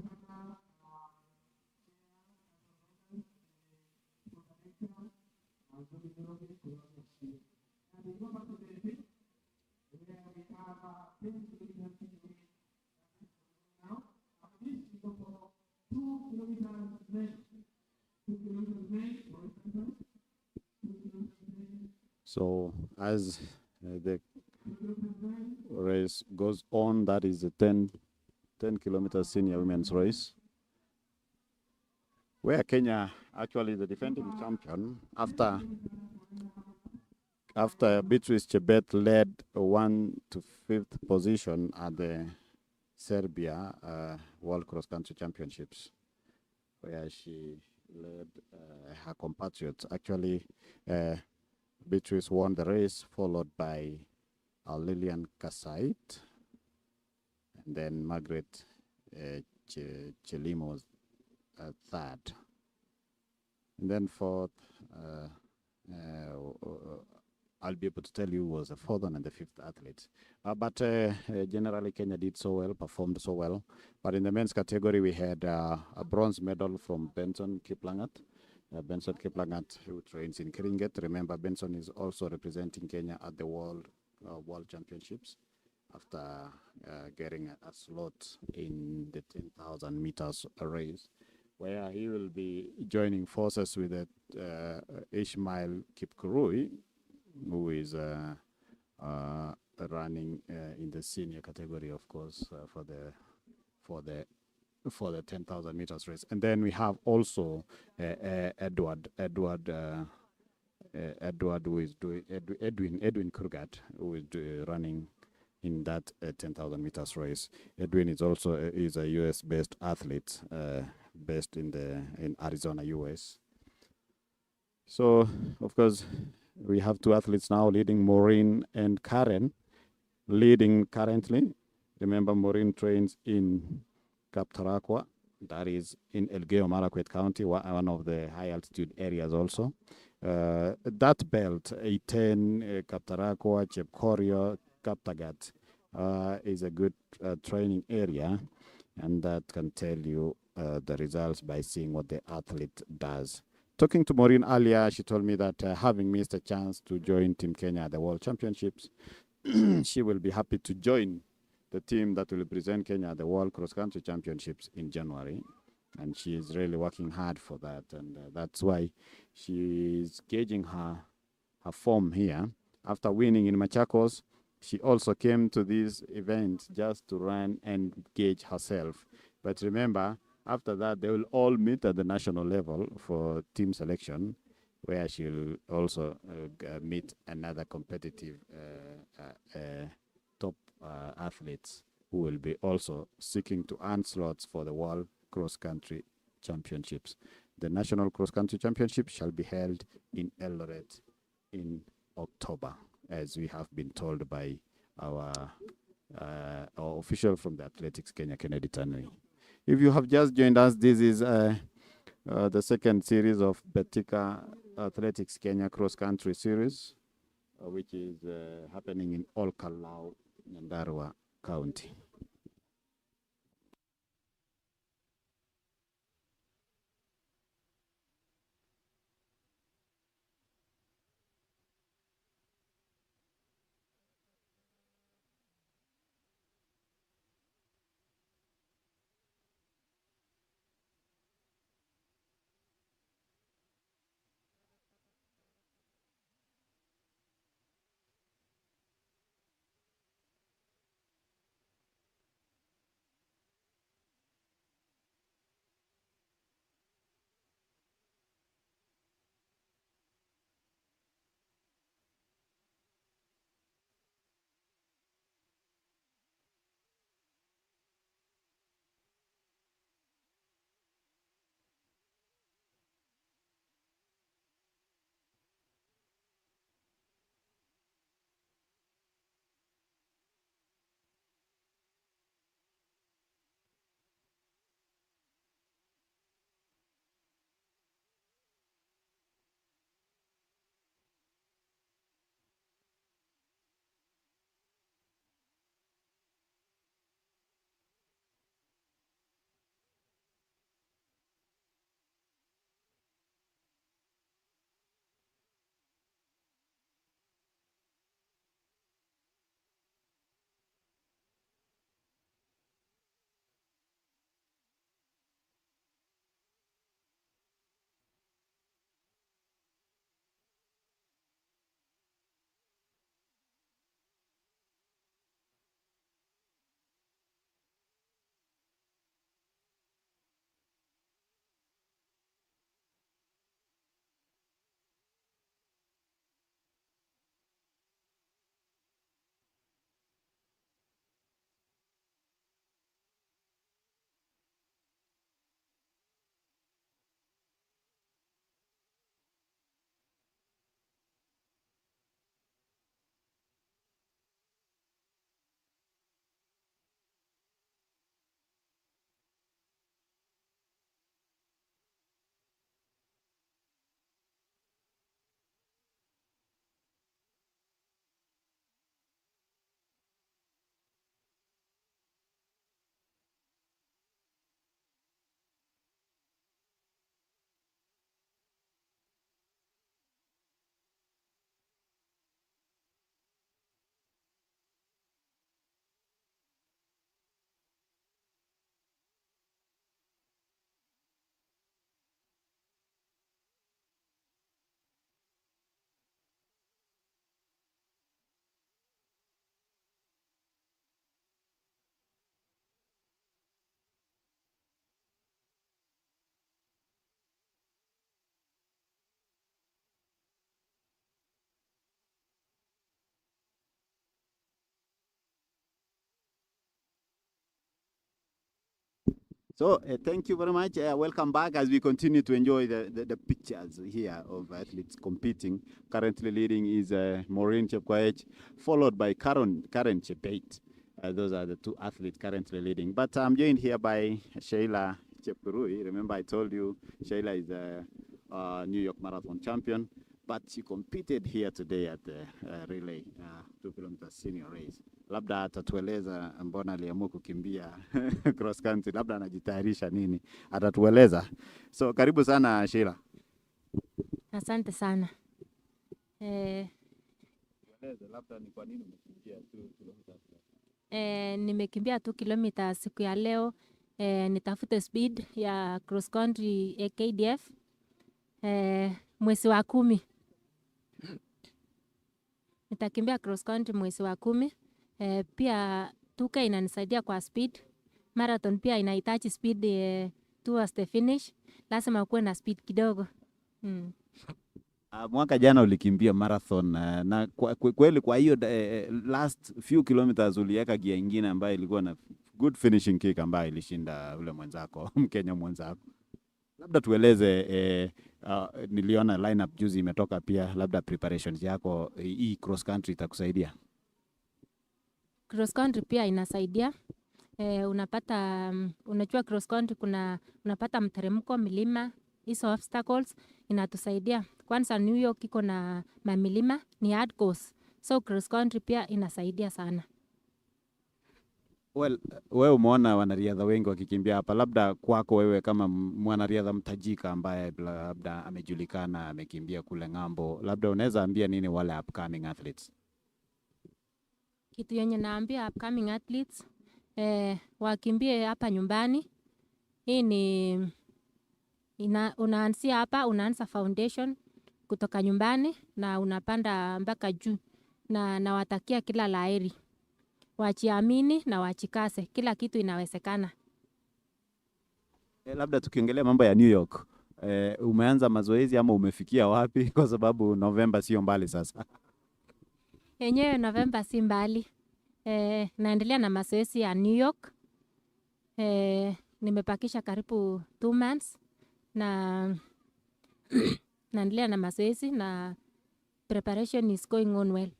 So as the race goes on, that is the 10 kilometer senior women's race, where Kenya actually the defending champion after Beatrice Chebet led 1 to 5th position at the Serbia World Cross Country Championships, where she led her compatriots. Actually, Beatrice won the race, followed by Lillian Kasait, and then Margaret Chelimo was third. And then fourth, I'll be able to tell you was the 4th and the 5th athlete. But generally, Kenya did so well, performed so well. But in the men's category, we had a bronze medal from Benson Kiplangat. Benson Kiplangat, who trains in Keringet. Remember, Benson is also representing Kenya at the World Championships after getting a slot in the 10,000 meters race, where he will be joining forces with Ishmael Kipkurui, who is running in the senior category, of course, for the 10,000 meters race. And then we have also Edward, who is doing Edwin Kurgat, who is running in that 10,000 meters race. Edwin is also is a U.S. based athlete, based in Arizona, U.S. So, of course, we have 2 athletes now leading, Maureen and Karen, leading currently. Remember, Maureen trains in Kaptarakwa, that is in Elgeyo Marakwet County, one of the high altitude areas also. That belt, A10, Kaptarakwa, Chepkorio, Kaptagat, is a good training area, and that can tell you the results by seeing what the athlete does. Talking to Maureen earlier, she told me that having missed a chance to join Team Kenya at the World Championships, she will be happy to join the team that will represent Kenya at the World Cross Country Championships in January. And she is really working hard for that. And that's why she is gauging her form here. After winning in Machakos, she also came to this event just to run and gauge herself. But remember, after that, they will all meet at the national level for team selection, where she'll also meet another competitive top athletes who will be also seeking to earn slots for the World Cross Country Championships. The National Cross Country Championship shall be held in Eldoret in October, as we have been told by our official from the Athletics Kenya, Kennedy Tanui. If you have just joined us, this is the second series of Betika Athletics Kenya Cross Country Series, which is happening in Olkalou, Nyandarua County. So thank you very much. Welcome back as we continue to enjoy the pictures here of athletes competing. Currently leading is Maureen Chepkoech, followed by Karen Chepeit. Those are the two athletes currently leading. But I'm joined here by Sheila Chepkurui. Remember I told you Sheila is a New York Marathon champion, but she competed here today at the relay 2 kilometer senior race. Labda atatueleza mbona aliamua kukimbia cross country, labda anajitayarisha nini, atatueleza. So karibu sana Sheila. Asante sana. Labda ni kwa nini umekimbia 2 kilomita? Nimekimbia 2 kilomita siku ya leo. Nitafute speed ya cross country KDF mwezi wa 10. Nitakimbia cross country mwezi wa 10. Pia 2K inanisaidia kwa speed. Marathon pia inahitaji speed towards the finish. Lazima kuwe na speed kidogo. Mwaka jana ulikimbia marathon na kweli kwa hiyo last few kilometers uliweka gia nyingine ambayo ilikuwa na good finishing kick ambayo ilishinda ule mwenzako Mkenya mwenzako. Labda tueleze niliona lineup juzi imetoka pia, labda preparations yako hii cross country itakusaidia. Cross country pia inasaidia. Unapata unajua cross country unapata mteremko, milima, hizo obstacles inatusaidia. Kwanza New York iko na mamilima ni hard course. So cross country pia inasaidia sana. Well, wewe umeona wanariadha wengi wakikimbia hapa, labda kwako wewe kama mwanariadha mtajika ambaye labda amejulikana, amekimbia kule ng'ambo, labda unaweza ambia nini wale upcoming athletes? Kitu yenye naambia upcoming athletes, wakimbie hapa nyumbani. Hii ni unaanzia hapa, unaanza foundation kutoka nyumbani na unapanda mpaka juu, na nawatakia kila laheri. Wajiamini na wajikaze, kila kitu inawezekana. Labda tukiongelea mambo ya New York, umeanza mazoezi ama umefikia wapi? Kwa sababu Novemba sio mbali sasa. Yenyewe Novemba si mbali. Naendelea na mazoezi ya New York. Nimepakisha karibu 2 months na naendelea na mazoezi na preparation is going on well.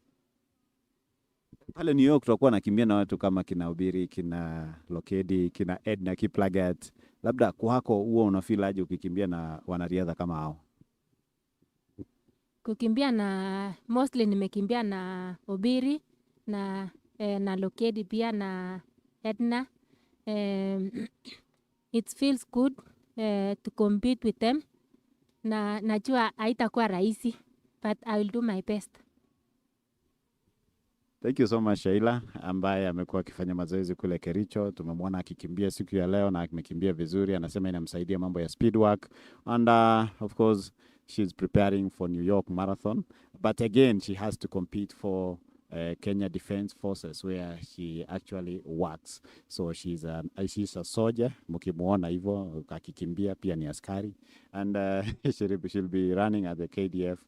Pale New York tutakuwa nakimbia na watu kama kina Ubiri, kina Lokedi, kina Edna Kiplagat. Labda kwako huo unafeel aje ukikimbia na wanariadha kama hao? Kukimbia na mostly nimekimbia na Ubiri na Lokedi pia na Edna. It feels good to compete with them. Na najua haitakuwa rahisi, but I will do my best. Thank you so much Sheila, ambaye amekuwa akifanya mazoezi kule Kericho. Tumemwona akikimbia siku ya leo na amekimbia vizuri. Anasema inamsaidia mambo ya speed work. And of course, she's preparing for New York Marathon. But again, she has to compete for Kenya Defense Forces, where she actually works. So she's a soldier. Mkimuona hivyo akikimbia pia ni askari. And she'll be running at the KDF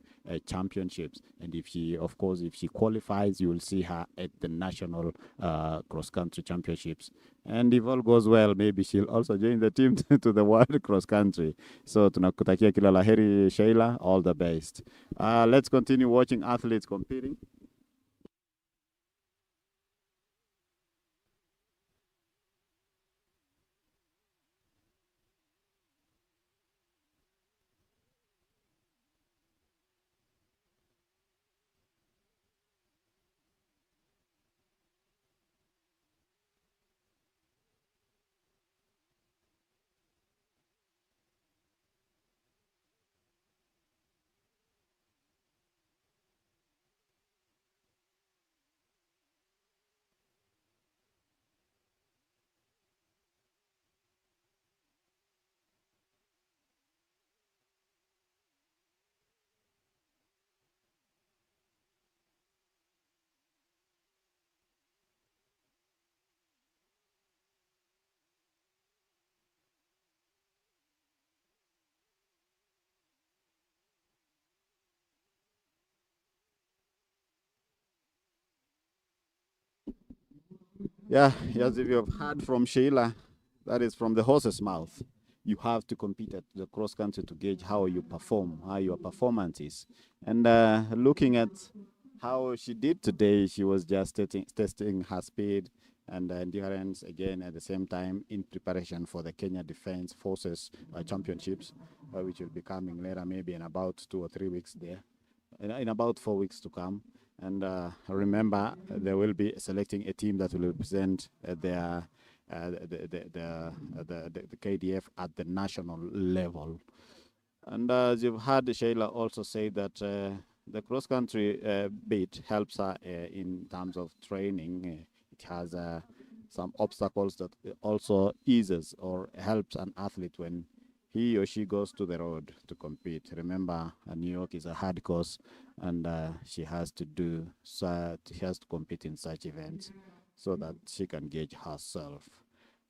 championships. And if she qualifies, you will see her at the national cross-country championships. And if all goes well, maybe she'll also join the team to the world cross-country. So tunakutakia kila laheri Sheila, all the best. Let's continue watching athletes competing. Yeah, as if you have heard from Sheila, that is from the horse's mouth. You have to compete at the cross country to gauge how you perform, how your performance is. And looking at how she did today, she was just testing her speed and endurance again at the same time in preparation for the Kenya Defense Forces championships, which will be coming later, maybe in about 2 or 3 weeks there, in about 4 weeks to come. And remember, they will be selecting a team that will represent the KDF at the national level. And as you've heard Sheila also say that the cross-country bit helps her in terms of training. It has some obstacles that also eases or helps an athlete when he or she goes to the road to compete. Remember, New York is a hard course, and she has to compete in such events so that she can gauge herself.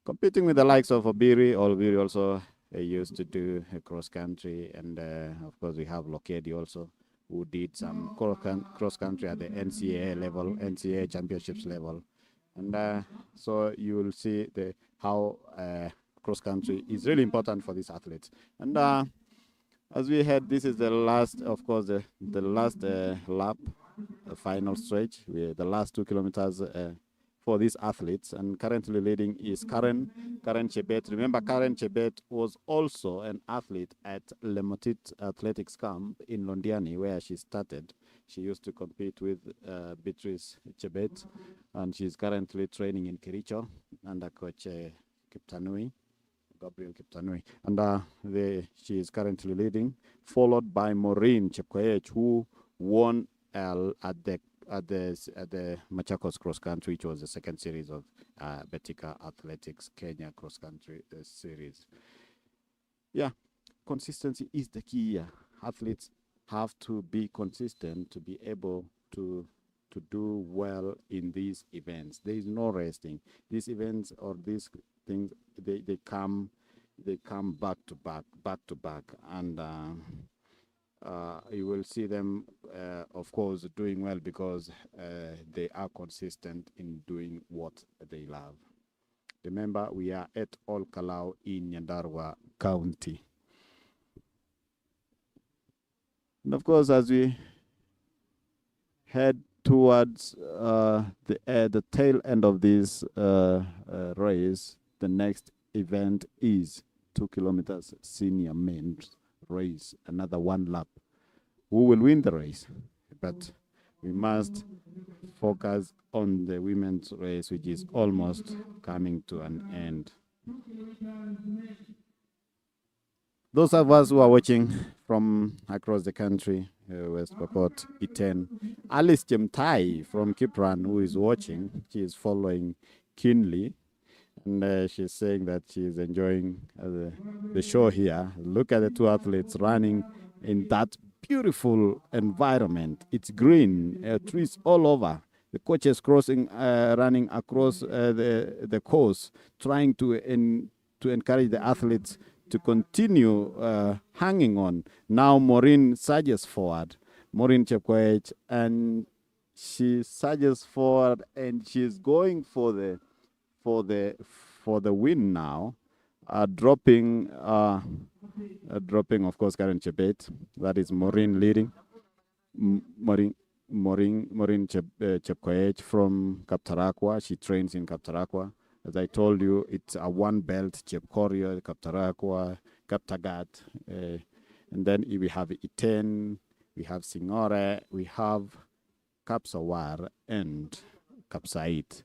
Competing with the likes of Obiri also used to do cross country, and of course we have Lokedi also, who did some cross country at the NCAA level, NCAA championships level. And so you will see how cross country is really important for these athletes. And as we head, this is the last, of course, the last lap, the final stretch, the last 2 kilometers for these athletes. And currently leading is Karen Chebet. Remember, Karen Chebet was also an athlete at Lemotit Athletics Camp in Londiani, where she started. She used to compete with Beatrice Chebet, and she's currently training in Kericho under coach Kiptanui. Gabriel Kiptanui, and she is currently leading, followed by Maureen Chepkoech, who won at the Machakos cross country, which was the second series of Betika Athletics Kenya cross country series. Yeah, consistency is the key here. Athletes have to be consistent to be able to do well in these events. There is no resting. These events or these things, they come back to back, and you will see them, of course, doing well because they are consistent in doing what they love. Remember, we are at Olkalou in Nyandarua County. And of course, as we head towards the tail end of this race, the next event is 2 kilometers senior men's race, another 1 lap. Who will win the race? But we must focus on the women's race, which is almost coming to an end. Those of us who are watching from across the country, West Pokot, Iten, Alice Chemtai from Kipran, who is watching, she is following keenly, and she's saying that she is enjoying the show here. Look at the 2 athletes running in that beautiful environment. It's green, trees all over. The coaches running across the course, trying to encourage the athletes to continue hanging on. Now Maureen surges forward, Maureen Chepkoech, and she surges forward, and she's going for the win now. Dropping, of course, Karen Chebet. That is Maureen leading. Maureen Chepkoech from Kaptarakwa. She trains in Kaptarakwa. As I told you, it's a 1 belt, Chepkorio, Kaptarakwa, Kaptagat. And then we have Iten, we have Singore, we have Kapsawar, and Kapsait.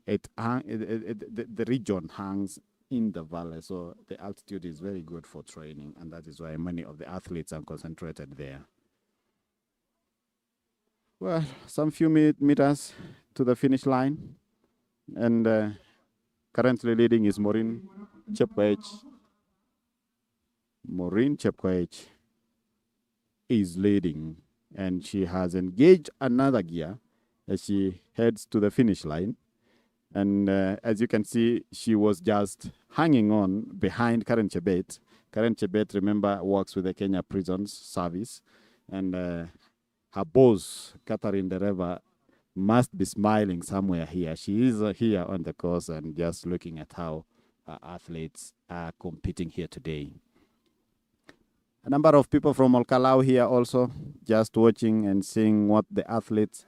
The region hangs in the valley, so the altitude is very good for training, and that is why many of the athletes are concentrated there. Well, some few meters to the finish line, and currently leading is Maureen Chepkoech. Maureen Chepkoech is leading, and she has engaged another gear as she heads to the finish line. And as you can see, she was just hanging on behind Karen Chebet. Karen Chebet, remember, works with the Kenya Prisons Service. And her boss, Catherine Dereva, must be smiling somewhere here. She is here on the course and just looking at how athletes are competing here today. A number of people from Olkalou here also, just watching and seeing what the athletes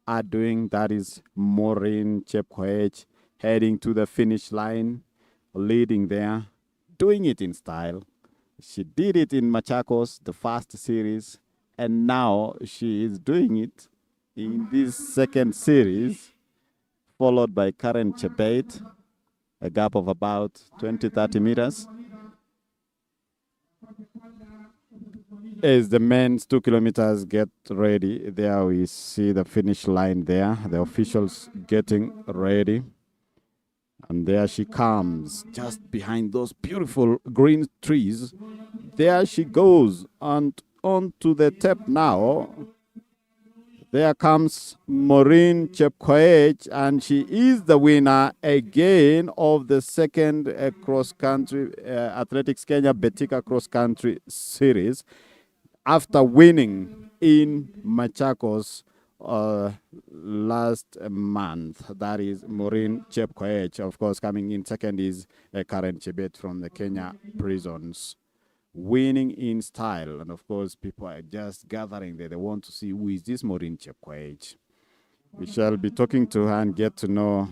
are doing. That is Maureen Chepkoech heading to the finish line, leading there, doing it in style. She did it in Machakos, the first series, and now she is doing it in this second series, followed by Karen Chebet, a gap of about 20-30 meters. As the men's 2 kilometers get ready, there we see the finish line there, the officials getting ready. And there she comes, just behind those beautiful green trees. There she goes, and onto the tape now. There comes Maureen Chepkoech, and she is the winner again of the second cross-country Athletics Kenya Betika cross-country series, after winning in Machakos last month. That is Maureen Chepkoech. Of course, coming in second is Karen Chebet from the Kenya prisons. Winning in style. And of course, people are just gathering there. They want to see who is this Maureen Chepkoech. We shall be talking to her and get to know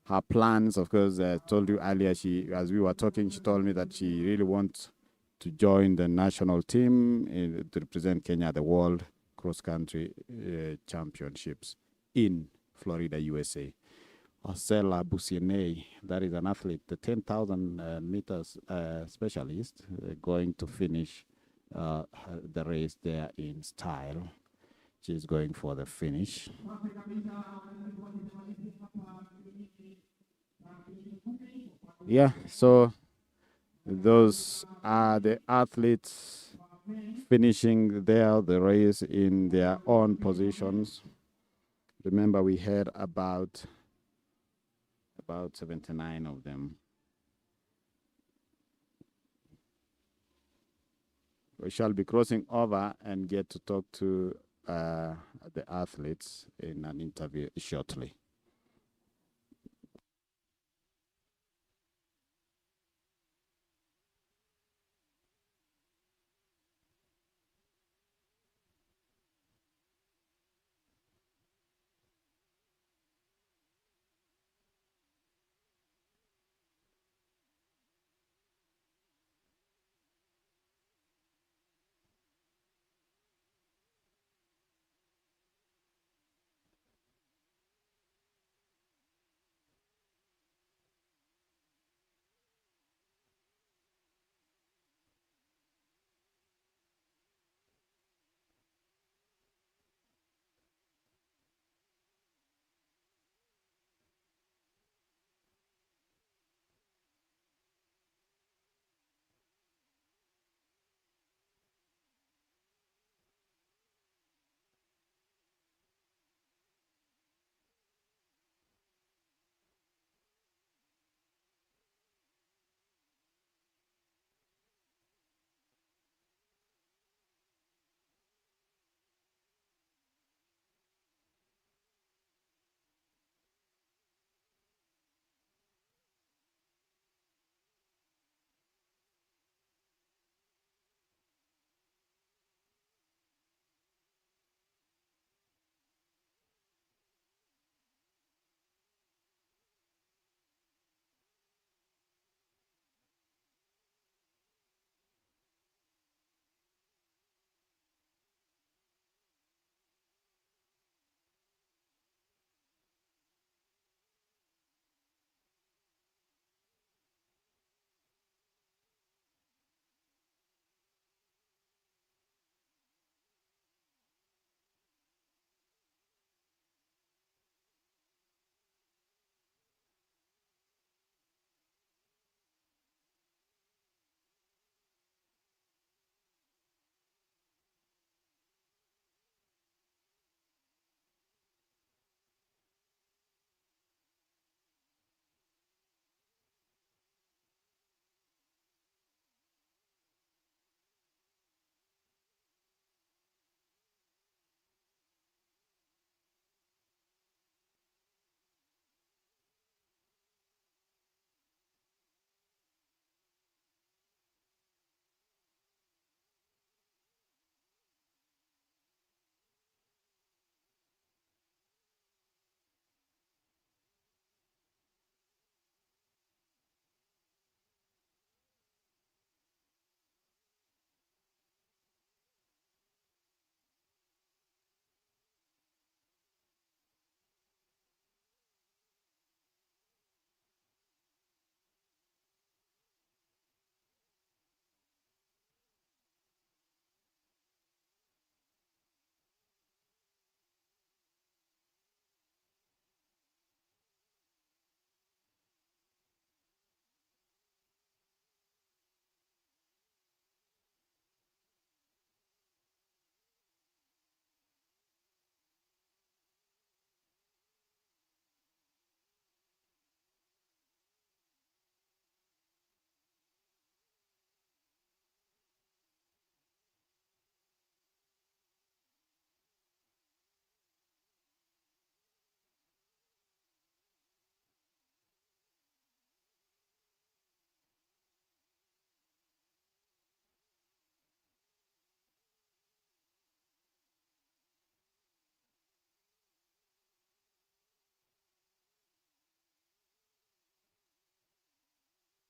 her plans. Of course, I told you earlier, as we were talking, she told me that she really wants to join the national team to represent Kenya at the World Cross Country Championships in Florida, USA. Osella Busienei, that is an athlete, the 10,000 meters specialist, going to finish the race there in style. She's going for the finish. Yeah, so those are the athletes finishing there the race in their own positions. Remember, we had about 79 of them. We shall be crossing over and get to talk to the athletes in an interview shortly.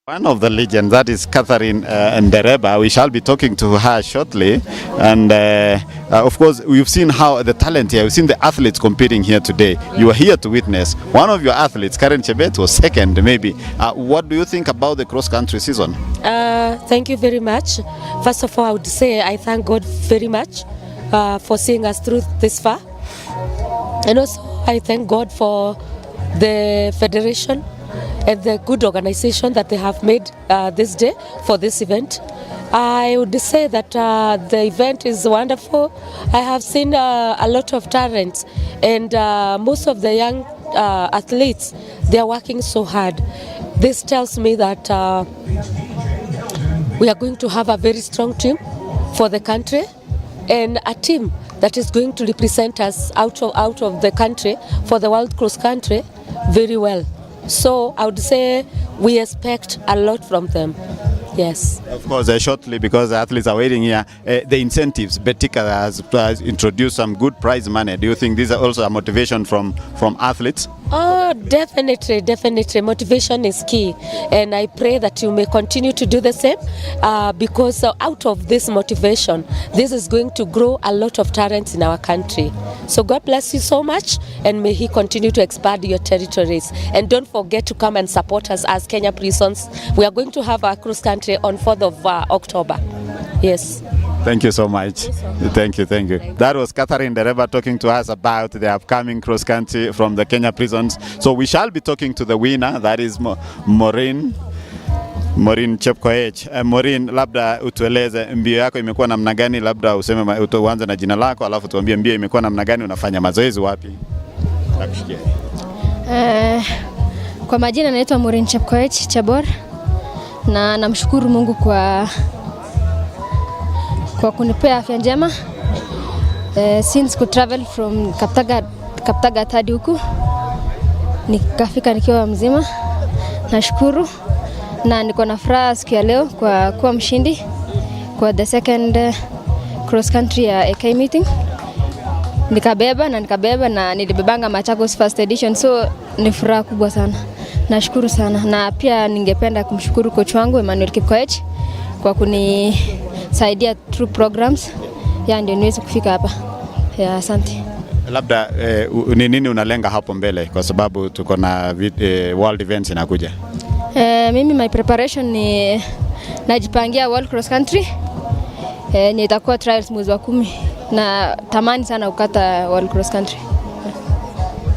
One of the legends, that is Catherine Ndereba. We shall be talking to her shortly. And of course, we've seen how the talent here, we've seen the athletes competing here today. You were here to witness. One of your athletes, Karen Chebet, was second maybe. What do you think about the cross-country season? Thank you very much. First of all, I would say I thank God very much for seeing us through this far. And also, I thank God for the federation and the good organization that they have made this day for this event. I would say that the event is wonderful. I have seen a lot of talents, and most of the young athletes, they are working so hard. This tells me that we are going to have a very strong team for the country, and a team that is going to represent us out of the country for the World Cross Country very well. So I would say we expect a lot from them. Yes. Of course, shortly, because the athletes are waiting here, the incentives, Betika has introduced some good prize money. Do you think these are also a motivation from athletes? Oh, definitely, definitely. Motivation is key. And I pray that you may continue to do the same because out of this motivation, this is going to grow a lot of talents in our country. So God bless you so much, and may He continue to expand your territories. And don't forget to come and support us as Kenya Prisons. We are going to have our cross country on 4th of October. Yes. Thank you so much. Thank you. That was Catherine Ndereba talking to us about the upcoming cross country from the Kenya Prisons. So we shall be talking to the winner, that is Maureen Chepkoech. Maureen, labda utueleze mbio yako imekuwa namna gani, labda useme uanze na jina lako alafu tuambie mbio imekuwa namna gani, unafanya mazoezi wapi? Nakusikia. Kwa majina naitwa Maureen Chepkoech Chabor, na namshukuru Mungu kwa kunipea afya njema. Since ku travel from Kaptagat hadi huku nikafika nikiwa mzima, nashukuru na niko na furaha siku ya leo kwa kuwa mshindi kwa the second cross country ya AK meeting. Nikabeba na nilibebanga Machakos first edition, so ni furaha kubwa sana. Nashukuru sana, na pia ningependa kumshukuru coach wangu Emmanuel Kipkoech kwa kunisaidia through programs ya ndio niweze kufika hapa. Ya, asante. Labda ni nini unalenga hapo mbele, kwa sababu tuko na world events inakuja? Mimi my preparation ni najipangia World Cross Country. Nitakuwa trials mwezi wa 10 na tamani sana ukata World Cross Country.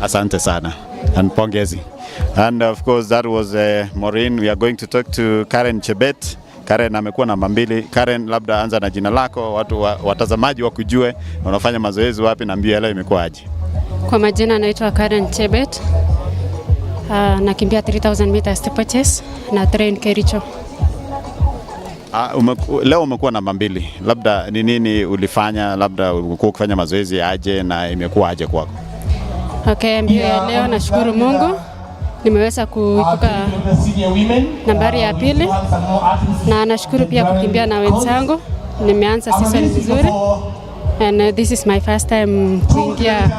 Asante sana. And pongezi. And of course that was Maureen. We are going to talk to Karen Chebet. Karen amekuwa namba 2. Karen, labda anza na jina lako, watu watazamaji wakujue, unafanya mazoezi wapi na mbio leo imekuwa aje? Kwa majina naitwa Karen Chebet. Nakimbia 3000 meters steeplechase na train Kericho. Leo umekuwa namba 2. Labda ni nini ulifanya, labda ulikuwa ukifanya mazoezi aje na imekuwa aje kwako? Okay, mbio ya leo nashukuru Mungu. Nimeweza kuibuka nambari ya 2 na nashukuru pia kukimbia na wenzangu. Nimeanza season vizuri and this is my first time kuingia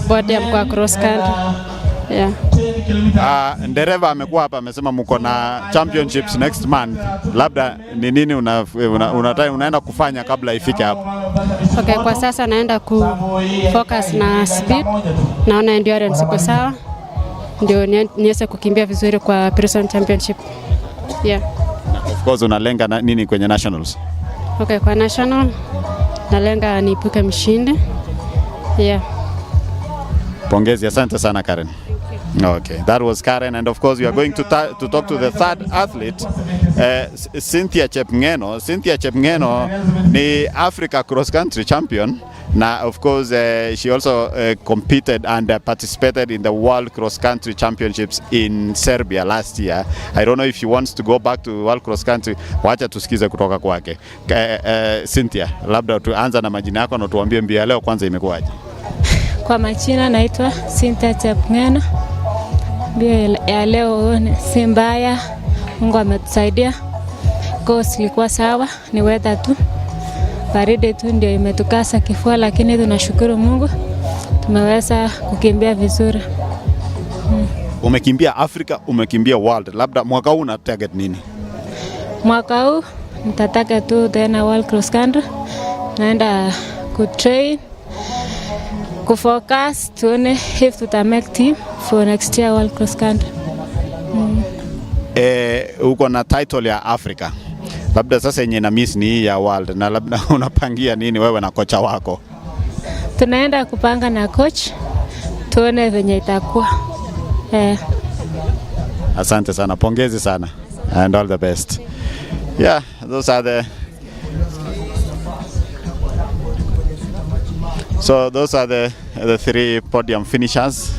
podium kwa cross country. Yeah. Ndereba amekuwa hapa, amesema mko na championships next month. Labda ni nini unaenda kufanya kabla ifike hapo? Okay, kwa sasa naenda ku focus na speed. Naona endurance iko sawa, ndio niweze kukimbia vizuri kwa prison championship. Yeah. Of course unalenga nini kwenye nationals? Okay, kwa national nalenga niibuke mshindi. Yeah. Pongezi, asante sana Karen. Okay, that was Karen, and of course we are going to talk to the third athlete, Cynthia Chepngeno. Cynthia Chepngeno ni Africa cross country champion. Now, of course, she also competed and participated in the World Cross Country Championships in Serbia last year. I don't know if she wants to go back to World Cross Country. Wacha tusikize kutoka kwake. Cynthia, labda tuanza na majina yako na tuambie mbio leo kwanza imekuwaje? Kwa majina naitwa Cynthia Chepngeno. Mbio ya leo si mbaya, Mungu ametusaidia. Course ilikuwa sawa, ni weather tu. Baridi tu ndio imetukasa kifua, lakini tunashukuru Mungu tumeweza kukimbia vizuri. Umekimbia Africa, umekimbia world. Labda mwaka huu una target nini? Mwaka huu nitataka tu tena world cross country, naenda kutrain, kufocus, tuone if tuta make team for next year world cross country. Uko na title ya Africa, labda sasa yenye na miss ni ya world, na labda unapangia nini wewe na kocha wako? Tunaenda kupanga na coach, tuone venye itakuwa. Asante sana, pongezi sana, and all the best. Yeah, those are the three podium finishers.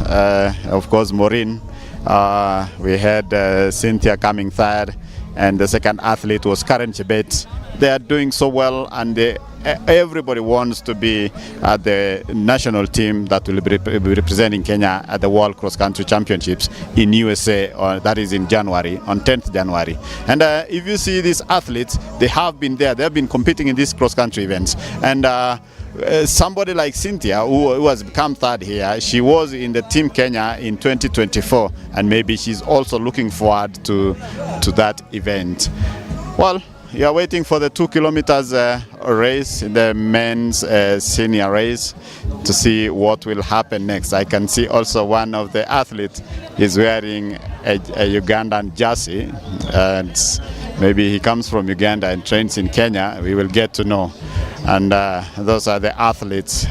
Of course, Maureen. We had Cynthia coming third, and the second athlete was Karen Chebet. They are doing so well, and everybody wants to be at the national team that will be representing Kenya at the World Cross Country Championships in USA, that is in January, on 10th January. And if you see these athletes, they have been there. They have been competing in these cross country events. And somebody like Cynthia, who has become third here, she was in the Team Kenya in 2024, and maybe she's also looking forward to that event. Well, you are waiting for the 2 kilometers race, the men's senior race, to see what will happen next. I can see also one of the athletes is wearing a Ugandan jersey, and maybe he comes from Uganda and trains in Kenya. We will get to know. And those are the athletes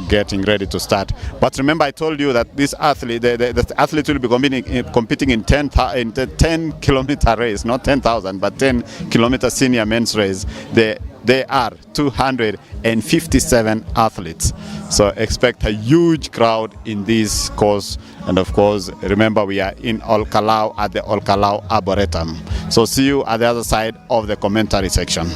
getting ready to start. But remember, I told you that this athlete, the athlete will be competing in 10 kilometer race, not 10,000, but 10 kilometer senior men's race. They are 257 athletes. So expect a huge crowd in this course. And of course, remember, we are in Olkalou at the Olkalou Arboretum. So see you at the other side of the commentary section.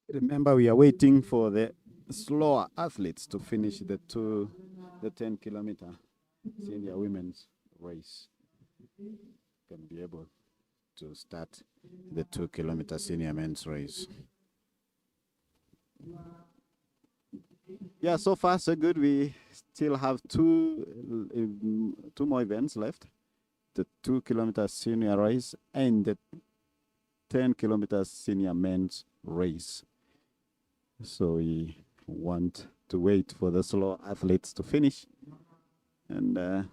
Remember, we are waiting for the slower athletes to finish the 10 kilometer senior women's race. Can be able to start the 2 kilometer senior men's race. Yeah, so far so good. We still have two more events left: the 2 kilometer senior race and the 10 kilometers senior men's race. So we want to wait for the slow athletes to finish, and then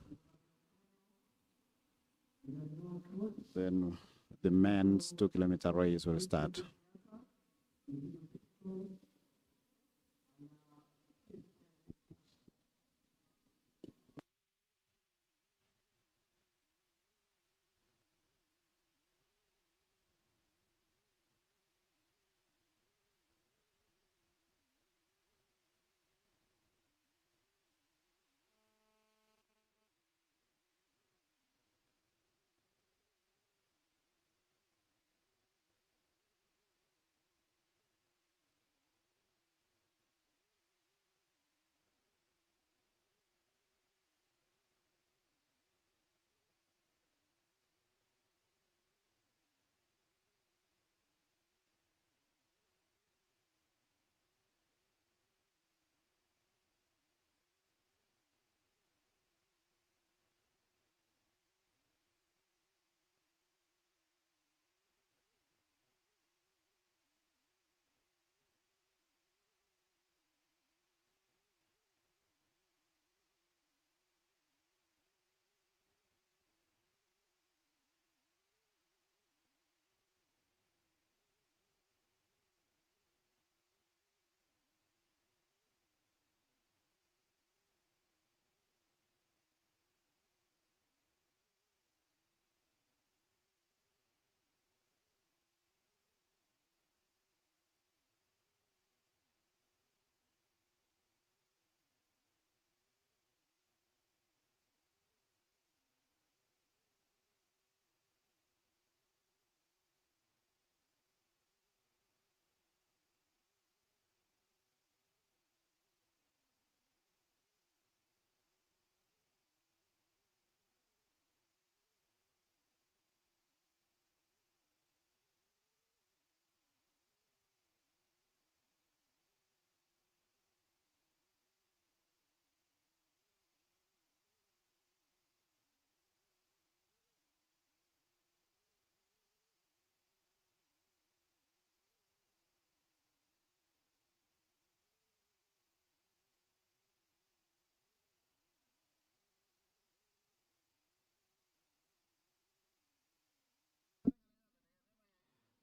the men's 2 kilometer race will start.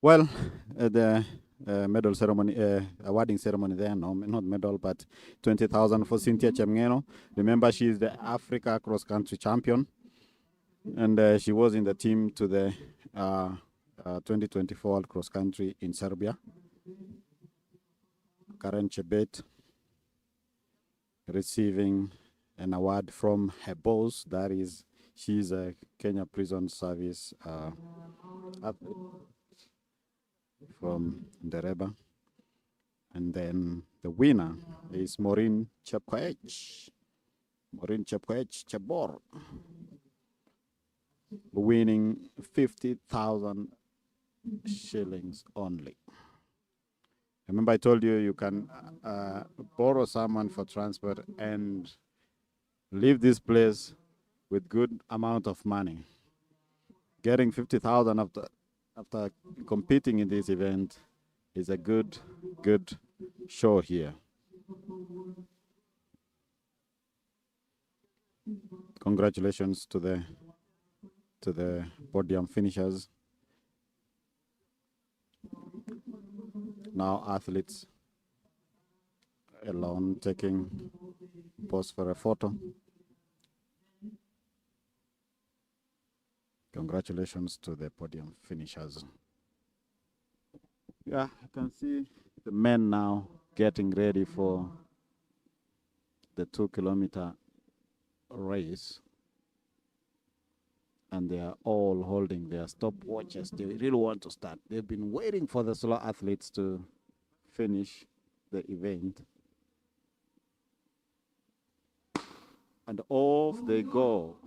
Well, the medal ceremony, awarding ceremony there, no, not medal, but 20,000 for Cynthia Chemngeno. Remember, she is the Africa cross-country champion, and she was in the team to the 2024 cross-country in Serbia. Karen Chebet receiving an award from her boss, that is, she's a Kenya Prison Service athlete from Ndereba. And then the winner is Maureen Chepkoech. Maureen Chepkoech Chebor, winning 50,000 shillings only. Remember I told you you can borrow someone for transport and leave this place with good amount of money. Getting 50,000 after competing in this event is a good show here. Congratulations to the podium finishers. Now athletes alone taking pose for a photo. Congratulations to the podium finishers. Yeah, you can see the men now getting ready for the 2-kilometer race. And they are all holding their stopwatches. They really want to start. They've been waiting for the solo athletes to finish the event. And off they go.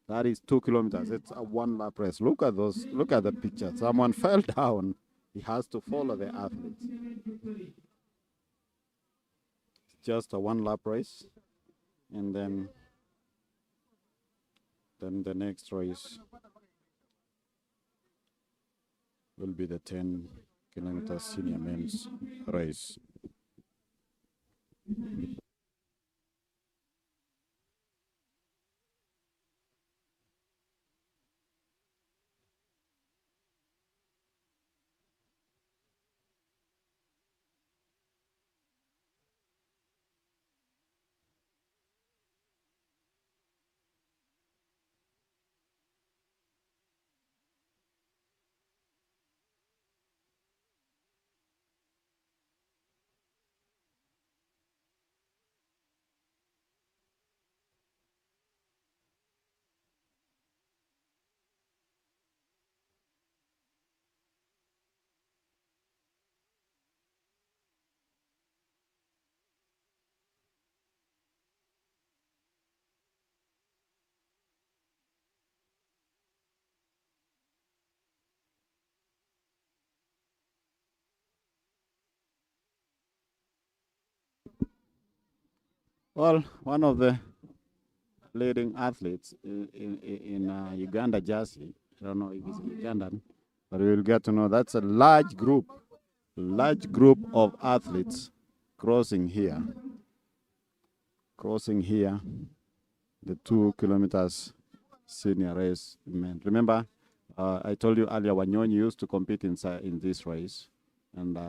That is 2 kilometers. It's a 1-lap race. Look at those. Look at the picture. Someone fell down. He has to follow the athletes. It's just a 1-lap race. And then the next race will be the 10-kilometer senior men's race. Well, one of the leading athletes in Uganda jersey, I don't know if it's Ugandan, but we will get to know that's a large group of athletes crossing here, the 2 kilometers senior race men. Remember, I told you earlier, Wanyonyi used to compete in this race, and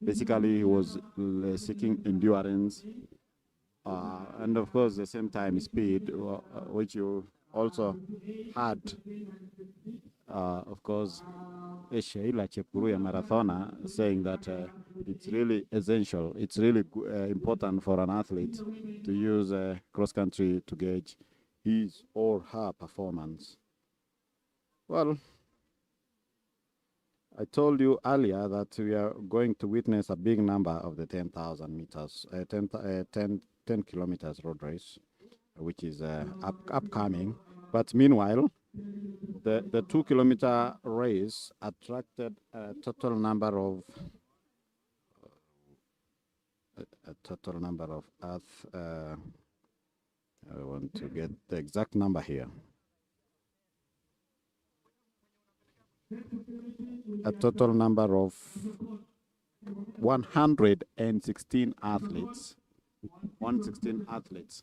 basically he was seeking endurance, and of course, at the same time, speed, which you also had. Of course, Sheila Chepkuru, a marathoner, saying that it's really essential, it's really important for an athlete to use cross-country to gauge his or her performance. Well, I told you earlier that we are going to witness a big number of the 10,000 meters, 10 kilometers road race, which is upcoming. But meanwhile, the 2 kilometer race attracted a total number of I want to get the exact number here. A total number of 116 athletes. 116 athletes.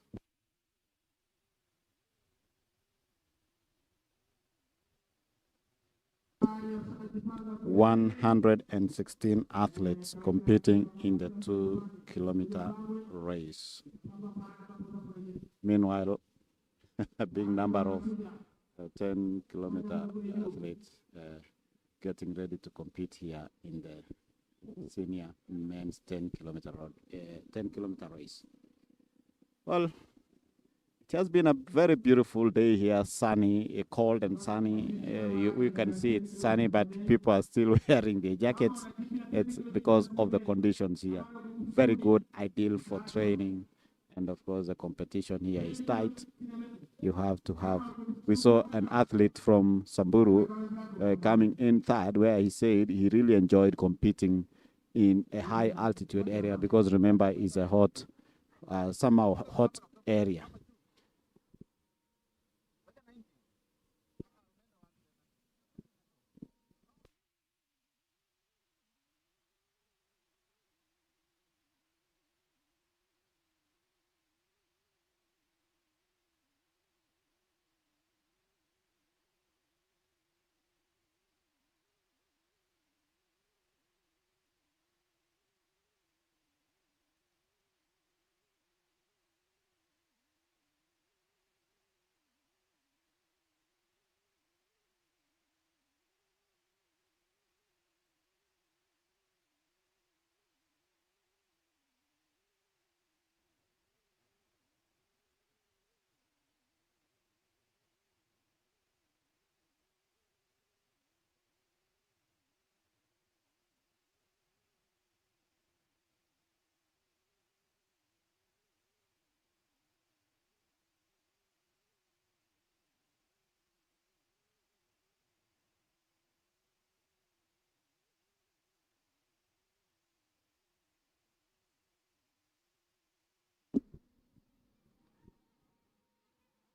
116 athletes competing in the 2-kilometer race. Meanwhile, a big number of 10-kilometer athletes getting ready to compete here in the senior men's 10-kilometer race. Well, it has been a very beautiful day here, sunny, cold and sunny. We can see it's sunny, but people are still wearing their jackets. It's because of the conditions here. Very good, ideal for training. And of course, the competition here is tight. You have to have. We saw an athlete from Samburu coming in third, where he said he really enjoyed competing in a high altitude area because remember, it's a hot, somehow hot area.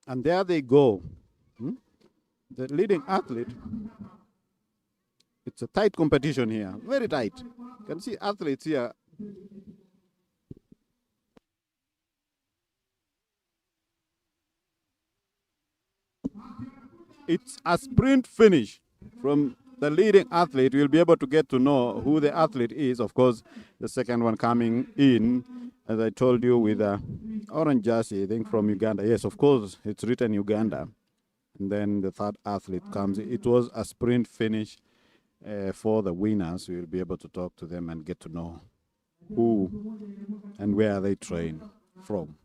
And there they go. The leading athlete. It's a tight competition here, very tight. You can see athletes here. It's a sprint finish from the leading athlete. You'll be able to get to know who the athlete is. Of course, the second one coming in, as I told you, with a orange jersey, I think from Uganda. Yes, of course, it's written Uganda. And then the third athlete comes. It was a sprint finish for the winners. We'll be able to talk to them and get to know who and where they train from.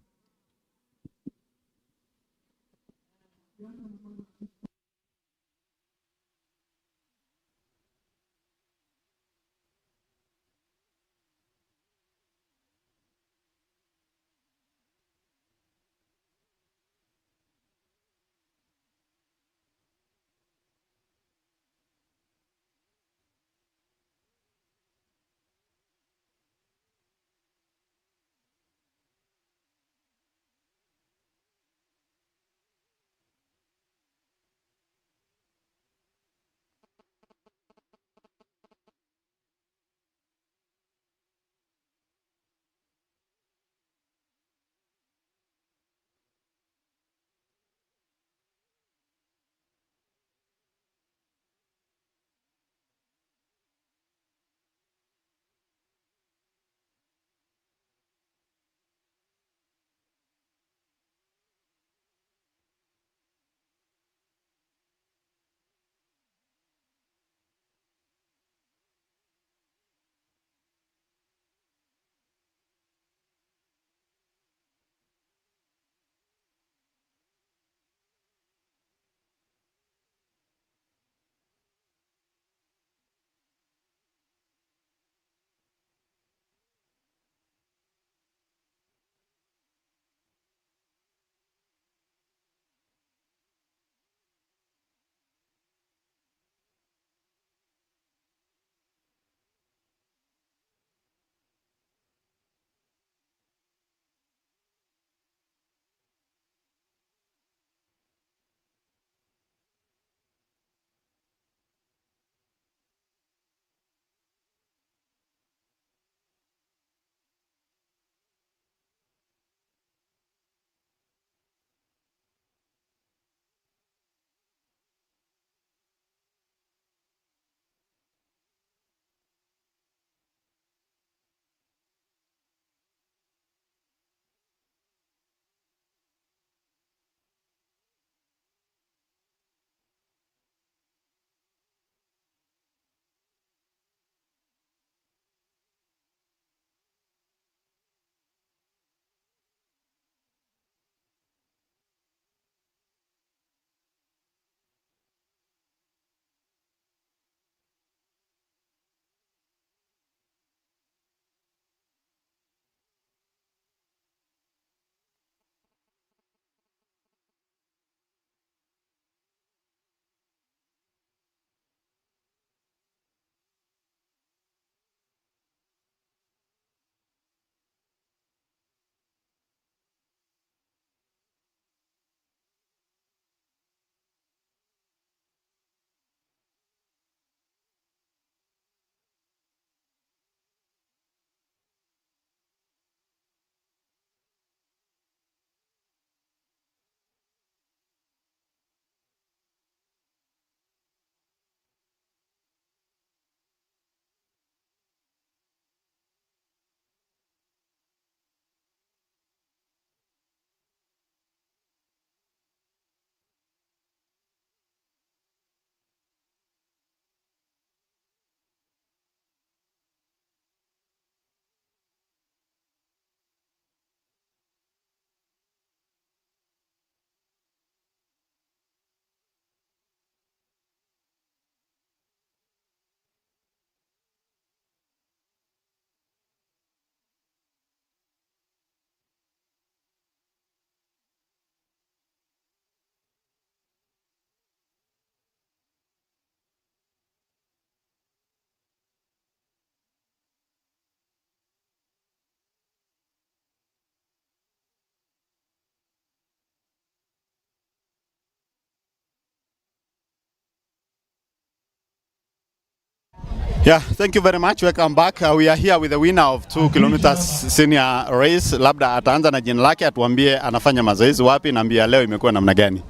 Yeah, thank you very much. Welcome back. We are here with the winner of 2 kilometers senior race. Labda ataanza na jina lake, atuambie anafanya mazoezi wapi na mbia leo imekuwa namna gani.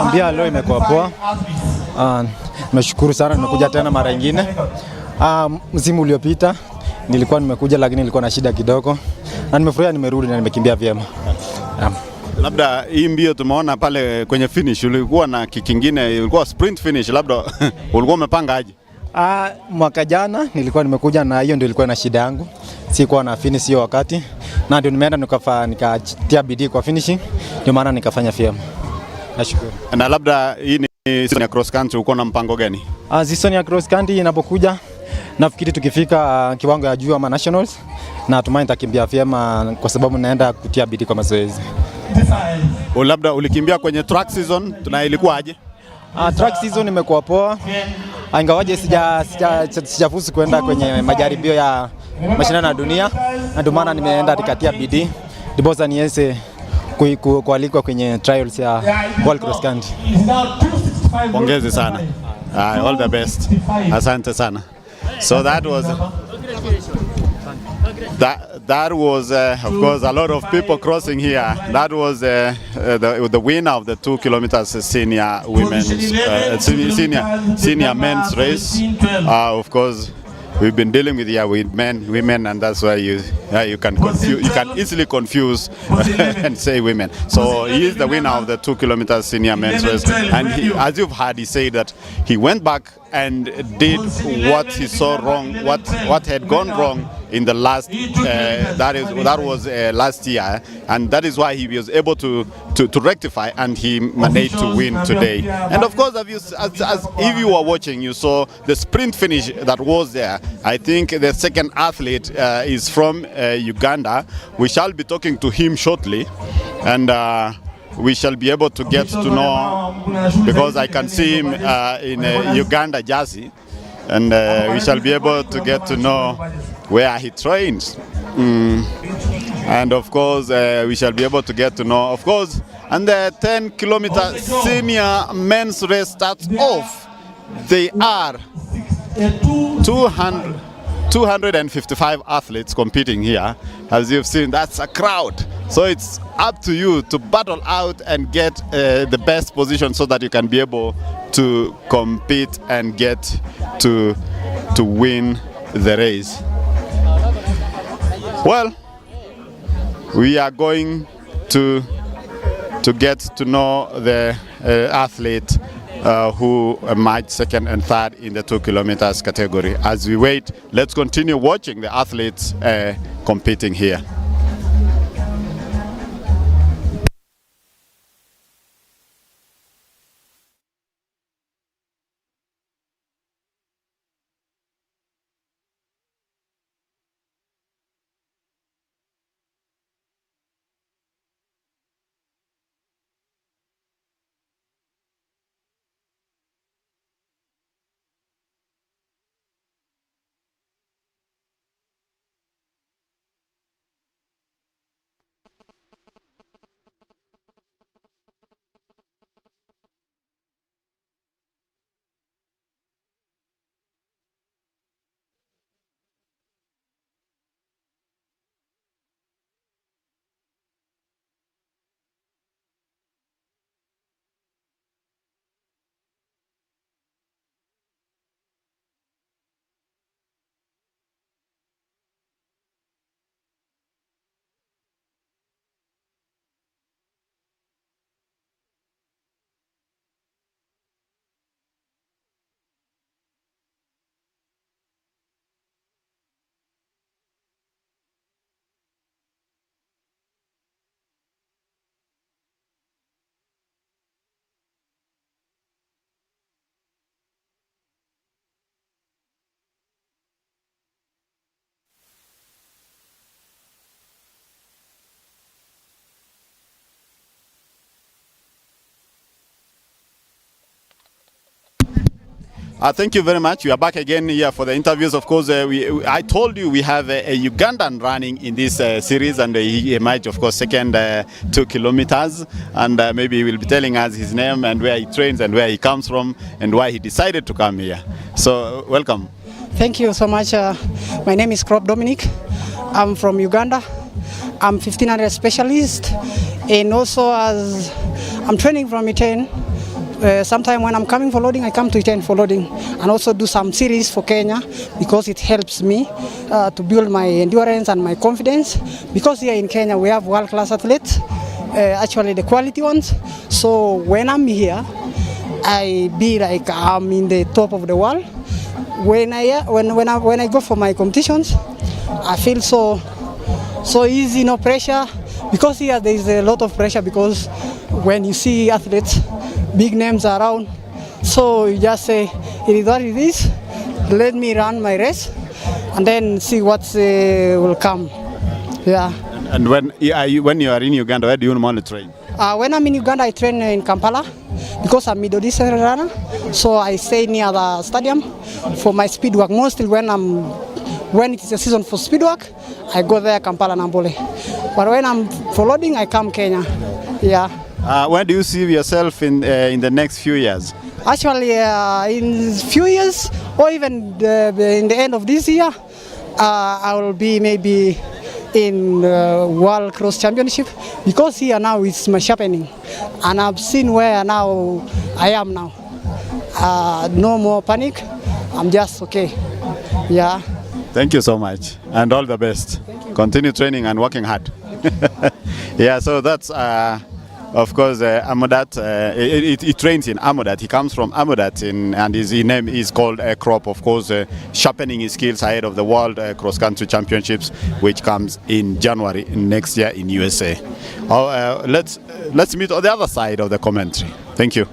Mbia leo imekuwa poa. Nimeshukuru sana, nimekuja tena mara nyingine. Msimu uliopita nilikuwa nimekuja lakini nilikuwa na shida kidogo. Na nimefurahia nimerudi na nimekimbia vyema. Labda hii mbio tumeona pale kwenye finish ulikuwa na kikingine, ulikuwa sprint finish, labda ulikuwa umepanga aje? Mwaka jana nilikuwa nimekuja na hiyo ndio ilikuwa na shida yangu. Sikuwa na finish hiyo wakati. Na ndio nimeenda nikatia bidii kwa finishing. Ndio maana nikafanya vyema. Nashukuru. Na labda hii ni season ya cross country, uko na mpango gani? Season ya cross country inapokuja nafikiri tukifika kiwango ya juu ama nationals na tumaini nitakimbia vyema kwa sababu naenda kutia bidii kwa mazoezi. Labda ulikimbia kwenye track season, na ilikuwa aje? Track season imekuwa poa. Ingawaje sijafuzu kwenda kwenye majaribio ya mashindano ya dunia, na ndio maana nimeenda nikatia bidii ndiposa niweze kualikwa kwenye trials ya World Cross Country. Pongezi sana. All the best. Asante sana. So that was of course a lot of people crossing here. That was the winner of the 2 kilometers senior women's senior men's race. Of course, we've been dealing with women, and that's why you can easily confuse and say women. So he is the winner of the 2 kilometers senior men's race, and as you've heard, he said that he went back and did what he saw wrong, what had gone wrong in the last that was last year, and that is why he was able to rectify, and he managed to win today. And of course, as if you were watching, you saw the sprint finish that was there. I think the second athlete is from Uganda. We shall be talking to him shortly, and we shall be able to get to know, because I can see him in a Uganda jersey, and we shall be able to get to know where he trains. And of course, we shall be able to get to know, of course, and the 10-kilometer senior men's race starts off. They are 255 athletes competing here. As you've seen, that's a crowd. So it's up to you to battle out and get the best position so that you can be able to compete and get to win the race. Well, we are going to get to know the athlete who emerged second and third in the 2 kilometers category. As we wait, let's continue watching the athletes competing here. Thank you very much. We are back again here for the interviews. Of course, I told you we have a Ugandan running in this series, and he emerged, of course, second 2 kilometers. And maybe he will be telling us his name and where he trains and where he comes from and why he decided to come here. So, welcome. Thank you so much. My name is Crop Dominic. I'm from Uganda. I'm 1500 specialist, and also as I'm training from E10. Sometime when I'm coming for loading, I come to E10 for loading, and also do some series for Kenya because it helps me to build my endurance and my confidence. Because here in Kenya we have world-class athletes, actually the quality ones. So when I'm here, I be like I'm in the top of the world. When I go for my competitions, I feel so easy, no pressure. Because here there is a lot of pressure because when you see athletes, big names around, so you just say it is what it is. Let me run my race, and then see what will come. Yeah. And when you are in Uganda, where do you normally train? When I'm in Uganda, I train in Kampala because I'm middle distance runner. So I stay near the stadium for my speed work. Mostly when it is a season for speed work, I go there, Kampala, Nambole. But when I'm for loading, I come Kenya. Yeah. Where do you see yourself in the next few years? Actually, in few years, or even in the end of this year, I will be maybe in World Cross Championship, because here now it's my sharpening, and I've seen where now I am now. No more panic. I'm just okay. Yeah. Thank you so much, and all the best. Continue training and working hard. Yeah, so that's of course Amodat. He trains in Amodat. He comes from Amodat, and his name is called Crop. Of course, sharpening his skills ahead of the World Cross Country Championships, which comes in January next year in USA. Let's meet on the other side of the commentary. Thank you.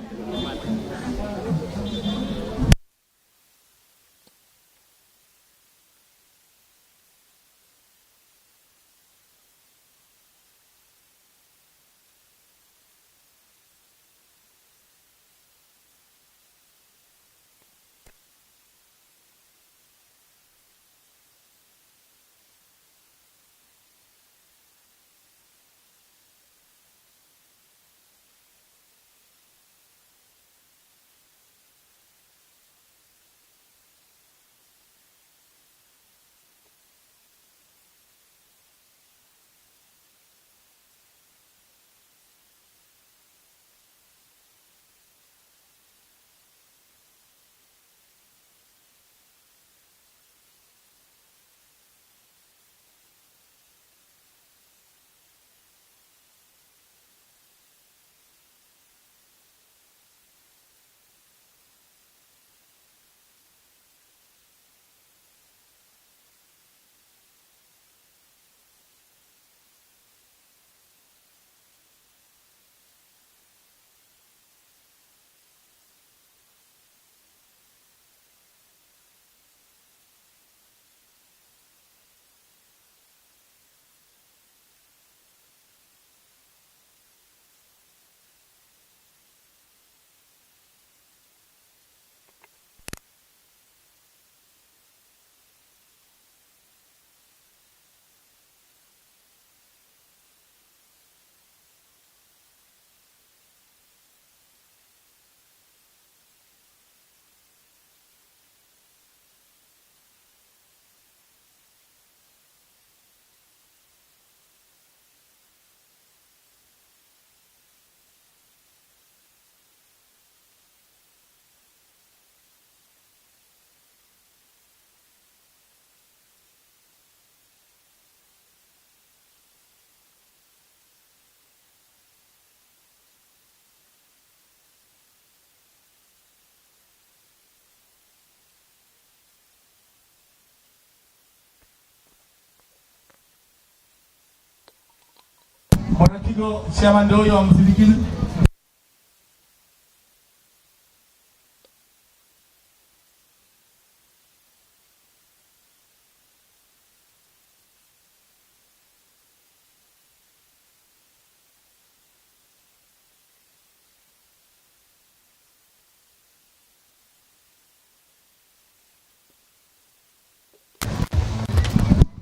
Bwana Kigo, chama ndio huyo amsindikize.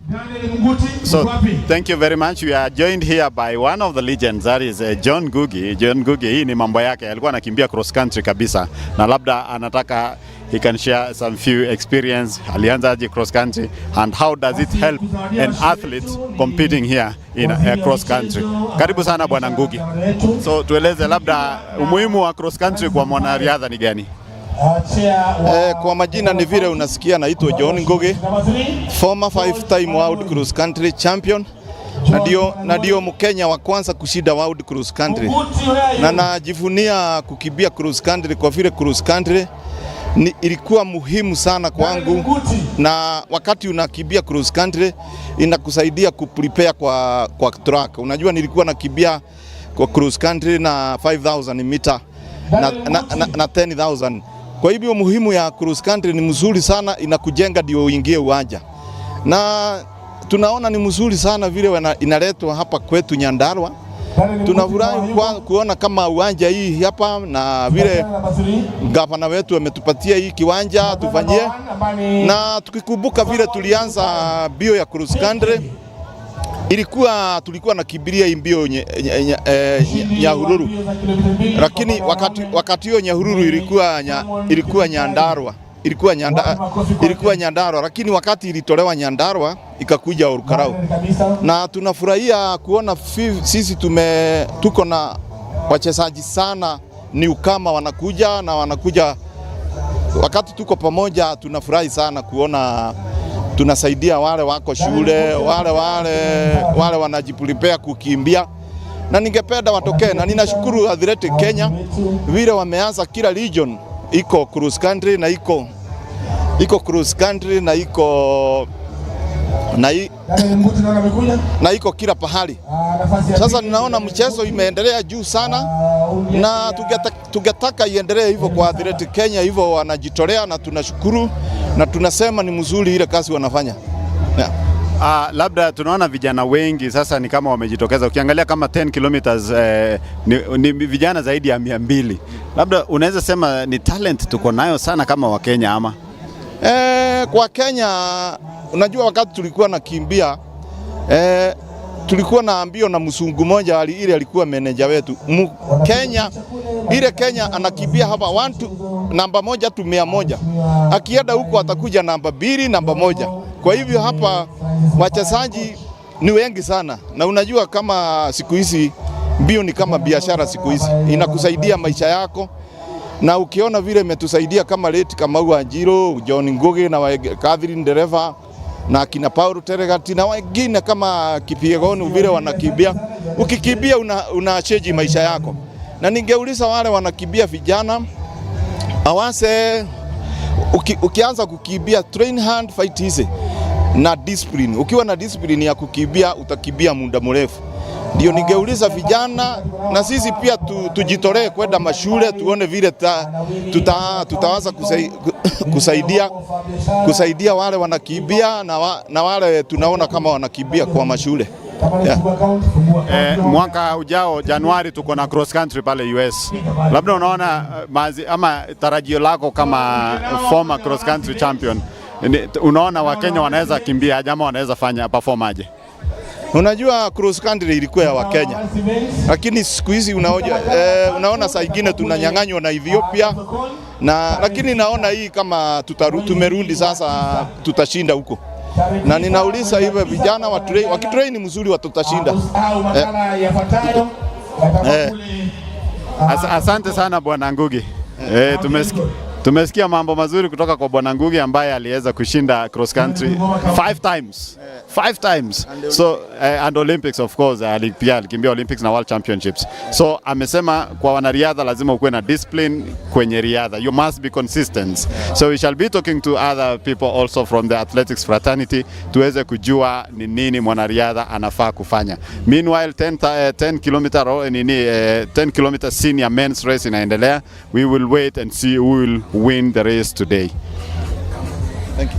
Daniel Munguti So thank you very much. We are joined here by one of the legends, that is John Ngugi. John Ngugi, hii ni mambo yake, alikuwa anakimbia cross country kabisa, na labda anataka he can share some few experience. Alianza aje cross country and how does it help an athlete competing here in a cross country. Karibu sana bwana Ngugi. So tueleze labda umuhimu wa cross country kwa mwanariadha ni gani? Kwa majina ni vile unasikia, naitwa John Ngugi, former 5-time world cross country champion, na ndio Mkenya wa kwanza kushinda world cross country, na najivunia kukimbia cross country kwa vile cross country ilikuwa muhimu sana kwangu, na wakati unakimbia cross country inakusaidia kuprepare kwa track. Unajua nilikuwa nakimbia kwa cross country na 5000 meter na 10000. Kwa hivyo muhimu ya cross country ni mzuri sana, inakujenga ndio uingie uwanja. Na tunaona ni mzuri sana vile inaletwa hapa kwetu Nyandarua. Tunafurahi kuona kama uwanja hii hapa, na vile gavana wetu ametupatia hii kiwanja tufanyie. Na tukikumbuka vile tulianza bio ya cross country, tulikuwa nakibiria mbio Nyahururu, lakini wakati hiyo Nyahururu ilikuwa Nyandarua, ilikuwa Nyandarua, lakini wakati ilitolewa Nyandarua ikakuja Olkalou. Na tunafurahia kuona sisi tuko na wachezaji sana ni ukama wanakuja wakati tuko pamoja. Tunafurahi sana kuona tunasaidia wale wako shule, wale wanajiprepare kukimbia, na ningependa watokee. Na ninashukuru Athletic Kenya vile wameanza kila region iko cross country, na iko cross country na iko kila pahali. Sasa ninaona mchezo imeendelea juu sana, na tungetaka iendelee hivyo kwa Athletic Kenya, hivyo wanajitolea, na tunashukuru na tunasema ni mzuri ile kazi wanafanya. Yeah. Labda tunaona vijana wengi sasa ni kama wamejitokeza. Ukiangalia kama 10 kilometers ni vijana zaidi ya 200. Labda unaweza sema ni talent tuko nayo sana kama wa Kenya ama? Kwa Kenya unajua wakati tulikuwa nakimbia tulikuwa na mbio na msungu moja ile alikuwa manager wetu. Kenya anakimbia hapa namba 1 tu 100. Akienda huko atakuja namba 2, namba 1. Kwa hivyo hapa wachezaji ni wengi sana, na unajua kama siku hizi mbio ni kama biashara siku hizi, inakusaidia maisha yako. Na ukiona vile imetusaidia kama late kama Wanjiro, John Ngugi na Catherine Dereva na kina Paulo Teregati na wengine kama Kipiegon vile wanakimbia. Ukikimbia unachange maisha yako. Na ningeuliza wale wanakimbia vijana ukianza kukimbia train hand fight easy na discipline. Ukiwa na discipline ya kukimbia utakimbia muda mrefu. Ndio ningeuliza vijana, na sisi pia tujitolee kwenda mashule tuone vile tutaanza kusaidia wale wanakimbia na wale tunaona kama wanakimbia kwa mashule. Yeah. Mwaka ujao Januari tuko na cross country pale US. Labda unaona ama tarajio lako kama former cross country champion, unaona Wakenya wanaweza kimbia ama wanaweza fanya perform aje? Unajua cross country ilikuwa ya Wakenya, lakini siku hizi unaona saa nyingine tunanyang'anywa na Ethiopia, lakini naona hii kama tumerudi sasa tutashinda huko. Na ninauliza hivyo vijana wakitrain mzuri watutashinda. Asante sana bwana Ngugi. Tumesikia mambo mazuri kutoka kwa bwana Ngugi ambaye aliweza kushinda cross country 5 times. So and Olympics of course, alikimbia Olympics na World Championships. So amesema kwa wanariadha lazima ukuwe na discipline kwenye riadha. You must be consistent. So we shall be talking to other people also from the athletics fraternity tuweze kujua ni nini mwanariadha anafaa kufanya. Meanwhile 10 kilometer senior men's race inaendelea. We will wait and see who will win the race today. Thank you.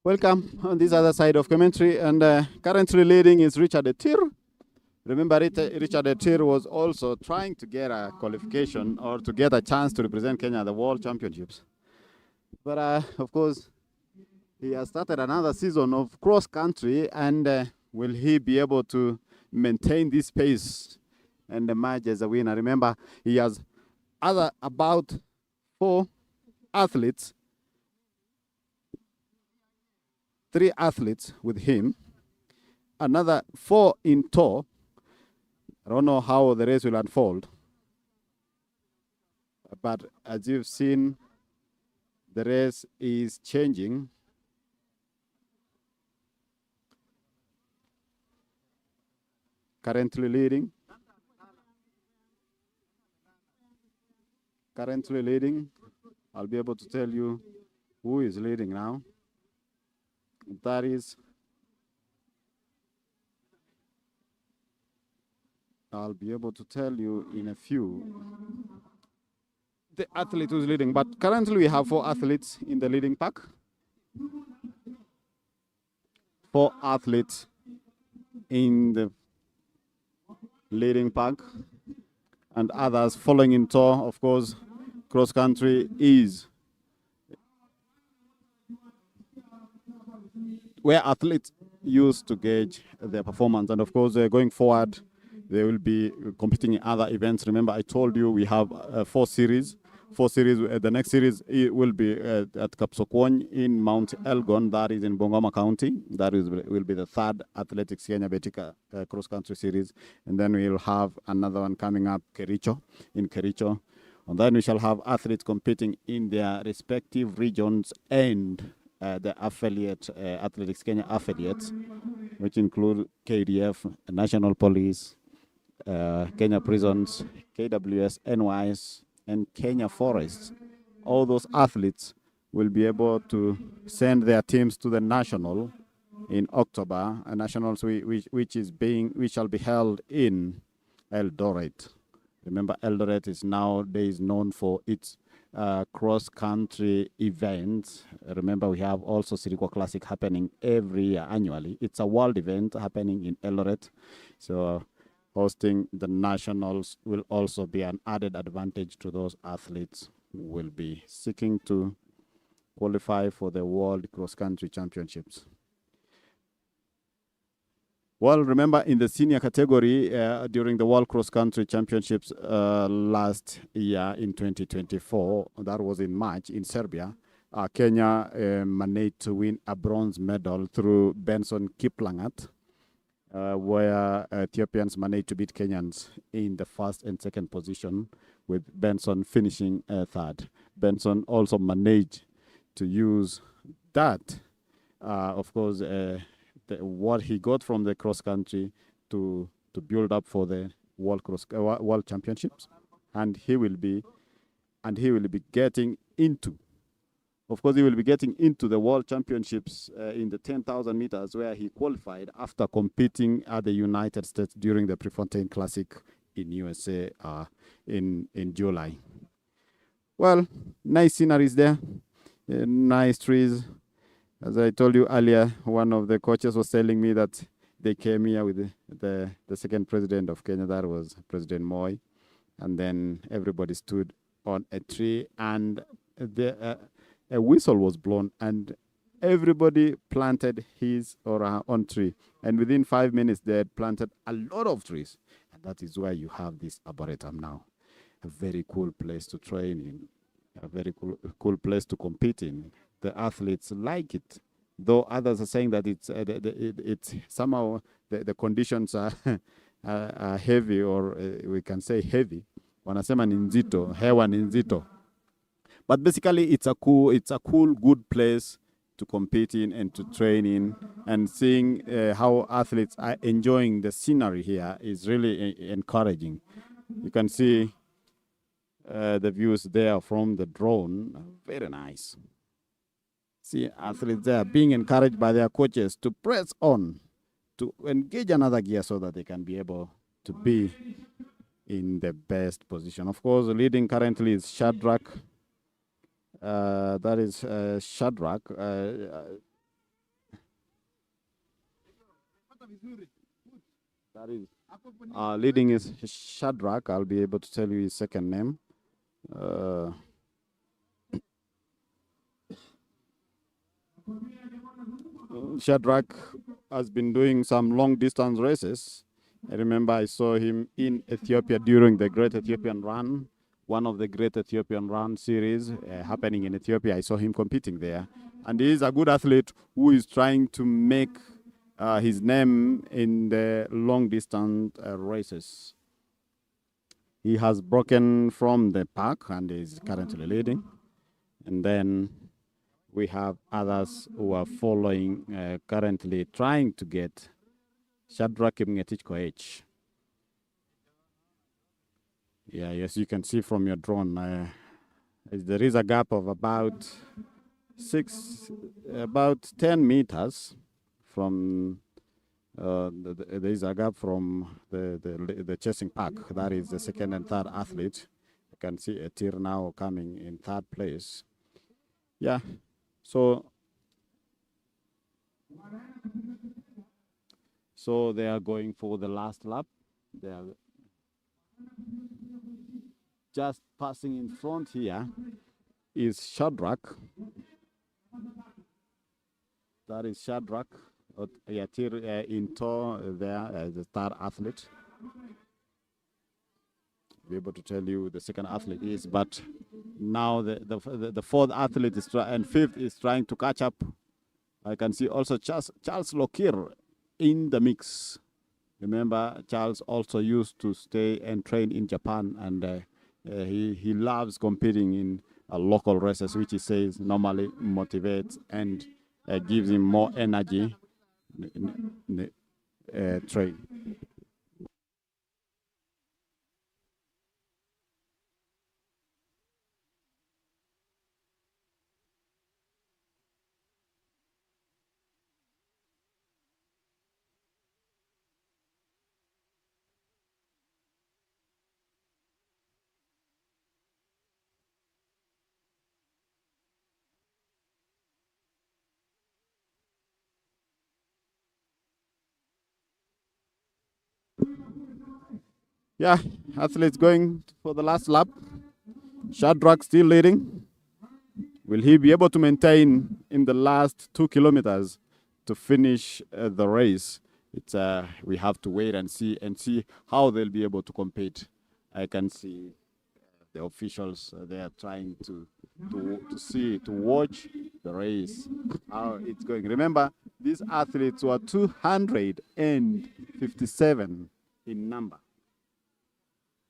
Welcome on this other side of commentary, and currently leading is Richard Etir. Remember, Richard Etir was also trying to get a qualification or to get a chance to represent Kenya at the World Championships. But of course, he has started another season of cross country, and will he be able to maintain this pace and emerge as a winner? Remember, he has about 4 athletes, 3 athletes with him, another 4 in tow. I don't know how the race will unfold, but as you've seen, the race is changing. Currently leading. I'll be able to tell you who is leading now. That is, I'll be able to tell you in a few the athlete who's leading. But currently we have 4 athletes in the leading pack. 4 athletes in the leading pack, and others following in tow. Of course, cross country is where athletes use to gauge their performance, and of course, going forward, they will be competing in other events. Remember, I told you we have 4 series. The next series will be at Kapsokwony in Mount Elgon, that is in Bungoma County. That will be the 3rd Athletics Kenya Betika cross country series, and then we'll have another one coming up in Kericho, and then we shall have athletes competing in their respective regions and the affiliate Athletics Kenya affiliates, which include KDF, National Police, Kenya Prisons, KWS, NYS, and Kenya Forests. All those athletes will be able to send their teams to the national in October, a nationals which shall be held in Eldoret. Remember, Eldoret is nowadays known for its cross-country events. Remember, we have also Sirikwa Classic happening every year annually. It's a world event happening in Eldoret. So hosting the nationals will also be an added advantage to those athletes who will be seeking to qualify for the World Cross-Country Championships. Well, remember in the senior category during the World Cross Country Championships last year in 2024, that was in March in Serbia, Kenya managed to win a bronze medal through Benson Kiplangat, where Ethiopians managed to beat Kenyans in the 1st and 2nd position, with Benson finishing 3rd. Benson also managed to use that, of course, what he got from the cross country to build up for the World Championships, and he will be getting into. Of course, he will be getting into the World Championships in the 10,000 meters, where he qualified after competing at the United States during the Prefontaine Classic in USA in July. Well, nice sceneries there, nice trees. As I told you earlier, one of the coaches was telling me that they came here with the 2nd president of Kenya, that was President Moi, and then everybody stood on a tree, and a whistle was blown, and everybody planted his or her own tree. And within 5 minutes, they had planted a lot of trees. And that is why you have this arboretum now. A very cool place to train in, a very cool place to compete in. The athletes like it, though others are saying that it's somehow the conditions are heavy, or we can say heavy. Wanasema ni nzito, hewa ni nzito. But basically, it's a cool, good place to compete in and to train in, and seeing how athletes are enjoying the scenery here is really encouraging. You can see the views there from the drone, very nice. See athletes there being encouraged by their coaches to press on, to engage another gear so that they can be able to be in the best position. Of course, leading currently is Shadrach. That is Shadrach. That is leading is Shadrach. I'll be able to tell you his second name. Shadrach has been doing some long distance races. I remember I saw him in Ethiopia during the Great Ethiopian Run, one of the Great Ethiopian Run series happening in Ethiopia. I saw him competing there. And he is a good athlete who is trying to make his name in the long distance races. He has broken from the pack and is currently leading. And then we have others who are following, currently trying to get Shadrach Kipngetich Koech. Yeah, yes, you can see from your drone. There is a gap of about 10 meters from. There is a gap from the chasing pack. That is the second and third athlete. You can see Etir now coming in third place. Yeah, so they are going for the last lap. They are just passing in front here is Shadrach. That is Shadrach. Yatir in tow there as the third athlete. Be able to tell you the second athlete is, but now the fourth athlete is and fifth is trying to catch up. I can see also Charles Lokir in the mix. Remember, Charles also used to stay and train in Japan, and he loves competing in local races, which he says normally motivates and gives him more energy. Train. Yeah, athletes going for the last lap. Shadrach still leading. Will he be able to maintain in the last 2 kilometers to finish the race? It's we have to wait and see how they'll be able to compete. I can see the officials they are trying to watch the race, how it's going. Remember, these athletes were 257 in number.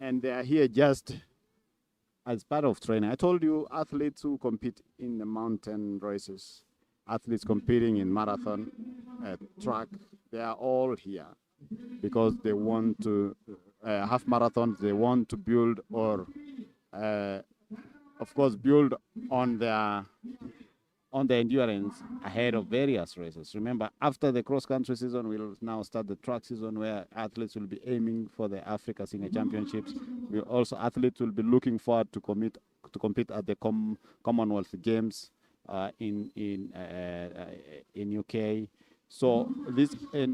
And they are here just as part of training. I told you athletes who compete in the mountain races, athletes competing in marathon, track, they are all here because they want to, half marathons, they want to build or, of course, build on their endurance ahead of various races. Remember, after the cross-country season, we'll now start the track season where athletes will be aiming for the Africa Senior Championships. Athletes will be looking forward to compete at the Commonwealth Games in UK. So this it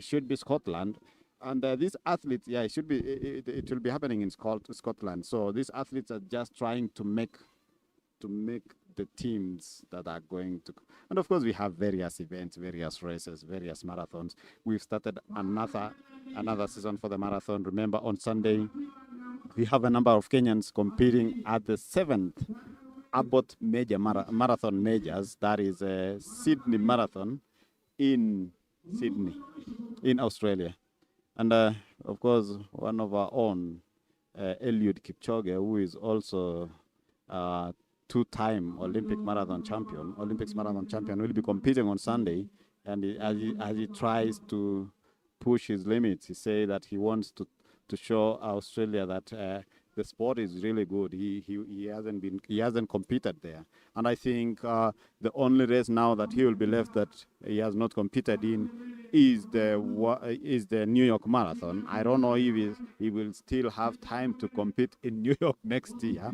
should be Scotland. And these athletes, yeah, it will be happening in Scotland. So these athletes are just trying to make the teams that are going to, and of course we have various events, various races, various marathons. We've started another season for the marathon. Remember, on Sunday we have a number of Kenyans competing at the 7th Abbott Major Marathon Majors. That is a Sydney Marathon in Sydney, in Australia. And of course, one of our own, Eliud Kipchoge, who is also two-time Olympics marathon champion, will be competing on Sunday. And as he tries to push his limits, he says that he wants to show Australia that the sport is really good. He hasn't competed there, and I think the only race now that he will be left that he has not competed in is the New York Marathon. I don't know if he will still have time to compete in New York next year,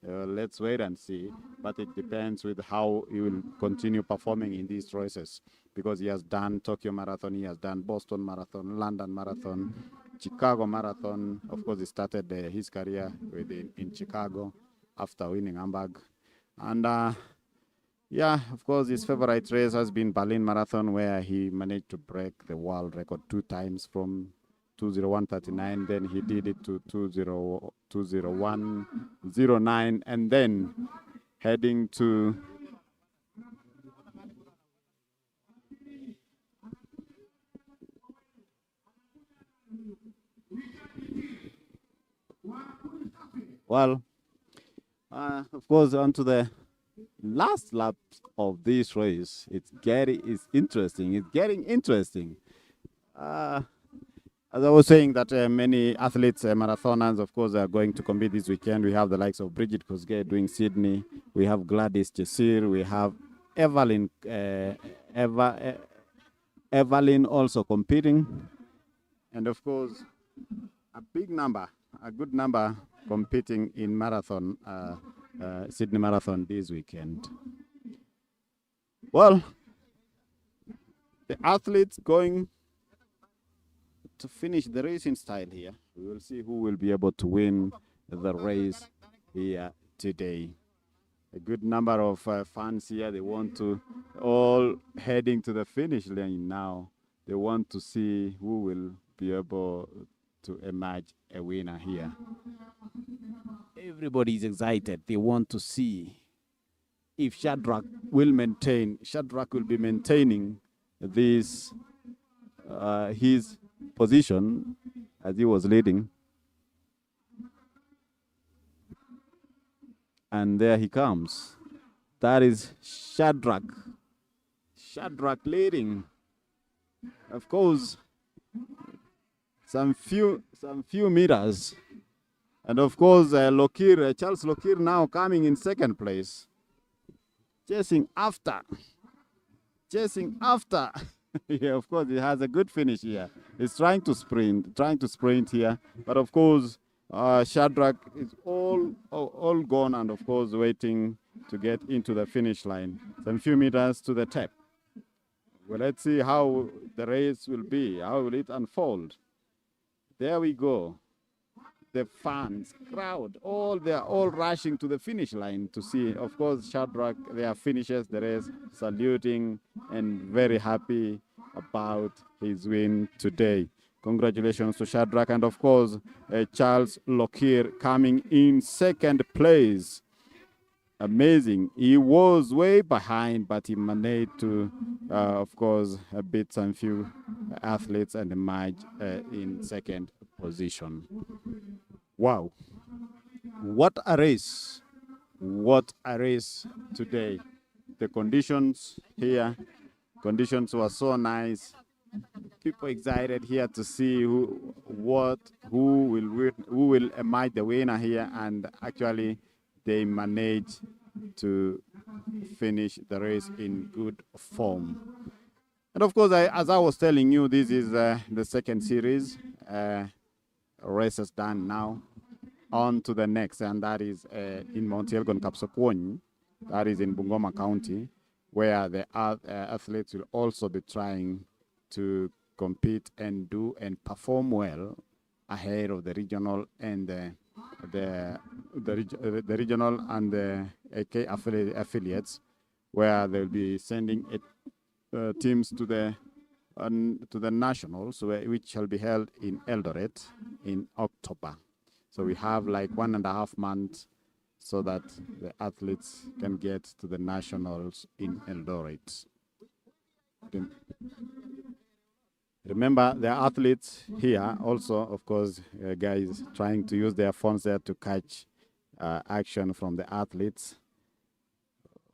Let's wait and see. But it depends with how he will continue performing in these races, because he has done Tokyo Marathon, he has done Boston Marathon, London Marathon, Chicago Marathon. Of course, he started his career in Chicago after winning Hamburg. And yeah, of course, his favorite race has been Berlin Marathon, where he managed to break the world record 2 times from 2:01:39. Then he did it to 2:01:09, and then heading to of course, onto the last lap of this race. It's interesting. It's getting interesting. As I was saying, that many athletes, marathoners, of course, are going to compete this weekend. We have the likes of Bridget Kosgei doing Sydney. We have Gladys Chesir. We have Evelyn, Evelyn also competing. And of course, a good number competing in marathon, Sydney Marathon this weekend. Well, the athletes going to finish the race in style here. We will see who will be able to win the race here today. A good number of fans here. They want to all heading to the finish line now. They want to see who will be able to emerge a winner here. Everybody is excited. They want to see if Shadrach will be maintaining this his position as he was leading. And there he comes. That is Shadrach. Shadrach leading. Of course, some few meters. And of course, Charles Lokir now coming in second place. Chasing after. Yeah, of course, he has a good finish here. He's trying to sprint here. But of course, Shadrach is all gone, and of course, waiting to get into the finish line. Some few meters to the tap. Well, let's see how the race will be. How will it unfold? There we go. The fans, crowd, they're all rushing to the finish line to see. Of course, Shadrach, there finishes the race, saluting and very happy about his win today. Congratulations to Shadrach, and of course, Charles Lokir coming in second place. Amazing. He was way behind, but he managed to, of course, beat some few athletes and emerge in second position. Wow. What a race. What a race today. The conditions here, conditions were so nice. People excited here to see who will emerge the winner here, and actually they managed to finish the race in good form. And of course, as I was telling you, this is the second series. Races done now. On to the next, and that is in Mount Elgon Kapsokwony, that is in Bungoma County, where the athletes will also be trying to compete and do and perform well ahead of the regional and the regional and the AK affiliates, where they'll be sending teams to the nationals, which shall be held in Eldoret in October. So we have like 1.5 months so that the athletes can get to the nationals in Eldoret. Remember, the athletes here also, of course, guys trying to use their phones there to catch action from the athletes.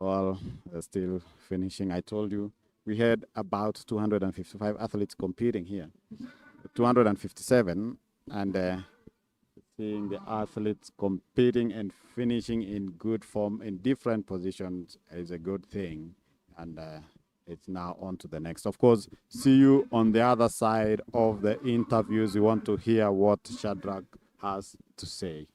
All still finishing. I told you we had about 255 athletes competing here, 257, and seeing the athletes competing and finishing in good form in different positions is a good thing. And it's now on to the next. Of course, see you on the other side of the interviews. You want to hear what Shadrach has to say.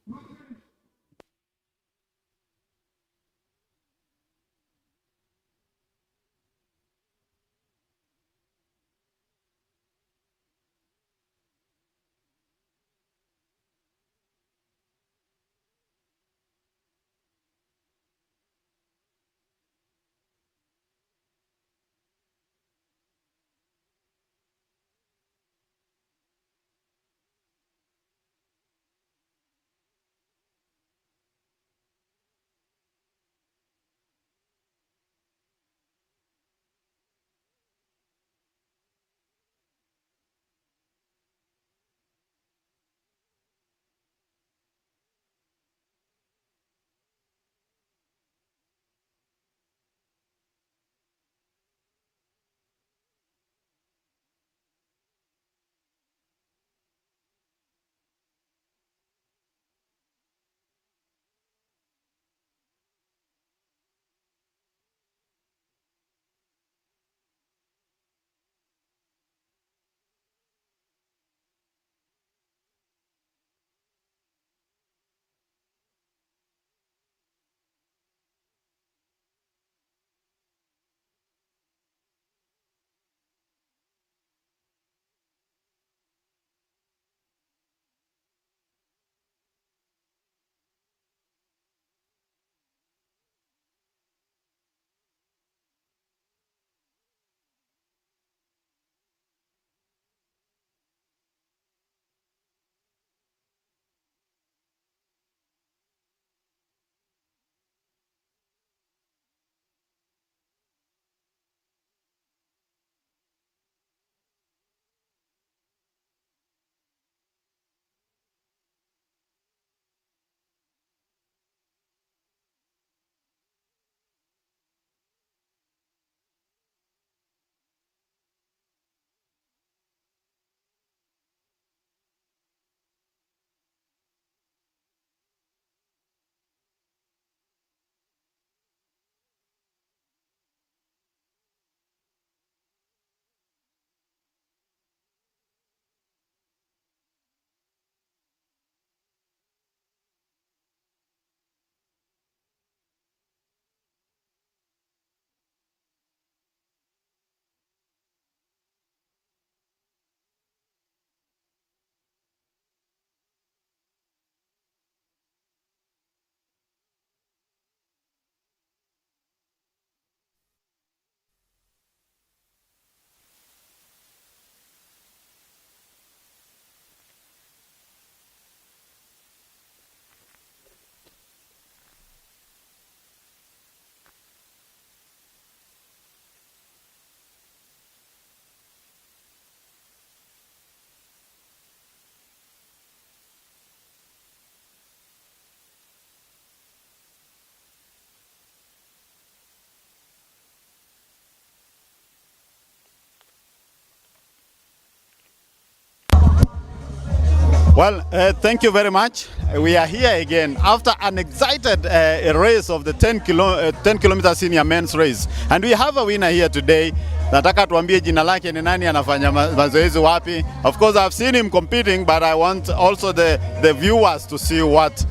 Well, thank you very much. We are here again after an excited race of the 10 kilometer senior men's race. And we have a winner here today. Nataka tuambie jina lake ni nani, anafanya mazoezi wapi. Of course, I've seen him competing, but I want also the viewers to see what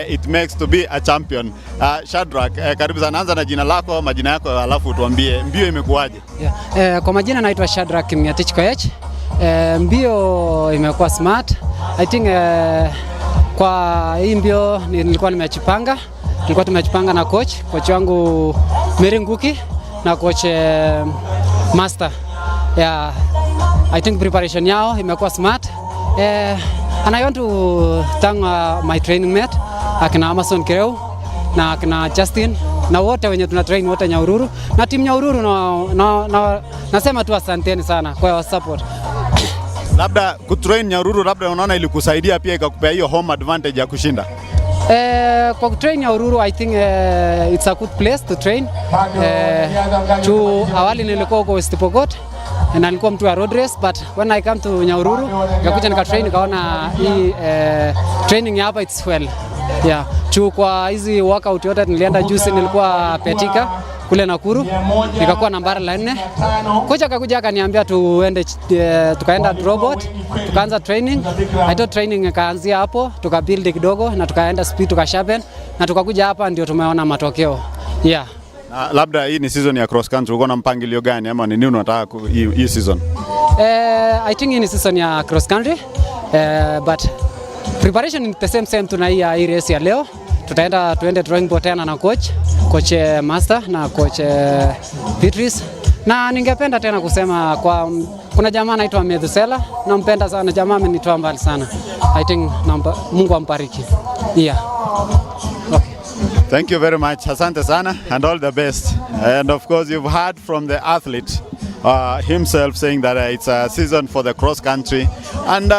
it makes to be a champion. Shadrack, karibu sana, anza na jina lako, majina yako, alafu tuambie mbio imekuwaje. Yeah. Kwa majina naitwa Shadrack Kimyatich Koech. Mbio imekuwa smart. I think kwa hii mbio nilikuwa nimejipanga. Tulikuwa tumejipanga na coach wangu Mary Nguki na coach Master. Yeah, I think preparation yao imekuwa smart. And I want to thank my training mate, akina Amazon Kireu na akina Justin na wote wenye tuna train wote Nyahururu na timu Nyahururu na nasema tu asanteni sana kwa support. Labda kutrain Nyahururu, labda unaona ilikusaidia pia ikakupea hiyo home advantage ya kushinda? Kwa kutrain Nyahururu, I think it's a good place to train. Awali nilikuwa huko West Pokot na nilikuwa mtu wa road race, but when I come to Nyahururu nikakuja nikatrain, nikaona hii training hapa it's well. Yeah. Kwa hizi workout yote nilienda juzi, nilikuwa Betika kule Nakuru, nikakuwa nambari la 4. Kocha akakuja akaniambia tuende, tukaenda robot, tukaanza training. I thought training ikaanzia hapo, tukabuild kidogo na tukaenda speed, tukasharpen na tukakuja hapa ndio tumeona matokeo. Yeah. Labda hii ni season ya cross country, uko na mpangilio gani ama ni nini unataka hii season? I think hii ni season ya cross country, but preparation is the same tuna hii race ya leo. Tuende drawing board tena na coach Master na coach Beatrice. Na ningependa tena kusema kuna jamaa anaitwa Medusela, nampenda sana jamaa, amenitoa mbali sana. I think Mungu ambariki. Yeah. Okay. Thank you very much. Asante sana and all the best. And of course you've heard from the athlete himself saying that it's a season for the cross country, and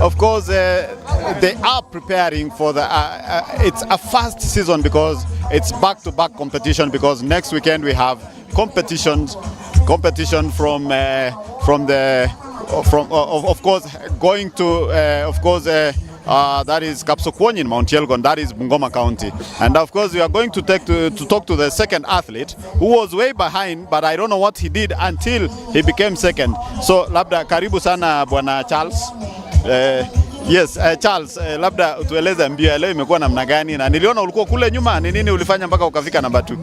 of course they are preparing for it's a fast season because it's back-to-back competition, because next weekend we have competition from of course going to that is Kapsokwanyi in Mount Yelgon, that is Bungoma County. And of course we are going to talk to the second athlete who was way behind, but I don't know what he did until he became second. So labda karibu sana Bwana Charles. Yes, Charles, labda utueleze mbio leo imekuwa namna gani, na niliona ulikuwa kule nyuma, ni nini ulifanya mpaka ukafika namba 2?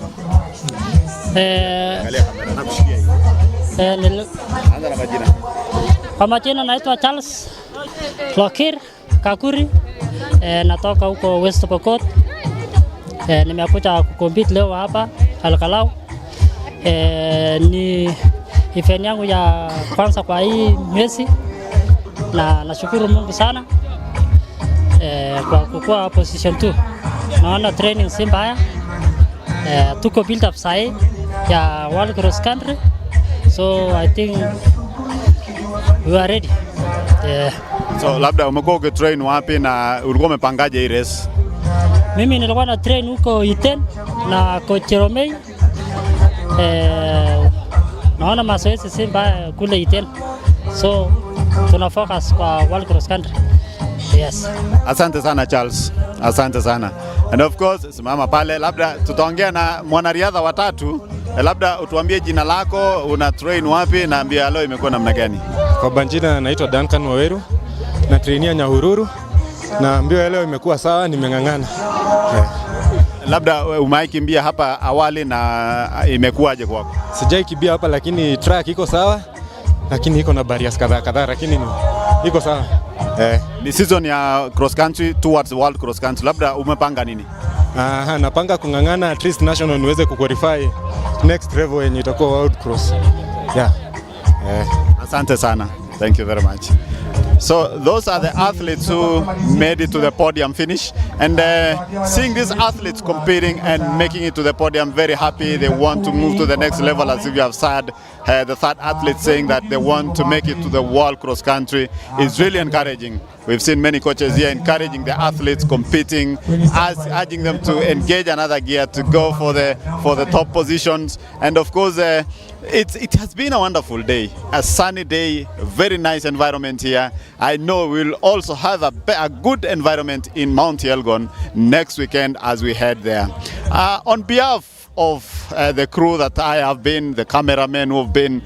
Angalia kamera na kushikia hii. Anza na majina. Kwa majina naitwa Charles Lokir Kakuri, natoka huko West Pokot. Nimekuja kukompete leo hapa Olkalou. Ni event yangu ya kwanza kwa hii mwezi, na nashukuru Mungu sana kwa kukua position 2. Naona training si mbaya, tuko build up sai ya World Cross Country, so I think we are ready. So labda umekuwa ukitrain wapi na ulikuwa umepangaje hii race? Mimi nilikuwa na train huko Iten na coach Romei. Naona mazoezi si mbaya kule Iten, so tuna focus kwa World Cross Country. Yes. Asante sana Charles. Asante sana. And of course, simama pale, labda tutaongea na mwanariadha watatu. Labda utuambie jina lako, una train wapi na mbio leo imekuwa namna gani? Kwa banjina naitwa Duncan Waweru, na trainia Nyahururu, na mbio leo imekuwa sawa, nimeng'ang'ana. Labda umaikimbia hapa awali na imekuwaje kwako? Sijaikimbia hapa, lakini track iko sawa, lakini iko na barriers kadhaa, lakini iko sawa. Ni season ya cross country towards world cross country, labda umepanga nini? Napanga kung'ang'ana at least national niweze kuqualify next level yenye itakuwa world cross. Yeah. Asante sana. Thank you very much. So those are the athletes who made it to the podium finish, and seeing these athletes competing and making it to the podium, very happy. They want to move to the next level, as if you have said. The third athlete saying that they want to make it to the world cross country is really encouraging. We've seen many coaches here encouraging the athletes competing, urging them to engage another gear to go for the top positions. And of course, it has been a wonderful day, a sunny day, very nice environment here. I know we'll also have a good environment in Mount Elgon next weekend as we head there. On behalf of the crew that I have been, the cameramen who have been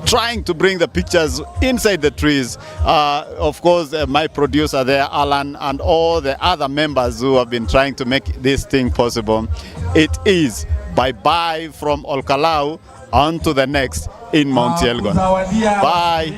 trying to bring the pictures inside the trees, of course my producer there, Alan, and all the other members who have been trying to make this thing possible. It is bye-bye from Olkalou on to the next in Mount Elgon. Bye.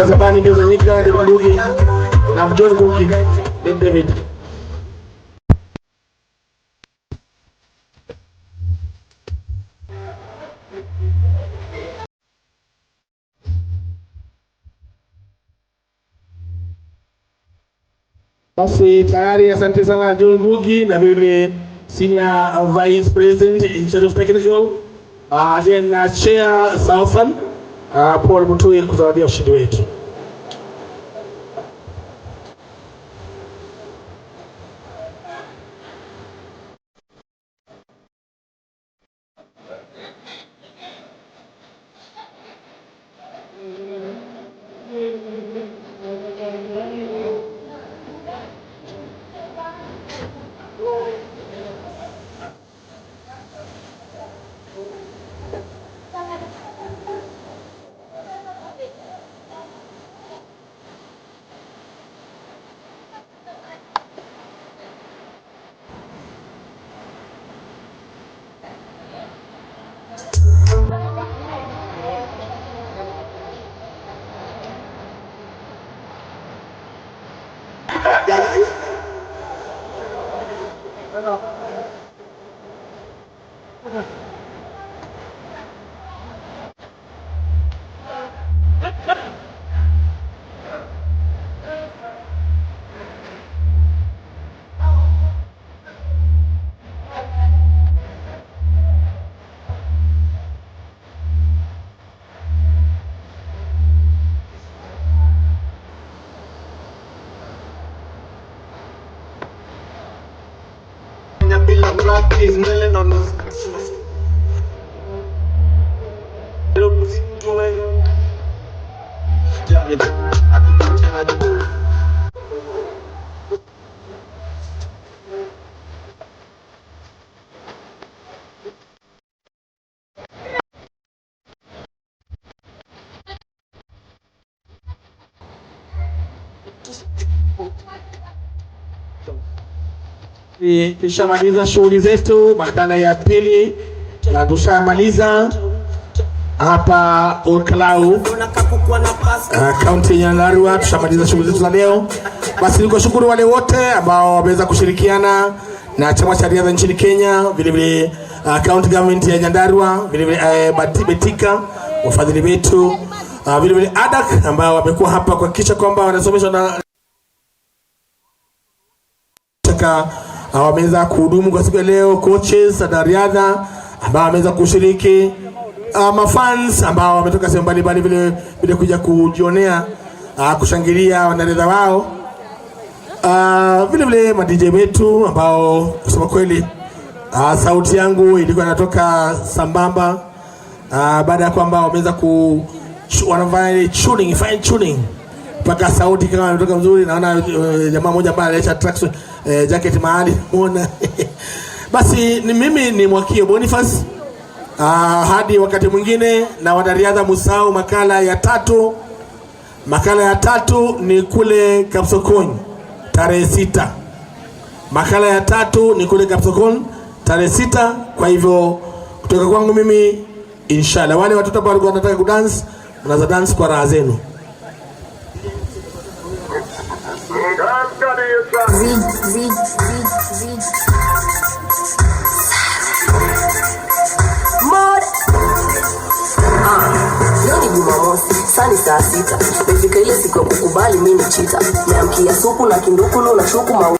Zamani ndio zanyika Ndugi na John Ngugi David. Basi tayari, asante sana John Ngugi na vile Senior Vice President in charge of technical, then Chair Southern Paul Mutui kuzawadia ushindi wetu. Tushamaliza shughuli zetu, makala ya pili na tushamaliza hapa Olkalou, kaunti ya Nyandarua. Tushamaliza shughuli zetu za leo. Basi nikushukuru wale wote ambao wameweza kushirikiana na chama cha riadha nchini Kenya, vile vile county government ya Nyandarua, vile vile Betika, wafadhili wetu, vile vile ADAK ambao wamekuwa hapa kuhakikisha kwamba wanasomeshwa na wameweza kuhudumu kwa siku ya leo, coaches na riadha ambao wameweza kushiriki, mafans ambao wametoka sehemu mbalimbali vile kuja kujionea, kushangilia wanariadha wao, vile vile ma DJ wetu ambao kusema kweli sauti yangu ilikuwa inatoka sambamba, baada ya kwamba wameweza wanafanya fine tuning mpaka sauti kama inatoka mzuri. Naona jamaa mmoja ambaye analeta tracks jacket mahali muona. Basi mimi ni Mwakio Boniface, hadi wakati mwingine, na wanariadha musao. Makala ya tatu ni kule Kapsokony tarehe 6. Makala ya 3 ni kule Kapsokony tarehe 6. Kwa hivyo kutoka kwangu mimi, inshallah wale watoto ambao wanataka kudance, mnaanza dance kwa raha zenu. Leo ni Jumamosi, saa saa 6. Nimefika ile siku ya kukubali mimi ni chita. Niamkia supu na kindukulu na shuku